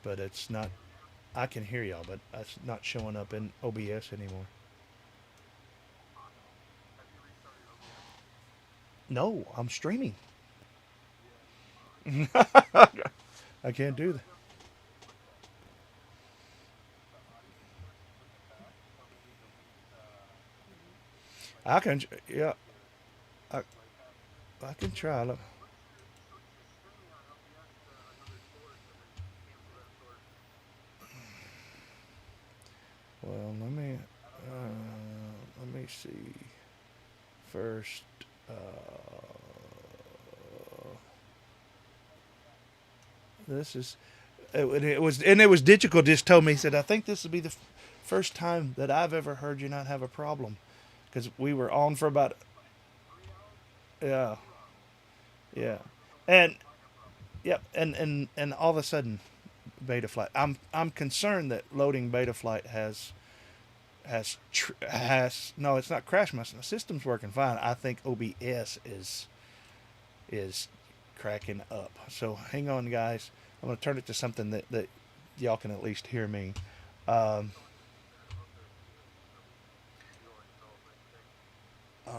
but it's not. I can hear y'all, but it's not showing up in OBS anymore. No, I'm streaming. I can't do that. I can, yeah. I can try. Look. Well, let me see. First, this is it was Digital just told me, he said, I think this will be the first time that I've ever heard you not have a problem, because we were on for about yeah, and yep, and all of a sudden Betaflight. I'm concerned that loading Betaflight has no, it's not crash my system's working fine. I think OBS is cracking up. So hang on, guys. I'm going to turn it to something that y'all can at least hear me. I'm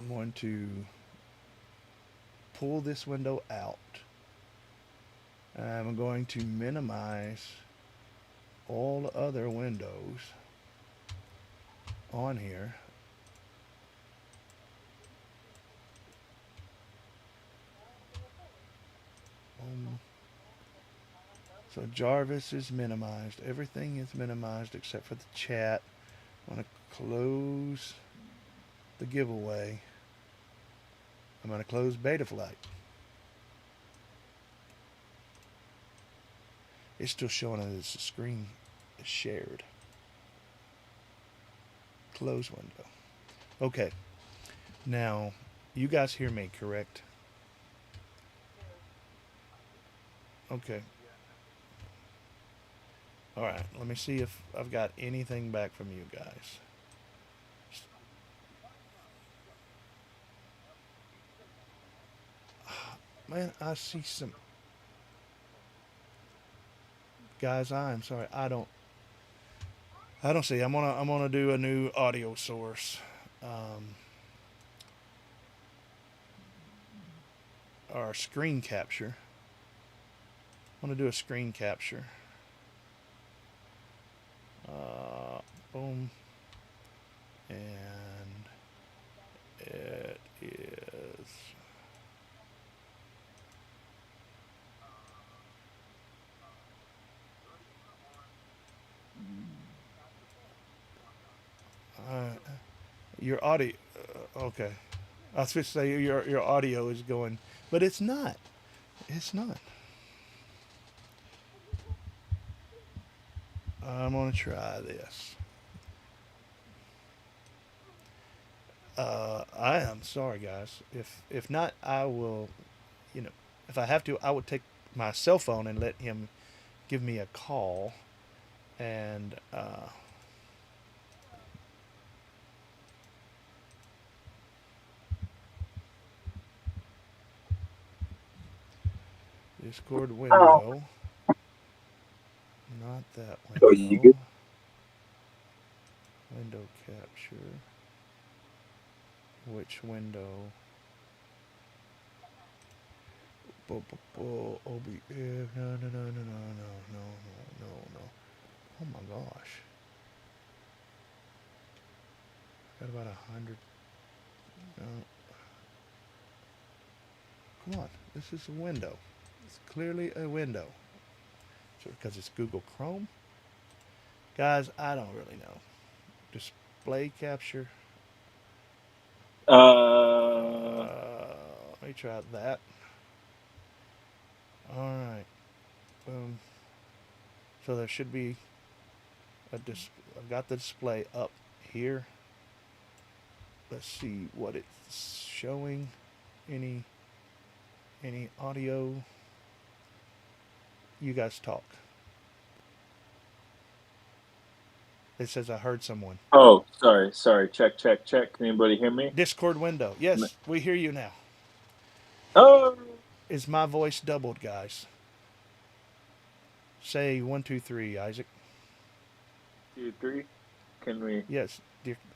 going to pull this window out. I'm going to minimize all the other windows on here. So Jarvis is minimized. Everything is minimized except for the chat. I'm going to close the giveaway. I'm going to close Betaflight. It's still showing as the screen is shared. Close window. Okay. Now, you guys hear me, correct? Okay. All right. Let me see if I've got anything back from you guys. Man, I see some. Guys, I'm sorry. I don't see. I'm gonna do a new audio source. Our screen capture. I'm gonna do a screen capture. Boom. And it is. Your audio, okay. I was supposed to say your audio is going, but it's not. It's not. I'm gonna try this. I am sorry, guys. If not, I will. If I have to, I would take my cell phone and let him give me a call, and. Discord window. Not that window. Oh, you good? Window capture. Which window? OBF. No. Oh my gosh. Got about 100. No. Come on. This is a window. It's clearly a window. So because it's Google Chrome. Guys, I don't really know. Display capture. Let me try that. All right. Boom. So there should be a I've got the display up here. Let's see what it's showing. Any audio? You guys talk. It says I heard someone. Oh, sorry. Check. Can anybody hear me? Discord window. Yes, we hear you now. Oh. Is my voice doubled, guys? Say 1, 2, 3, Isaac. 2, 3. Can we? Yes,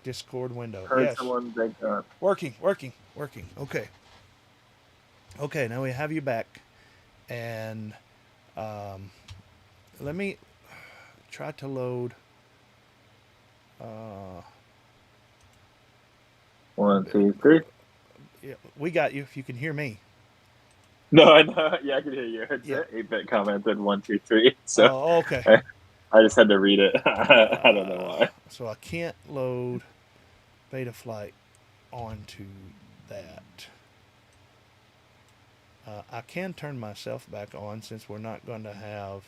Discord window. Heard yes. someone. Thank God. Working. Okay. Okay, now we have you back, and let me try to load. 1, 2, 3. Yeah, we got you. If you can hear me. No, I know. Yeah, I can hear you. It's Yeah. 8-bit commented 1, 2, 3. So okay. I just had to read it. I don't know why. So I can't load Betaflight onto that. I can turn myself back on since we're not going to have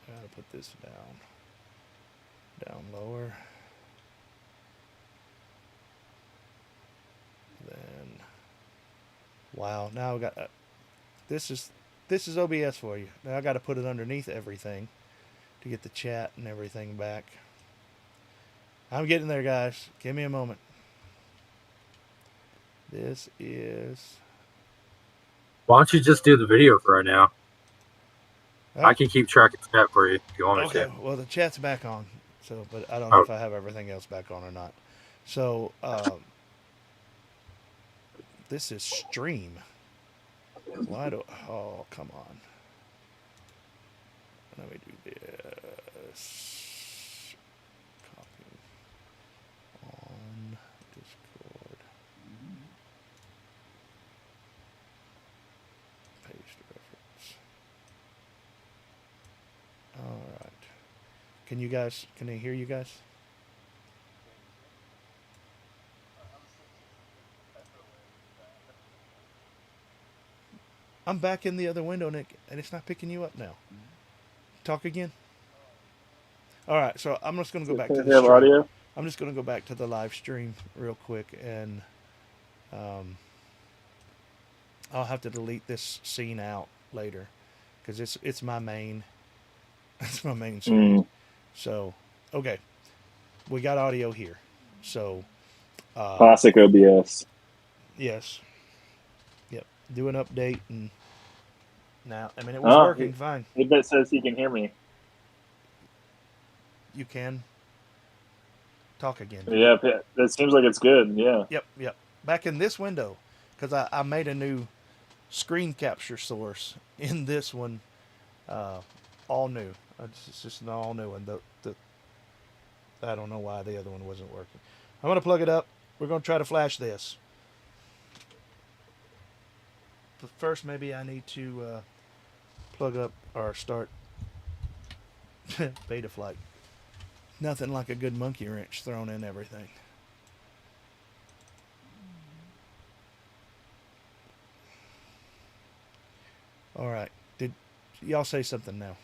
gotta put this down lower. Then wow, now we got This is OBS for you. Now I got to put it underneath everything to get the chat and everything back. I'm getting there, guys. Give me a moment. This is... Why don't you just do the video for right now? Oh. I can keep track of the chat for you if you want me to. Okay, well, the chat's back on. So, but I don't know Oh. if I have everything else back on or not. So, this is stream. Why do... Oh, come on. Let me do this. Copy on Discord. Paste reference. All right. Can I hear you guys? I'm back in the other window, Nick, and it's not picking you up now. Talk again. All right, so I'm just going to go back to the stream. Audio? I'm just going to go back to the live stream real quick, and I'll have to delete this scene out later because it's my main. It's my main screen. So, okay, we got audio here. So, Classic OBS. Yes. Yep. Do an update and now. I mean, it was working fine. It says he can hear me. You can talk again. Yeah, it seems like it's good. Yeah. Yep. Back in this window, because I made a new screen capture source in this one, all new. It's just an all new one. I don't know why the other one wasn't working. I'm gonna plug it up. We're gonna try to flash this. But first, maybe I need to plug up or start beta flight. Nothing like a good monkey wrench thrown in everything. All right. Did y'all say something now?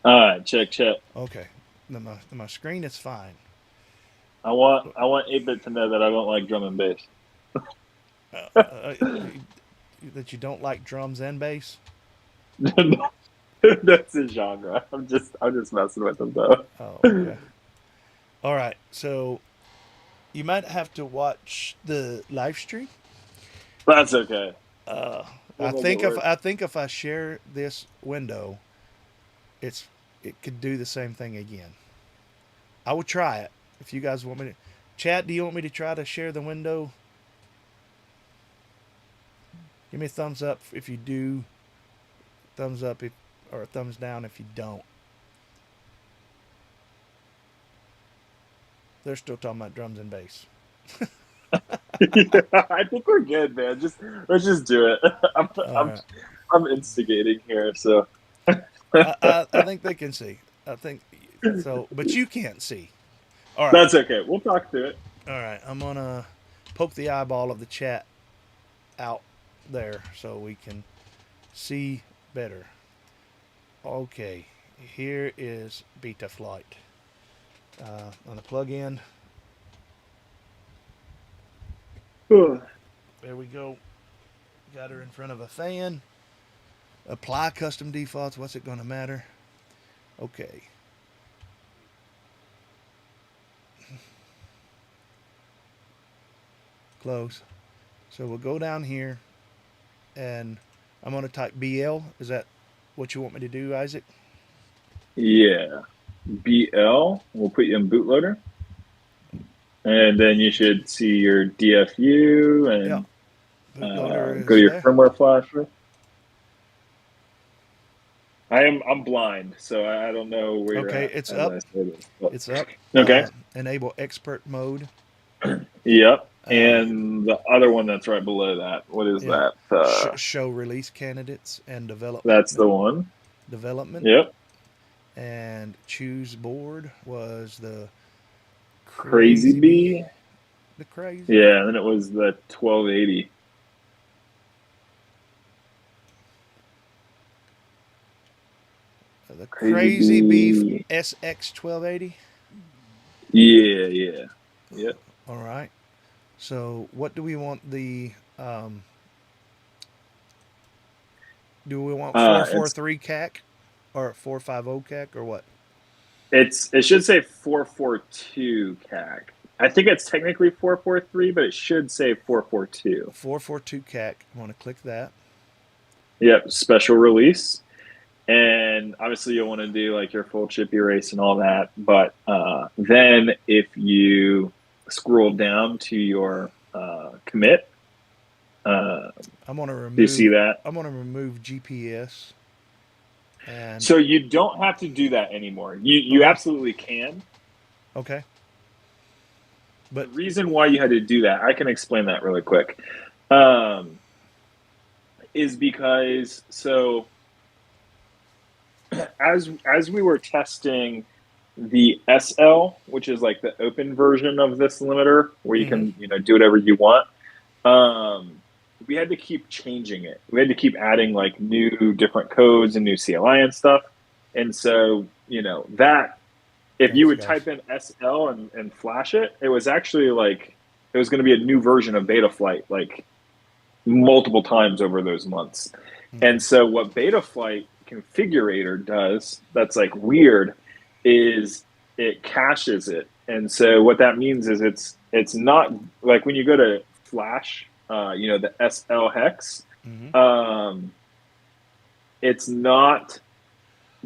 All right, check. Okay. My screen is fine. I want 8-bit to know that I don't like drum and bass. That you don't like drums and bass? That's a genre. I'm just messing with them though. Oh, okay. All right. So you might have to watch the live stream. That's okay. I think if I share this window, it could do the same thing again. I would try it if you guys want me to. Chat, do you want me to try to share the window? Give me a thumbs up if you do. Thumbs up or a thumbs down if you don't. They're still talking about drums and bass. I think we're good, man. Let's just do it. I'm instigating here, so I think they can see. I think so, but you can't see. All right. That's okay. We'll talk through it. All right. I'm gonna poke the eyeball of the chat out there so we can see better. Okay. Here is beta flight. I'm gonna plug in. There we go. Got her in front of a fan. Apply custom defaults. What's it going to matter? Okay. Close. So we'll go down here and I'm going to type BL. Is that what you want me to do, Isaac? Yeah. BL. We'll put you in bootloader. And then you should see your DFU and go to your firmware flasher. I'm blind, so I don't know where you're at. Okay, it's up. It's up. Okay. Enable expert mode. Yep. And the other one that's right below that. What is that? Show release candidates and development. That's the one. Development. Yep. And choose board was the Crazy Bee. The Crazy. Yeah, and then it was the 1280. The Crazy Bee SX 1280. Yeah. Yep. All right. So what do we want the Do we want It's 443 CAC or 450 CAC or what? it should say 442 CAC. I think it's technically 443, but it should say 442. 442 CAC. I want to click that. Yep, special release. And obviously you'll want to do like your full chip erase and all that. But then if you scroll down to your commit, I'm going to remove. do you see that? I'm going to remove GPS. And So you don't have to do that anymore. You Okay. absolutely can. okay. The reason why you had to do that, I can explain that really quick, is because so as we were testing the SL, which is like the open version of this limiter, where you can do whatever you want, we had to keep changing it. We had to keep adding like new different codes and new CLI and stuff. And so that if you would type in SL and flash it, it was actually like it was going to be a new version of Betaflight like multiple times over those months. And so what Betaflight configurator does that's like weird is it caches it. And so what that means is it's not like when you go to flash the SL hex, it's not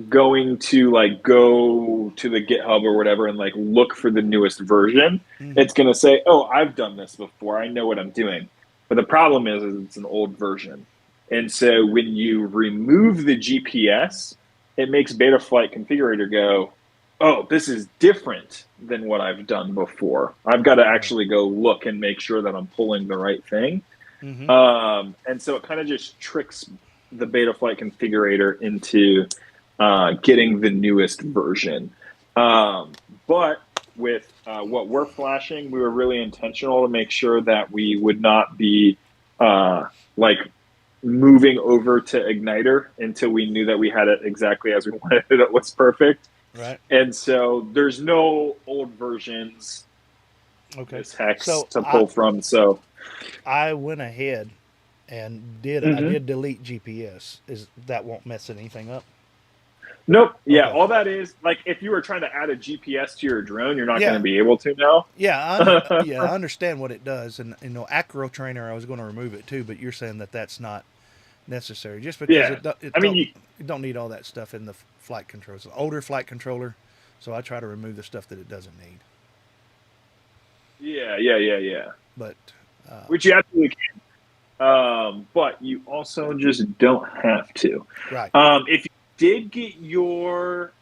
going to like go to the GitHub or whatever and like look for the newest version. It's going to say, oh, I've done this before, I know what I'm doing. But the problem is it's an old version. And so when you remove the GPS, it makes Betaflight configurator go, oh, this is different than what I've done before. I've got to actually go look and make sure that I'm pulling the right thing. And so it kind of just tricks the Betaflight configurator into getting the newest version. But with what we're flashing, we were really intentional to make sure that we would not be like moving over to Igniter until we knew that we had it exactly as we wanted it. It was perfect. Right. And so there's no old versions this hex to pull from. So I went ahead and I did delete GPS. That won't mess anything up? Nope. Yeah, all that is like if you were trying to add a GPS to your drone, you're not going to be able to now. Yeah, I understand what it does, and Acro Trainer, I was going to remove it too, but you're saying that that's not necessary, just because you don't need all that stuff in the flight controller. It's an older flight controller, so I try to remove the stuff that it doesn't need. Yeah. But which you absolutely can. But you also just don't have to. Right. If you did get your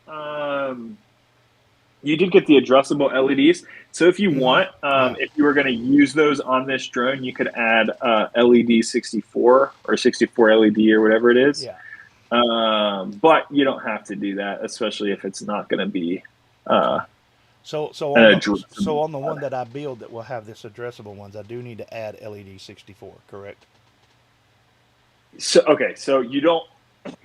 you did get the addressable LEDs. So if you want, if you were going to use those on this drone, you could add LED 64 or 64 LED or whatever it is. Yeah. But you don't have to do that, especially if it's not going to be. So on the one that I build that will have this addressable ones, I do need to add LED 64, correct? So you don't.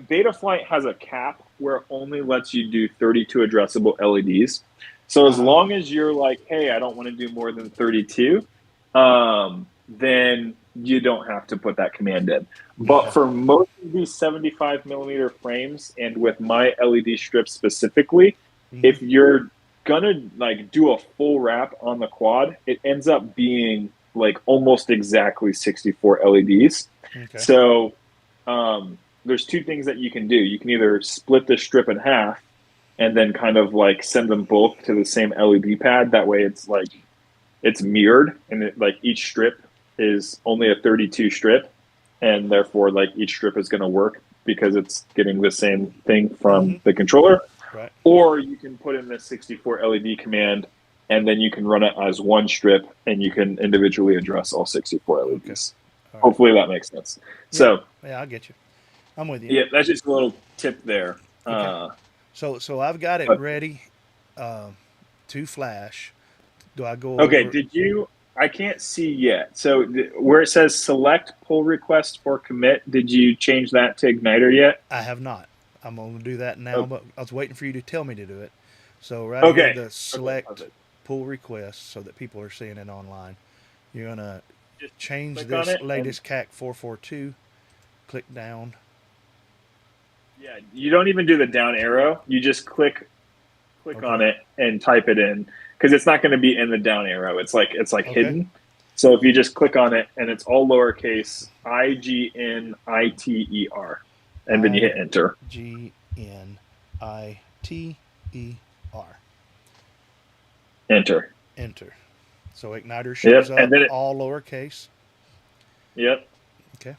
Betaflight has a cap where it only lets you do 32 addressable LEDs. So as long as you're like, hey, I don't want to do more than 32, then you don't have to put that command in. But for most of these 75 millimeter frames, and with my LED strips specifically, if you're gonna like do a full wrap on the quad, it ends up being like almost exactly 64 LEDs. So there's two things that you can do. You can either split the strip in half and then kind of like send them both to the same LED pad. That way it's like it's mirrored, and like each strip is only a 32 strip, and therefore like each strip is going to work because it's getting the same thing from the controller. Right. Or you can put in the 64 LED command, and then you can run it as one strip, and you can individually address all 64 LEDs. Right. Hopefully that makes sense. Yeah. So yeah, I get you. I'm with you. Yeah, that's just a little tip there. Okay. So I've got it ready to flash. Do I go Okay, over? did you? I can't see yet. So where it says select pull request for commit, did you change that to Igniter yet? I have not. I'm going to do that now, but I was waiting for you to tell me to do it. So here, the select pull request, so that people are seeing it online. You're going to change this latest CAC 442, click down, Yeah, you don't even do the down arrow. You just click on it and type it in, because it's not going to be in the down arrow. It's like hidden. So if you just click on it and it's all lowercase IGNITER, and then you hit enter. GNITER. Enter. Enter. So Igniter shows up and then all lowercase. Yep. Okay.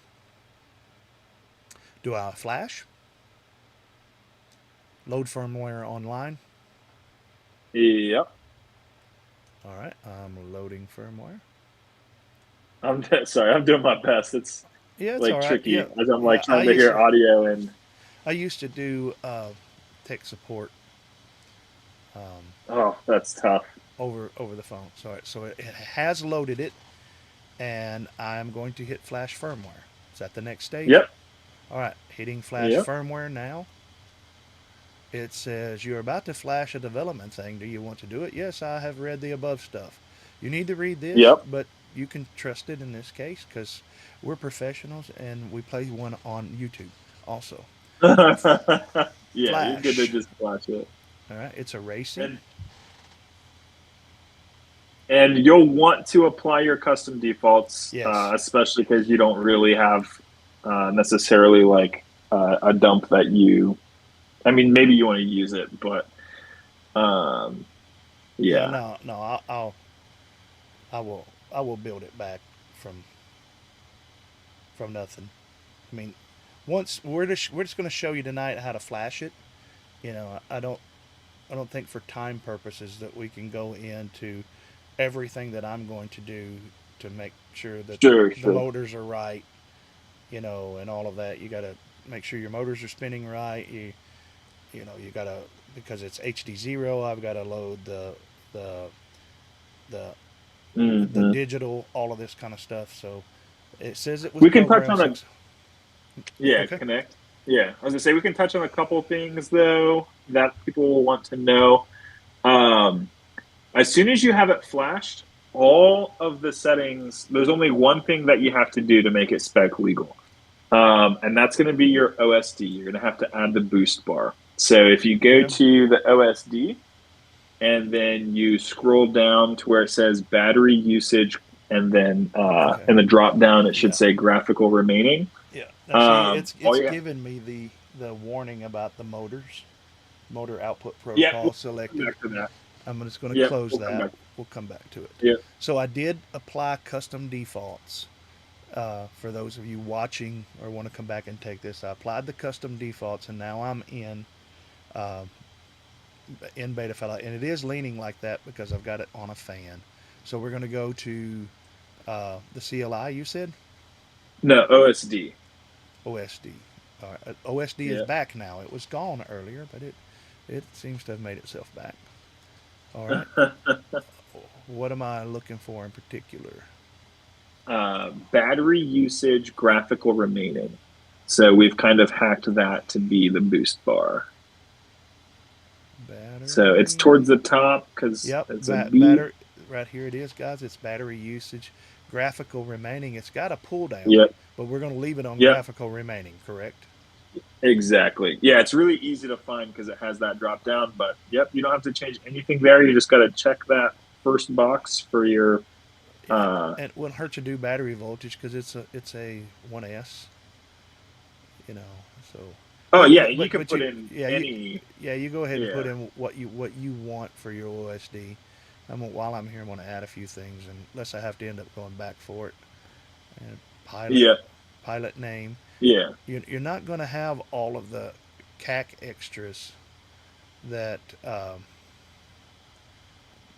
Do I flash? Load firmware online. Yep. All right, I'm loading firmware. I'm sorry, I'm doing my best. It's it's like all right. tricky as I'm like trying to hear to, audio and. I used to do tech support. Oh, that's tough. Over the phone. So it has loaded it, and I'm going to hit flash firmware. Is that the next stage? Yep. All right, hitting flash firmware now. It says you're about to flash a development thing. Do you want to do it? Yes, I have read the above stuff. You need to read this, but you can trust it in this case because we're professionals and we play one on YouTube also. Yeah, flash. You're good to just flash it. All right, it's erasing. And you'll want to apply your custom defaults, yes. Especially because you don't really have necessarily like a dump that you. I mean, maybe you want to use it, but yeah. No, I will build it back from nothing. I mean, once we're just going to show you tonight how to flash it. You know, I don't think for time purposes that we can go into everything that I'm going to do to make sure that the motors are right, you know, and all of that. You got to make sure your motors are spinning right. You got to, because it's HDzero, I've got to load the digital, all of this kind of stuff. So it says it was. We can touch on connect. Yeah, I was gonna say we can touch on a couple things though that people will want to know. As soon as you have it flashed, all of the settings. There's only one thing that you have to do to make it spec legal, and that's going to be your OSD. You're going to have to add the boost bar. So if you go to the OSD, and then you scroll down to where it says battery usage, and then in the drop down it should say graphical remaining. Yeah. Now, see, it's given me the warning about the motor output protocol selected. Back to that. I'm just going to close that. We'll come back to it. Yeah. So I did apply custom defaults. For those of you watching or want to come back and take this, I applied the custom defaults, and now I'm in beta file, and it is leaning like that because I've got it on a fan. So we're going to go to the CLI. You said? No, OSD. OSD. All right. OSD is back now. It was gone earlier, but it seems to have made itself back. All right. What am I looking for in particular? Battery usage, graphical remaining. So we've kind of hacked that to be the boost bar. Battery. So it's towards the top because it's a B. Battery. Right here it is, guys. It's battery usage, graphical remaining. It's got a pull down, but we're going to leave it on graphical remaining, correct? Exactly. Yeah, it's really easy to find because it has that drop down. But you don't have to change anything there. You just got to check that first box for your. And it wouldn't hurt to do battery voltage because it's a 1S. You know, so. Oh yeah, you can put in any. You go ahead and put in what you want for your OSD. While I'm here, I'm going to add a few things, unless I have to end up going back for it. And pilot name. Yeah. You're not going to have all of the CAC extras that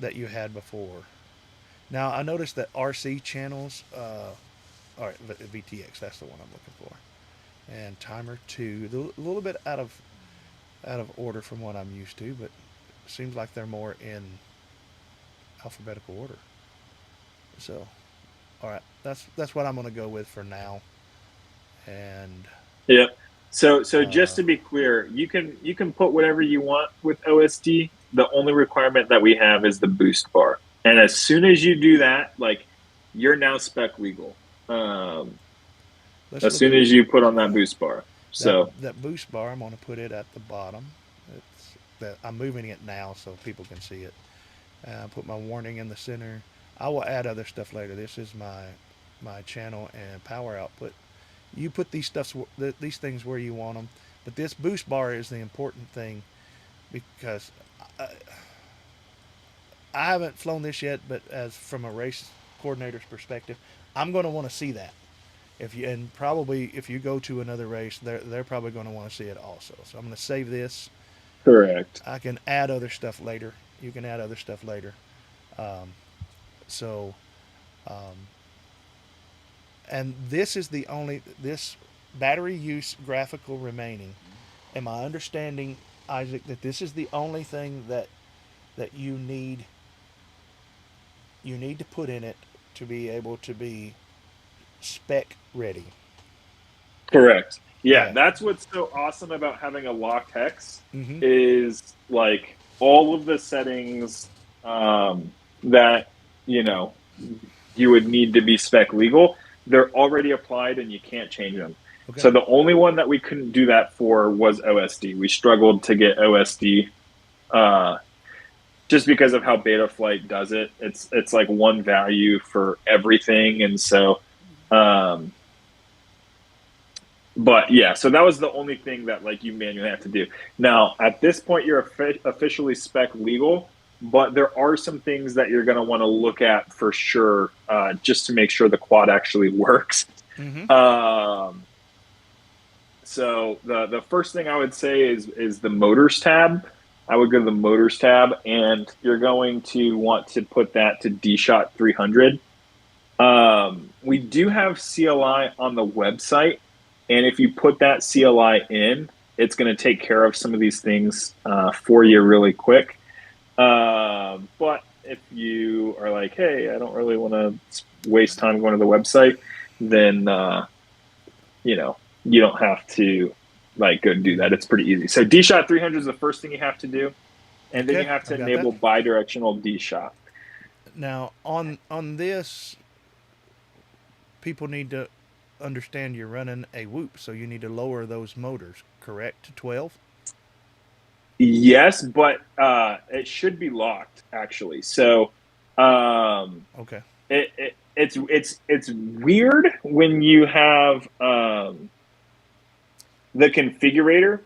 you had before. Now I noticed that RC channels. All right, VTX. That's the one I'm looking for. And timer 2, a little bit out of order from what I'm used to, but it seems like they're more in alphabetical order. So, all right, that's what I'm going to go with for now. And so just to be clear, you can put whatever you want with OSD. The only requirement that we have is the boost bar, and as soon as you do that, like, you're now spec legal. As soon as you put on that boost bar. So that boost bar, I'm going to put it at the bottom. I'm moving it now so people can see it. Put my warning in the center. I will add other stuff later. This is my channel and power output. You put these things where you want them, but this boost bar is the important thing because I haven't flown this yet, but as from a race coordinator's perspective, I'm going to want to see that. If you go to another race, they're probably going to want to see it also. So I'm going to save this. correct. I can add other stuff later. You can add other stuff later. And this is this battery use graphical remaining. Am I understanding, Isaac, that this is the only thing that you need to put in it to be able to be spec ready? Correct. Yeah, Yeah. that's what's so awesome about having a locked hex Mm-hmm. is like all of the settings that you would need to be spec legal. They're already applied and you can't change them. Okay. So the only one that we couldn't do that for was OSD. We struggled to get OSD just because of how Betaflight does it. It's like one value for everything, and so. But yeah, so that was the only thing that like you manually have to do. Now, at this point, you're officially spec legal, but there are some things that you're going to want to look at for sure, just to make sure the quad actually works. Mm-hmm. So the first thing I would say is the motors tab. I would go to the motors tab, and you're going to want to put that to DShot 300. We do have CLI on the website. And if you put that CLI in, it's going to take care of some of these things for you really quick. But if you are like, hey, I don't really want to waste time going to the website, then, you don't have to like go do that. It's pretty easy. So DShot 300 is the first thing you have to do. And then you have to enable bidirectional DShot. Now, on this, people need to understand you're running a whoop, so you need to lower those motors, correct, to 12? Yes, but it should be locked actually. So Okay. It's weird when you have the configurator.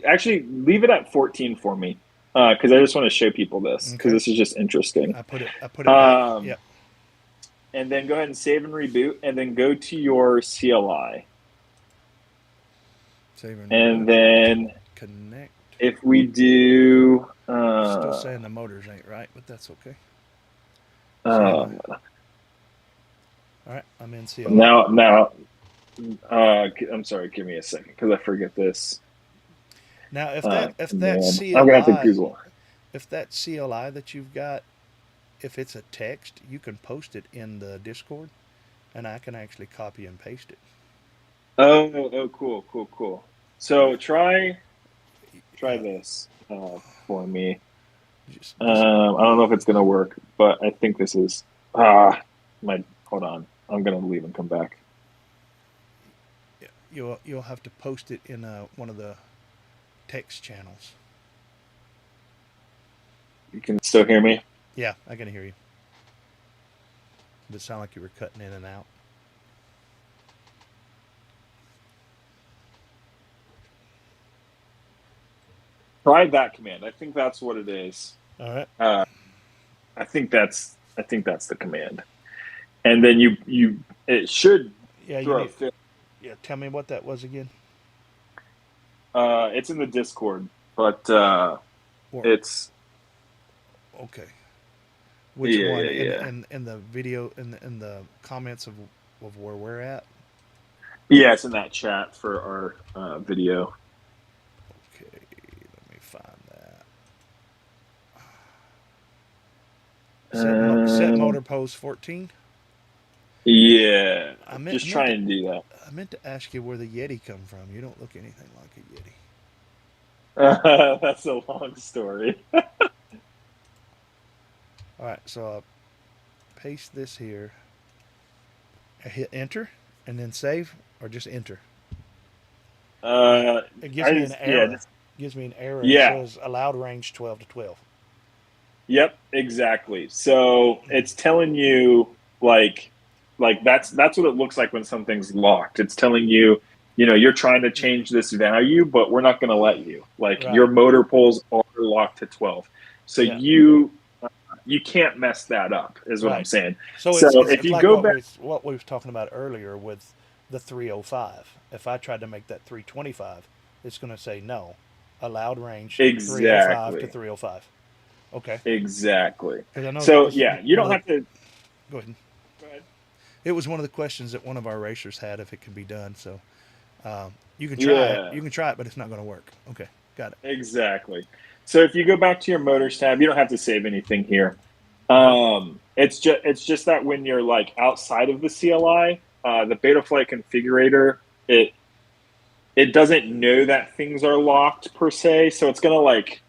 Actually, leave it at 14 for me because I just want to show people this because this is just interesting. I put it. Yep. And then go ahead and save and reboot, and then go to your CLI. Save and reboot. Then connect. If we do, still saying the motors ain't right, but that's okay. All right, I'm in CLI. Now, I'm sorry. Give me a second because I forget this. Now, if that CLI, I'm gonna have to Google. If that CLI that you've got, if it's a text, you can post it in the Discord, and I can actually copy and paste it. Oh, cool. So try this for me. I don't know if it's gonna work, but I think this is. Hold on. I'm gonna leave and come back. Yeah, you'll have to post it in one of the text channels. You can still hear me? Yeah, I can hear you. But it sounded like you were cutting in and out. Try that command. I think that's what it is. All right. I think that's the command. And then it should throw yeah, tell me what that was again. It's in the Discord, but it's okay. Which one? Yeah. In the video, in the comments of where we're at. Yeah, it's in that chat for our video. Okay, let me find that. Set motor pose 14. Yeah, just try and do that. I meant to ask you where the Yeti come from. You don't look anything like a Yeti. That's a long story. All right, so I'll paste this here. I hit enter and then save, or just enter? It gives me an error. Yeah, Gives me an error. It yeah. says allowed range 12 to 12. Yep, exactly. So it's telling you like that's what it looks like when something's locked. It's telling you, you're trying to change this value, but we're not going to let you. Like Right. your motor poles are locked to 12. So Yeah. you can't mess that up is what I'm Right. saying. So So it's if you like go back, what we was talking about earlier with the 305. If I tried to make that 325, it's going to say no. Allowed range 305 to exactly. 305. Okay. Exactly. Because I know that So was yeah, you one don't of the. have to Go ahead. go ahead. It was one of the questions that one of our racers had if it could be done. So you can try it. Yeah. You can try it, but it's not going to work. Okay. Got it. Exactly. So if you go back to your motors tab, you don't have to save anything here. It's just that when you're like outside of the CLI, the Betaflight configurator, it doesn't know that things are locked per se, so it's gonna like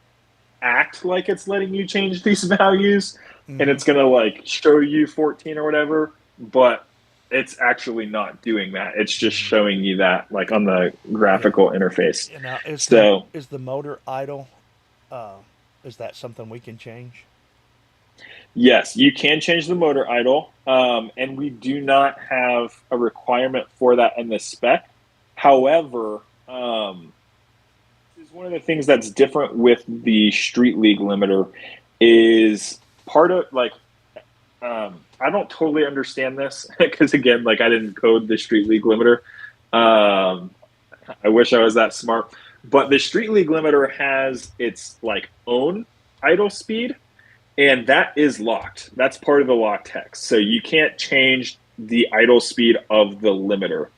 act like it's letting you change these values, and it's gonna like show you 14 or whatever, but it's actually not doing that. It's just showing you that like on the graphical interface. Now So is the motor idle? Is that something we can change? yes, you can change the motor idle, and we do not have a requirement for that in the spec. However, is one of the things that's different with the Street League limiter is part of like I don't totally understand this because again, like I didn't code the Street League limiter. I wish I was that smart, but the Street League limiter has its like own idle speed, and that is locked. That's part of the locked hex. So you can't change the idle speed of the limiter.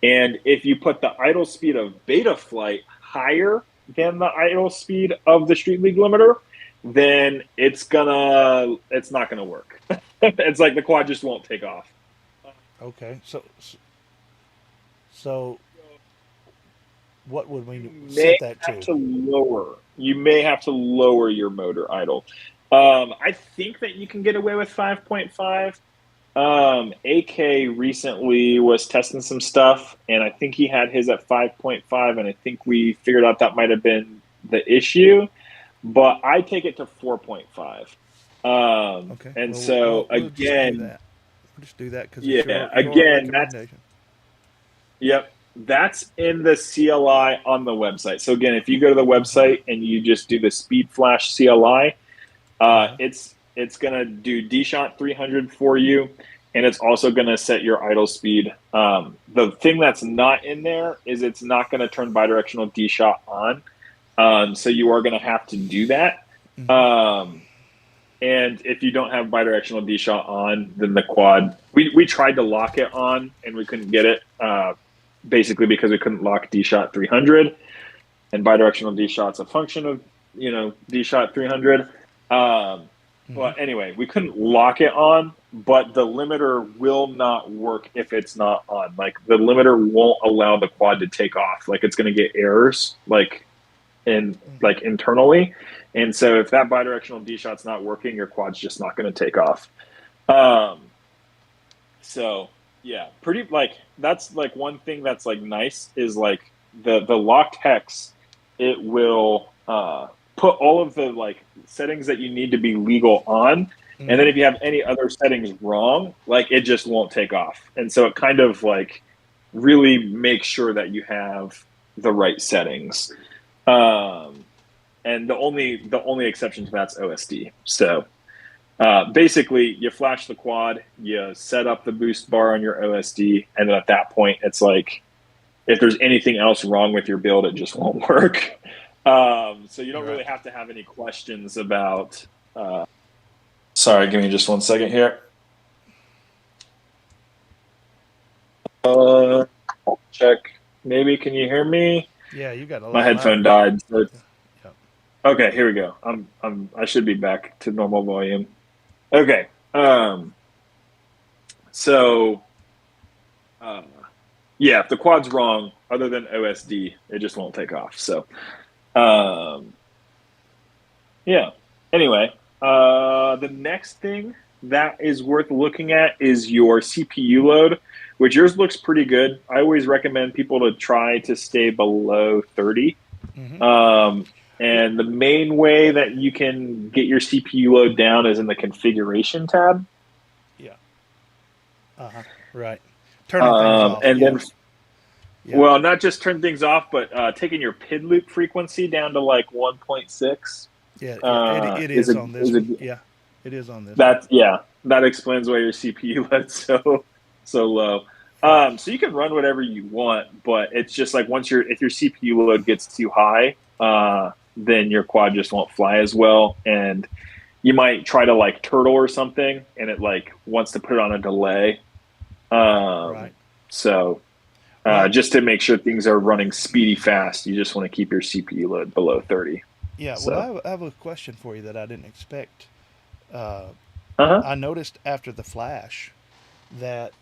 And if you put the idle speed of Betaflight higher than the idle speed of the Street League limiter, then it's not gonna work. It's like the quad just won't take off. Okay. So what would we set that to? You may have to lower your motor idle. I think that you can get away with 5.5. AK recently was testing some stuff, and I think he had his at 5.5, and I think we figured out that might have been the issue. But I take it to 4.5. Okay. And well, so we'll again, we'll just do that because yeah, it's your again, recommendation. Yep. That's in the CLI on the website. So again, if you go to the website and you just do the Speed Flash CLI, it's going to do DShot 300 for you, and it's also going to set your idle speed. The thing that's not in there is it's not going to turn bidirectional DShot on. So you are going to have to do that. And if you don't have bidirectional DShot on, then the quad, we tried to lock it on and we couldn't get it, basically because we couldn't lock DShot 300, and bidirectional DShot's a function of, DShot 300. But anyway, we couldn't lock it on, but the limiter will not work if it's not on. Like the limiter won't allow the quad to take off. Like it's going to get errors internally. And so if that bidirectional D-shot's not working, your quad's just not going to take off. So yeah, pretty that's one thing that's nice is the locked hex, it will put all of the settings that you need to be legal on. And then if you have any other settings wrong, it just won't take off. And so it kind of really makes sure that you have the right settings. And the only exception to that's OSD. So basically you flash the quad, you set up the boost bar on your OSD, and then at that point it's if there's anything else wrong with your build, it just won't work. So you don't really have to have any questions about sorry, give me just 1 second here. Check. Maybe can you hear me? Yeah, you got a lot. My headphone died. So okay, here we go. I should be back to normal volume. Okay. So yeah, if the quad's wrong, other than OSD, it just won't take off. So yeah. Anyway, the next thing that is worth looking at is your CPU load, which yours looks pretty good. I always recommend people to try to stay below 30. And the main way that you can get your CPU load down is in the configuration tab. Yeah. Right. Turning things off. And then, yeah. well, not just turn things off, but taking your PID loop frequency down to like 1.6. Yeah, it is on this one. Yeah, it is on this. That explains why your CPU load's so low. So you can run whatever you want, but it's just like if your CPU load gets too high, then your quad just won't fly as well, and you might try to like turtle or something, and it like wants to put it on a delay. Right. So just to make sure things are running speedy fast, you just want to keep your CPU load below 30. Yeah. So. Well, I have a question for you that I didn't expect. I noticed after the flash that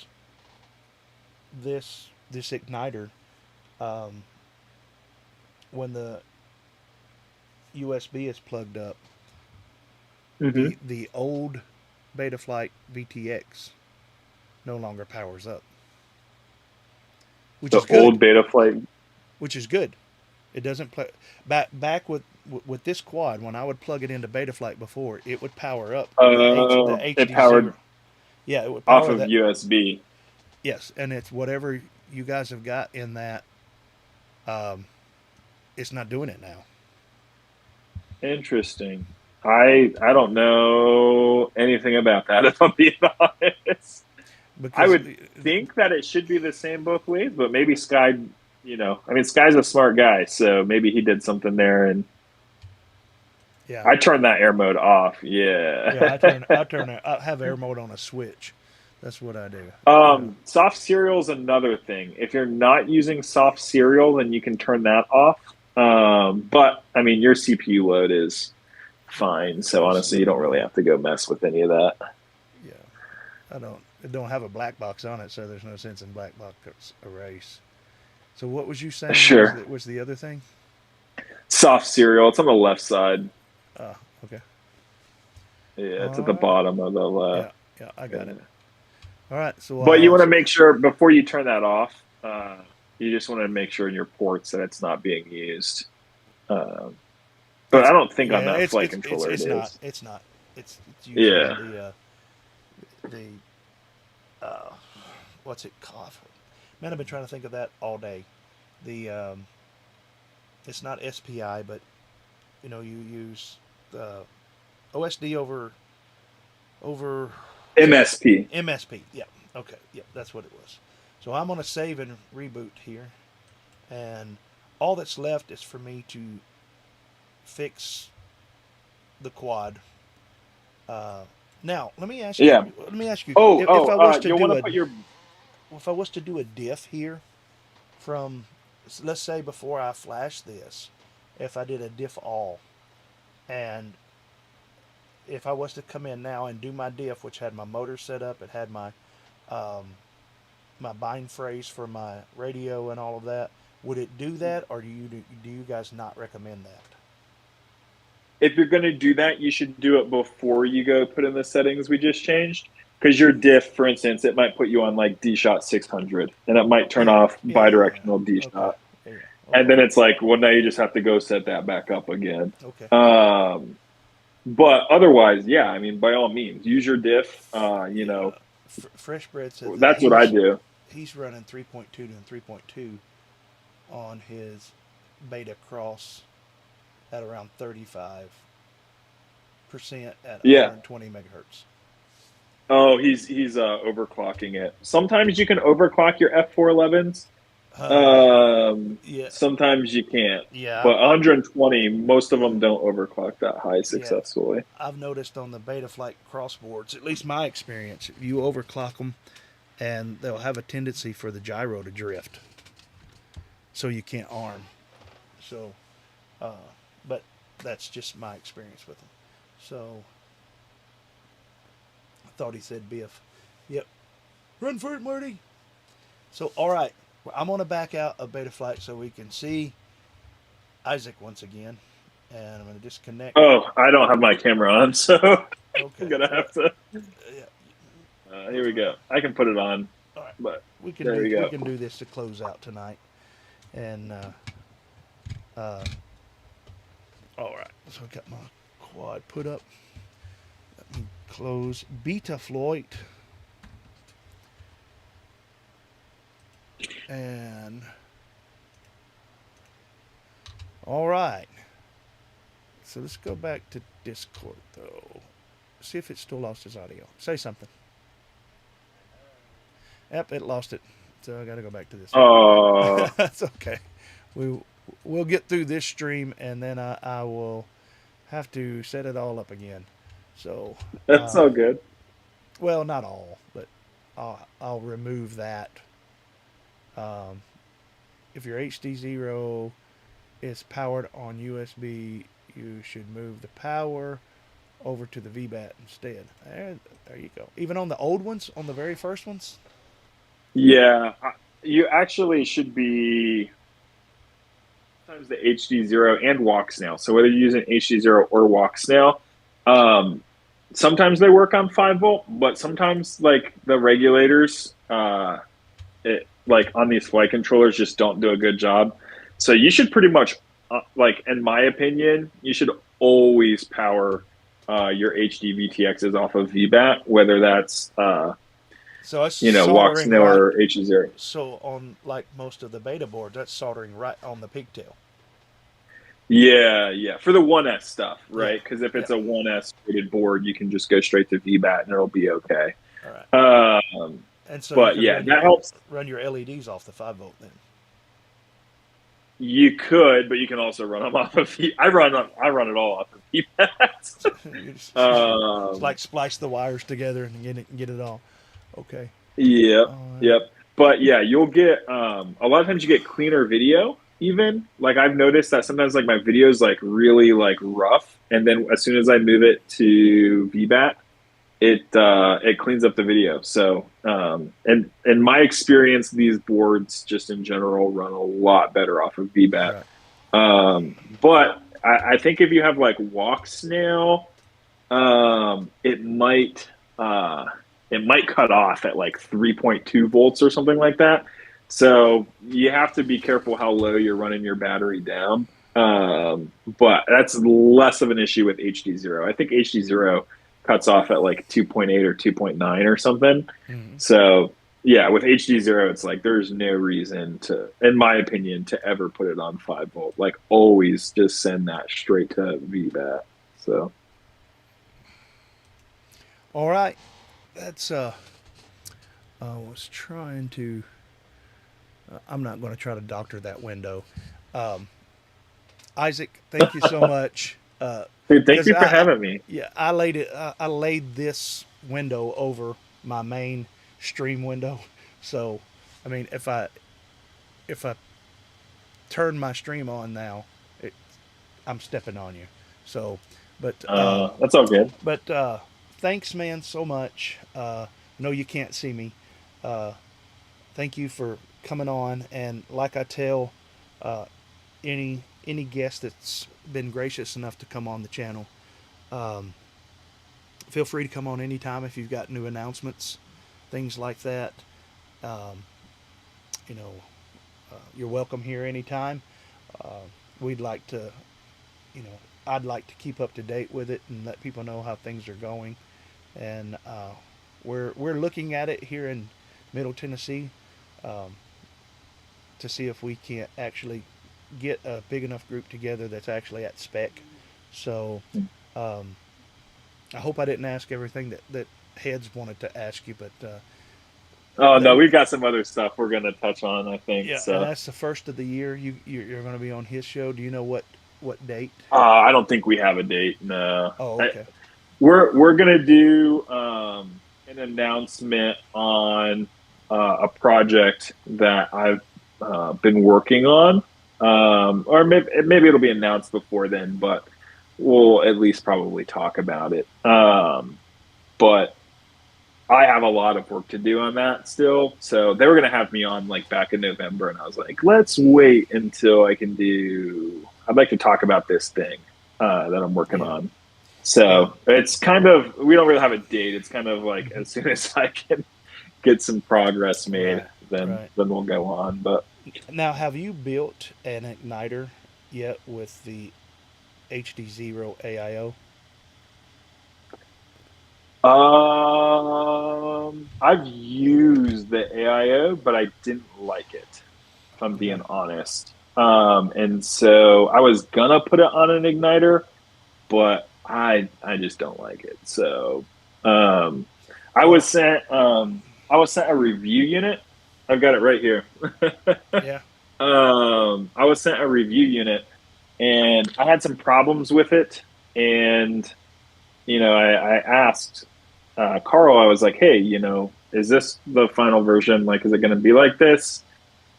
this igniter, when the USB is plugged up, the old Betaflight VTX no longer powers up. Which is good. Old Betaflight, which is good. It doesn't play back with this quad. When I would plug it into Betaflight before, it would power up the HDzero. It powered. Yeah, it would power off of that. USB. Yes, and it's whatever you guys have got in that. It's not doing it now. Interesting. I don't know anything about that, if I'm being honest. Because I would think that it should be the same both ways, but maybe Sky, Sky's a smart guy, so maybe he did something there, and I turned that air mode off. Yeah, I have air mode on a switch. That's what I do. Soft serial is another thing. If you're not using soft serial, then you can turn that off. But I mean, your CPU load is fine, so honestly, you don't really have to go mess with any of that. Yeah, it don't have a black box on it, so there's no sense in black box erase. So what was you saying? Sure. Was the other thing? Soft serial. It's on the left side. Oh, okay. Yeah, it's at the bottom of the left. Yeah, I got it. All right. So, but you want to make sure before you turn that off. You just want to make sure in your ports that it's not being used. But I don't think on that flight controller it's it not. is. It's not. It's usually the what's it called? Man, I've been trying to think of that all day. The it's not SPI, but you use OSD over MSP. MSP. Yeah. Okay. Yeah, that's what it was. So I'm going to save and reboot here, and all that's left is for me to fix the quad. Now let me ask you. Yeah. Let me ask you. If I was to do a diff here, from let's say before I flash this, if I did a diff all, and if I was to come in now and do my diff, which had my motor set up, it had my my bind phrase for my radio and all of that, would it do that, or do you guys not recommend that? If you're going to do that, you should do it before you go put in the settings we just changed. Because your diff, for instance, it might put you on like D-Shot 600, and it might turn off bidirectional D-Shot. Okay. Okay. And then it's like, well, now you just have to go set that back up again. Okay. But otherwise, yeah, I mean, by all means, use your diff. Fresh Bread said that's what I do. He's running 3.2 and 3.2 on his Beta Cross at around 35% at 120 megahertz. Oh, he's overclocking it. Sometimes you can overclock your F411s. Sometimes you can't. Yeah. But 120, most of them don't overclock that high successfully. Yeah. I've noticed on the Betaflight crossboards, at least my experience, you overclock them, and they'll have a tendency for the gyro to drift, so you can't arm. So, but that's just my experience with them. So, I thought he said Biff. Yep. Run for it, Marty. So, all right. I'm going to back out of Betaflight so we can see Isaac once again. And I'm going to disconnect. Oh, I don't have my camera on, so. Okay. I'm gonna have to. Here we go. I can put it on. All right. But We can there do, we go. we can do this to close out tonight. And all right. So I got my quad put up. Let me close Betafloyd. And all right. So let's go back to Discord though. See if it still lost his audio. Say something. Yep, it lost it. So I got to go back to this. Oh, That's okay. We'll get through this stream, and then I will have to set it all up again. So that's all good. Well, not all, but I'll remove that. If your HDzero is powered on USB, you should move the power over to the VBAT instead. There you go. Even on the old ones, on the very first ones. Yeah, you actually should be sometimes the HDzero and walk snail. So whether you're using HDzero or walk snail, sometimes they work on 5-volt, but sometimes like the regulators, like on these flight controllers, just don't do a good job. So you should pretty much, like in my opinion, you should always power your HD VTXs off of VBAT, whether that's so it's walk snail or HDzero. So on like most of the beta boards, that's soldering right on the pigtail. Yeah. For the 1S stuff, right? Because if it's a 1S rated board, you can just go straight to VBAT and it'll be okay. All right. And so, but yeah, that helps. Run your LEDs off the 5-volt then. You could, but you can also run them off of. I run it all off of VBAT. It's like splice the wires together and get it all. Okay. Yep. But yeah, you'll get a lot of times you get cleaner video. Even like I've noticed that sometimes like my video is like really like rough, and then as soon as I move it to VBAT, it cleans up the video. So and in my experience, these boards just in general run a lot better off of VBAT. Right. But I think if you have like walk snail, it might cut off at like 3.2 volts or something like that. So you have to be careful how low you're running your battery down. But that's less of an issue with HDzero. I think HDzero cuts off at like 2.8 or 2.9 or something. Mm-hmm. So yeah, with HDzero, it's like there's no reason to, in my opinion, to ever put it on 5-volt. Like always just send that straight to VBAT. So. All right. That's, I was trying to, I'm not going to try to doctor that window. Isaac, thank you so much. Dude, thank you for having me. Yeah, I laid this window over my main stream window. So, I mean, if I turn my stream on now, I'm stepping on you. So, but that's all good. But thanks, man, so much. I know you can't see me. Thank you for coming on, and like I tell any guest that's been gracious enough to come on the channel, feel free to come on anytime if you've got new announcements, things like that. You're welcome here anytime. We'd like to, I'd like to keep up to date with it and let people know how things are going. And we're looking at it here in Middle Tennessee to see if we can't actually get a big enough group together that's actually at spec. So I hope I didn't ask everything that Heads wanted to ask you, but no, we've got some other stuff we're going to touch on, I think. Yeah, so. And that's the first of the year. You're going to be on his show. Do you know what date? I don't think we have a date. No. Oh, okay. We're going to do an announcement on a project that I've been working on. Or maybe it'll be announced before then, but we'll at least probably talk about it. But I have a lot of work to do on that still. So they were going to have me on like back in November, and I was like, let's wait until I'd like to talk about this thing that I'm working on. So it's kind of, we don't really have a date. It's kind of like as soon as I can get some progress made, then we'll go on. But now, have you built an igniter yet with the HDzero AIO? I've used the AIO, but I didn't like it, if I'm being honest. And so I was gonna put it on an igniter, but I just don't like it. So I was sent a review unit. I've got it right here. Yeah. I was sent a review unit, and I had some problems with it. And I asked Carl. I was like, "Hey, is this the final version? Like, is it going to be like this?"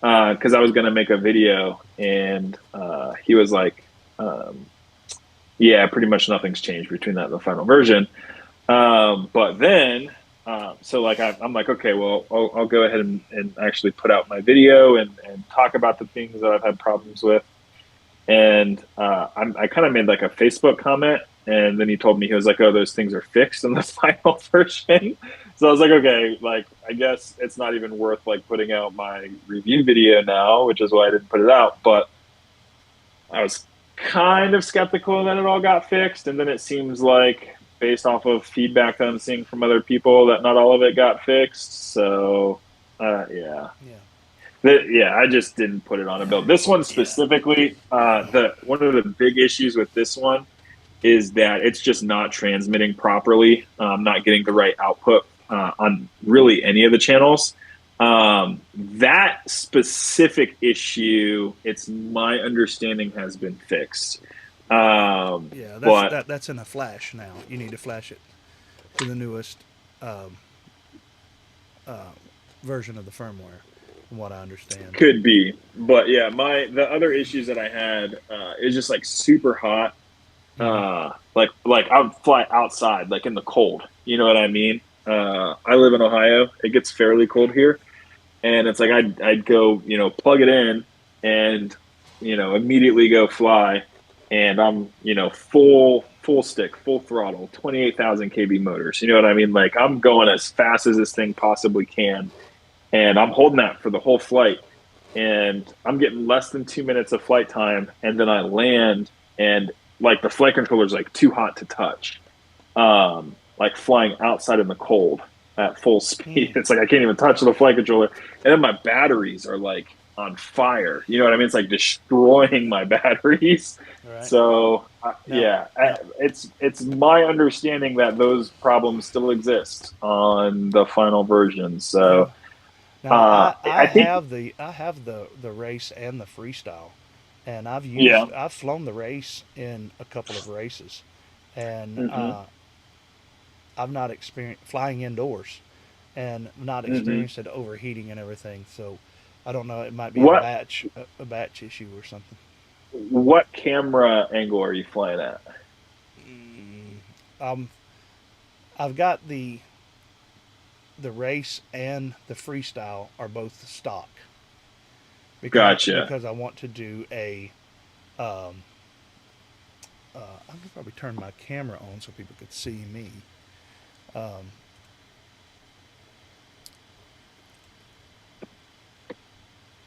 Because I was going to make a video, and he was like, "Yeah, pretty much nothing's changed between that and the final version." But then, so like I'm like, okay, well, I'll go ahead and actually put out my video and talk about the things that I've had problems with. And I kind of made like a Facebook comment, and then he told me, he was like, "Oh, those things are fixed in the final version." So I was like, okay, like I guess it's not even worth like putting out my review video now, which is why I didn't put it out. But I was kind of skeptical that it all got fixed, and then it seems like, based off of feedback that I'm seeing from other people, that not all of it got fixed. So yeah. I just didn't put it on a build. This one specifically, one of the big issues with this one is that it's just not transmitting properly. Not getting the right output on really any of the channels. That specific issue, it's my understanding, has been fixed. That's in a flash now. You need to flash it to the newest version of the firmware, from what I understand. Could be, but yeah, the other issues that I had is just like super hot. Like I would fly outside, like in the cold. You know what I mean? I live in Ohio. It gets fairly cold here, and it's like I'd go, plug it in, and immediately go fly, and I'm full stick, full throttle, 28,000 kb motors. You know what I mean? Like I'm going as fast as this thing possibly can, and I'm holding that for the whole flight, and I'm getting less than 2 minutes of flight time, and then I land, and like the flight controller is like too hot to touch. Like flying outside in the cold at full speed. It's like I can't even touch the flight controller. And then my batteries are like on fire. You know what I mean? It's like destroying my batteries. Right. So it's my understanding that those problems still exist on the final version. So now, I have the race and the freestyle, and I've flown the race in a couple of races, and I've not experienced flying indoors, and not experienced it overheating and everything. So I don't know. It might be a batch issue or something. What camera angle are you flying at? I've got the race and the freestyle are both stock. Because I want to do a. I could probably turn my camera on so people could see me.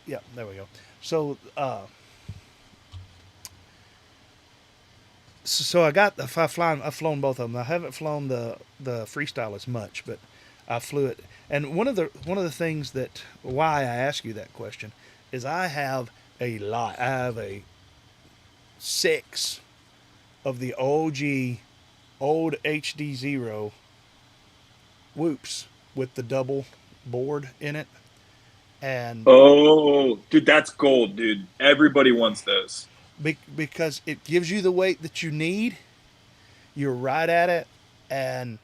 Yeah, there we go. So, I've flown both of them. I haven't flown the freestyle as much, but I flew it. And one of the things that why I ask you that question is I have a lot. I have 6 of the old HDzero whoops with the double board in it. And dude, that's gold, dude. Everybody wants those. Because it gives you the weight that you need. You're right at it, and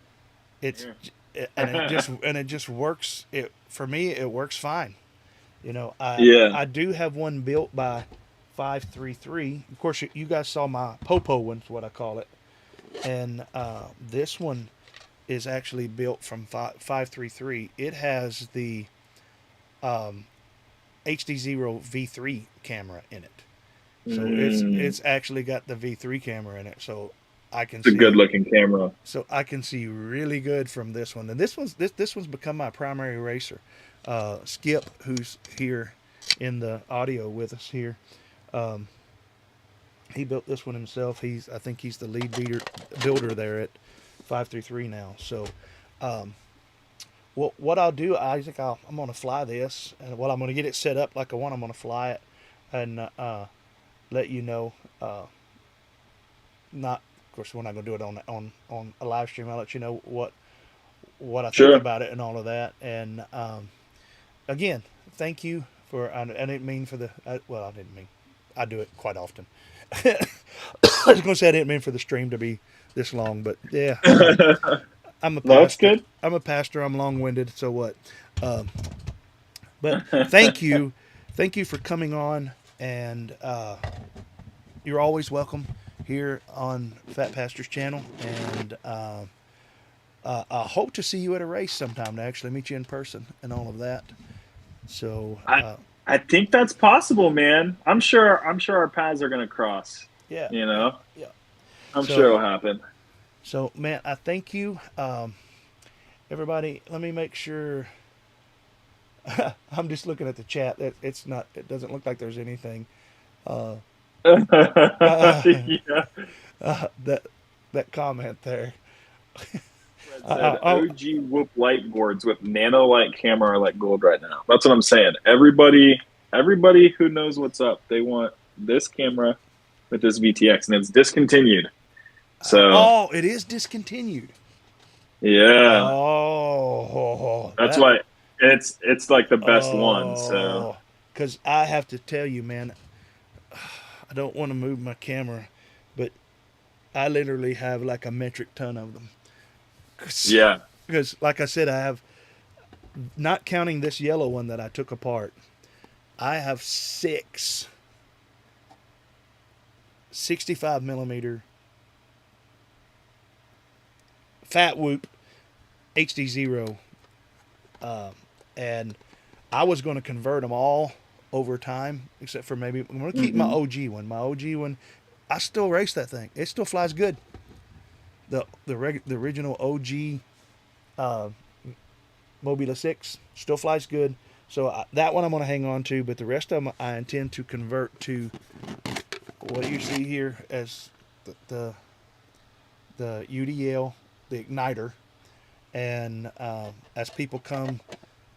it just works. For me, it works fine. I do have one built by 533. Of course, you guys saw my Popo one, is what I call it, and this one is actually built from 533. It has the HDzero V3 camera in it. So it's actually got the V3 camera in it. So I can It's a see good looking camera. So I can see really good from this one. And this one's become my primary racer. Skip, who's here in the audio with us here, he built this one himself. I think he's the lead builder there at 533 now. So what I'll do, Isaac, I'm going to fly this, and I'm going to get it set up like I want. I'm going to fly it and let you know. Not, of course, we're not going to do it on a live stream. I'll let you know what I think about it and all of that. And again, thank you for. I didn't mean for the. I didn't mean. I do it quite often. I was going to say I didn't mean for the stream to be this long, but yeah. I'm a pastor. No, that's good. I'm a pastor. I'm long-winded. So what? But thank you for coming on, and you're always welcome here on PhatPastor's channel. And I hope to see you at a race sometime to actually meet you in person and all of that. So I think that's possible, man. I'm sure our paths are gonna cross. Yeah. You know. Yeah. I'm sure it'll happen. So, man, I thank you. Everybody, let me make sure. I'm just looking at the chat. It doesn't look like there's anything. Yeah. That comment there. Said, OG Whoop light boards with nano light camera are like gold right now. That's what I'm saying. Everybody who knows what's up, they want this camera with this VTX, and it's discontinued. So it is discontinued. Yeah. Oh, that's why it's like the best one. So because I have to tell you, man, I don't want to move my camera, but I literally have like a metric ton of them. Yeah. Because like I said, I have, not counting this yellow one that I took apart, I have 6 65 millimeter TinyWhoop HDzero, and I was going to convert them all over time, except for maybe I'm going to keep my OG one. My OG one, I still race that thing. It still flies good. The original OG Mobila 6 still flies good. So that one I'm going to hang on to, but the rest of them I intend to convert to what you see here as the UDL, the igniter. And as people come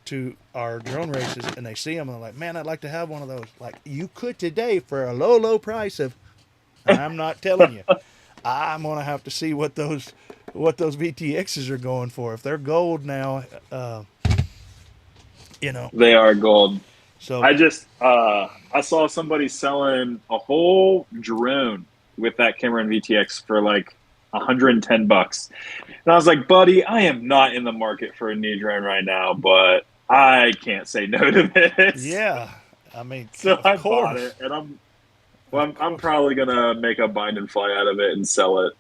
to our drone races and they see them, and they're like, man, I'd like to have one of those. Like, you could today for a low price of, I'm not telling you. I'm going to have to see what those VTXs are going for. If they're gold now, you know. They are gold. So I just I saw somebody selling a whole drone with that camera and VTX for like $110. And I was like, buddy, I am not in the market for a new drone right now, but I can't say no to this. Yeah. I mean, so I bought it, and I'm probably gonna make a bind and fly out of it and sell it.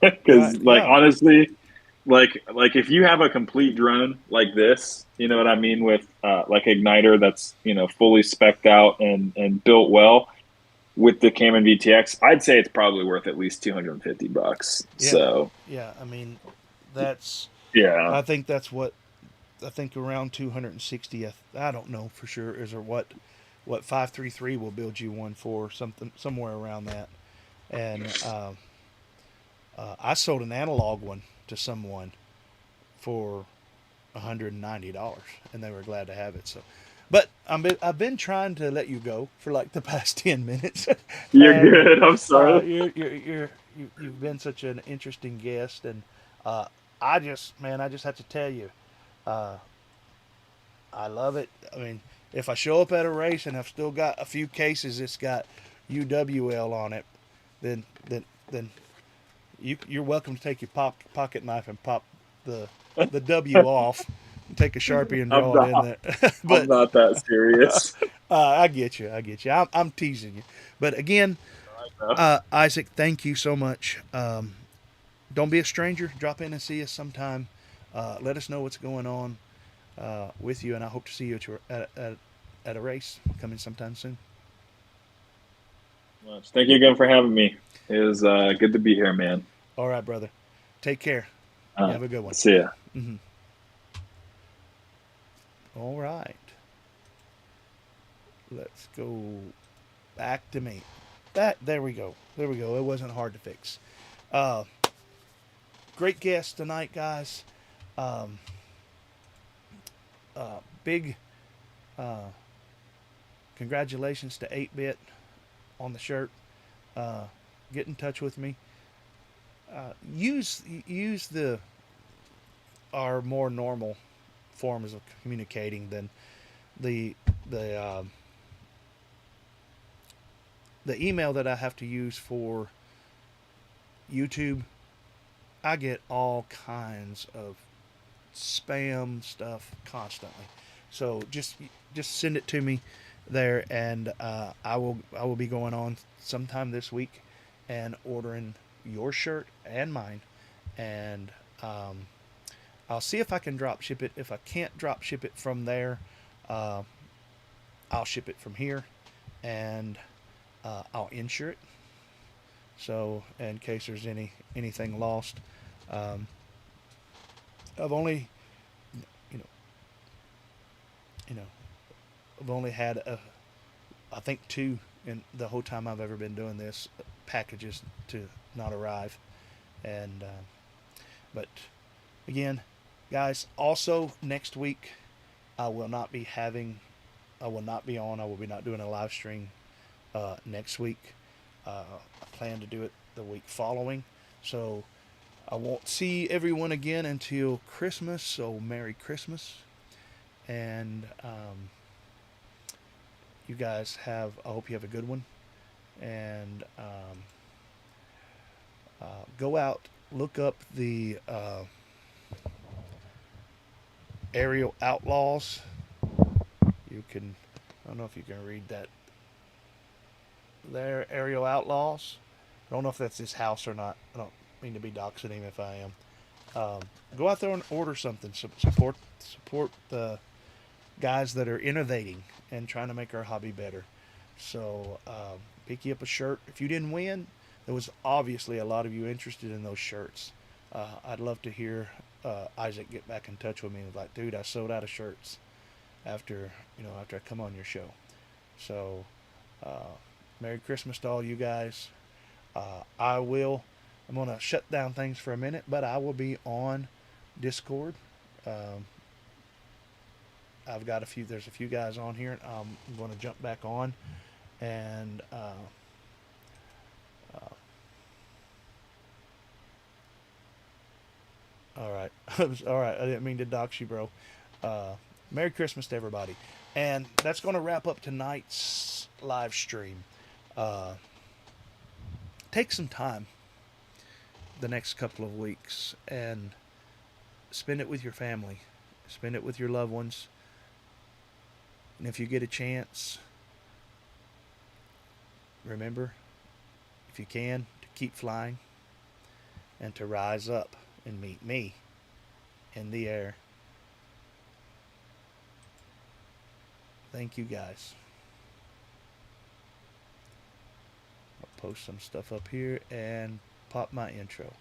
Because honestly, like if you have a complete drone like this, you know what I mean, with like igniter that's, you know, fully spec'd out and built well with the Cam and VTX, I'd say it's probably worth at least $250. Yeah. So yeah, I mean, that's I think that's what I think around 260. I don't know for sure is or what 533 will build you one for, somewhere around that. And I sold an analog one to someone for $190, and they were glad to have it. So, but I've been trying to let you go for like the past 10 minutes. You're good. I'm sorry. You've been such an interesting guest, and I just have to tell you, I love it. I mean, if I show up at a race and I've still got a few cases that's got UWL on it, then you're welcome to take your pocket knife and pop the W off and take a Sharpie and draw it in there. But I'm not that serious. I get you. I'm teasing you. But again, Isaac, thank you so much. Don't be a stranger. Drop in and see us sometime. Let us know what's going on with you, and I hope to see you at a race coming sometime soon. Thank you again for having me. It was good to be here, man. All right, brother. Take care. You have a good one. See ya. All right. Let's go back to me. There we go. There we go. It wasn't hard to fix. Great guest tonight, guys. Big congratulations to 8-Bit on the shirt. Get in touch with me. Use our more normal forms of communicating than the email that I have to use for YouTube. I get all kinds of spam stuff constantly, so just send it to me there, and I will be going on sometime this week and ordering your shirt and mine, and I'll see if I can drop ship it. If I can't drop ship it from there, I'll ship it from here, and I'll insure it. So in case there's anything lost, I've only, I've only had I think 2 in the whole time I've ever been doing this, packages to not arrive, and but again, guys. Also next week, I will not be on. I will be not doing a live stream next week. I plan to do it the week following, so I won't see everyone again until Christmas. So Merry Christmas, and you guys I hope you have a good one, and go out, look up the Aerial Outlaws. You can, I don't know if you can read that there, Aerial Outlaws. I don't know if that's his house or not. I don't mean to be doxing him if I am. Go out there and order something. Support the guys that are innovating and trying to make our hobby better. So pick you up a shirt. If you didn't win, there was obviously a lot of you interested in those shirts. I'd love to hear Isaac get back in touch with me and like, dude, I sold out of shirts after I come on your show. So Merry Christmas to all you guys. I'm going to shut down things for a minute, but I will be on Discord. I've got there's a few guys on here. I'm going to jump back on, and all right. All right. I didn't mean to dox you, bro. Merry Christmas to everybody. And that's going to wrap up tonight's live stream. Take some time the next couple of weeks and spend it with your family. Spend it with your loved ones. And if you get a chance, remember, if you can, to keep flying and to rise up and meet me in the air. Thank you, guys. I'll post some stuff up here and pop my intro.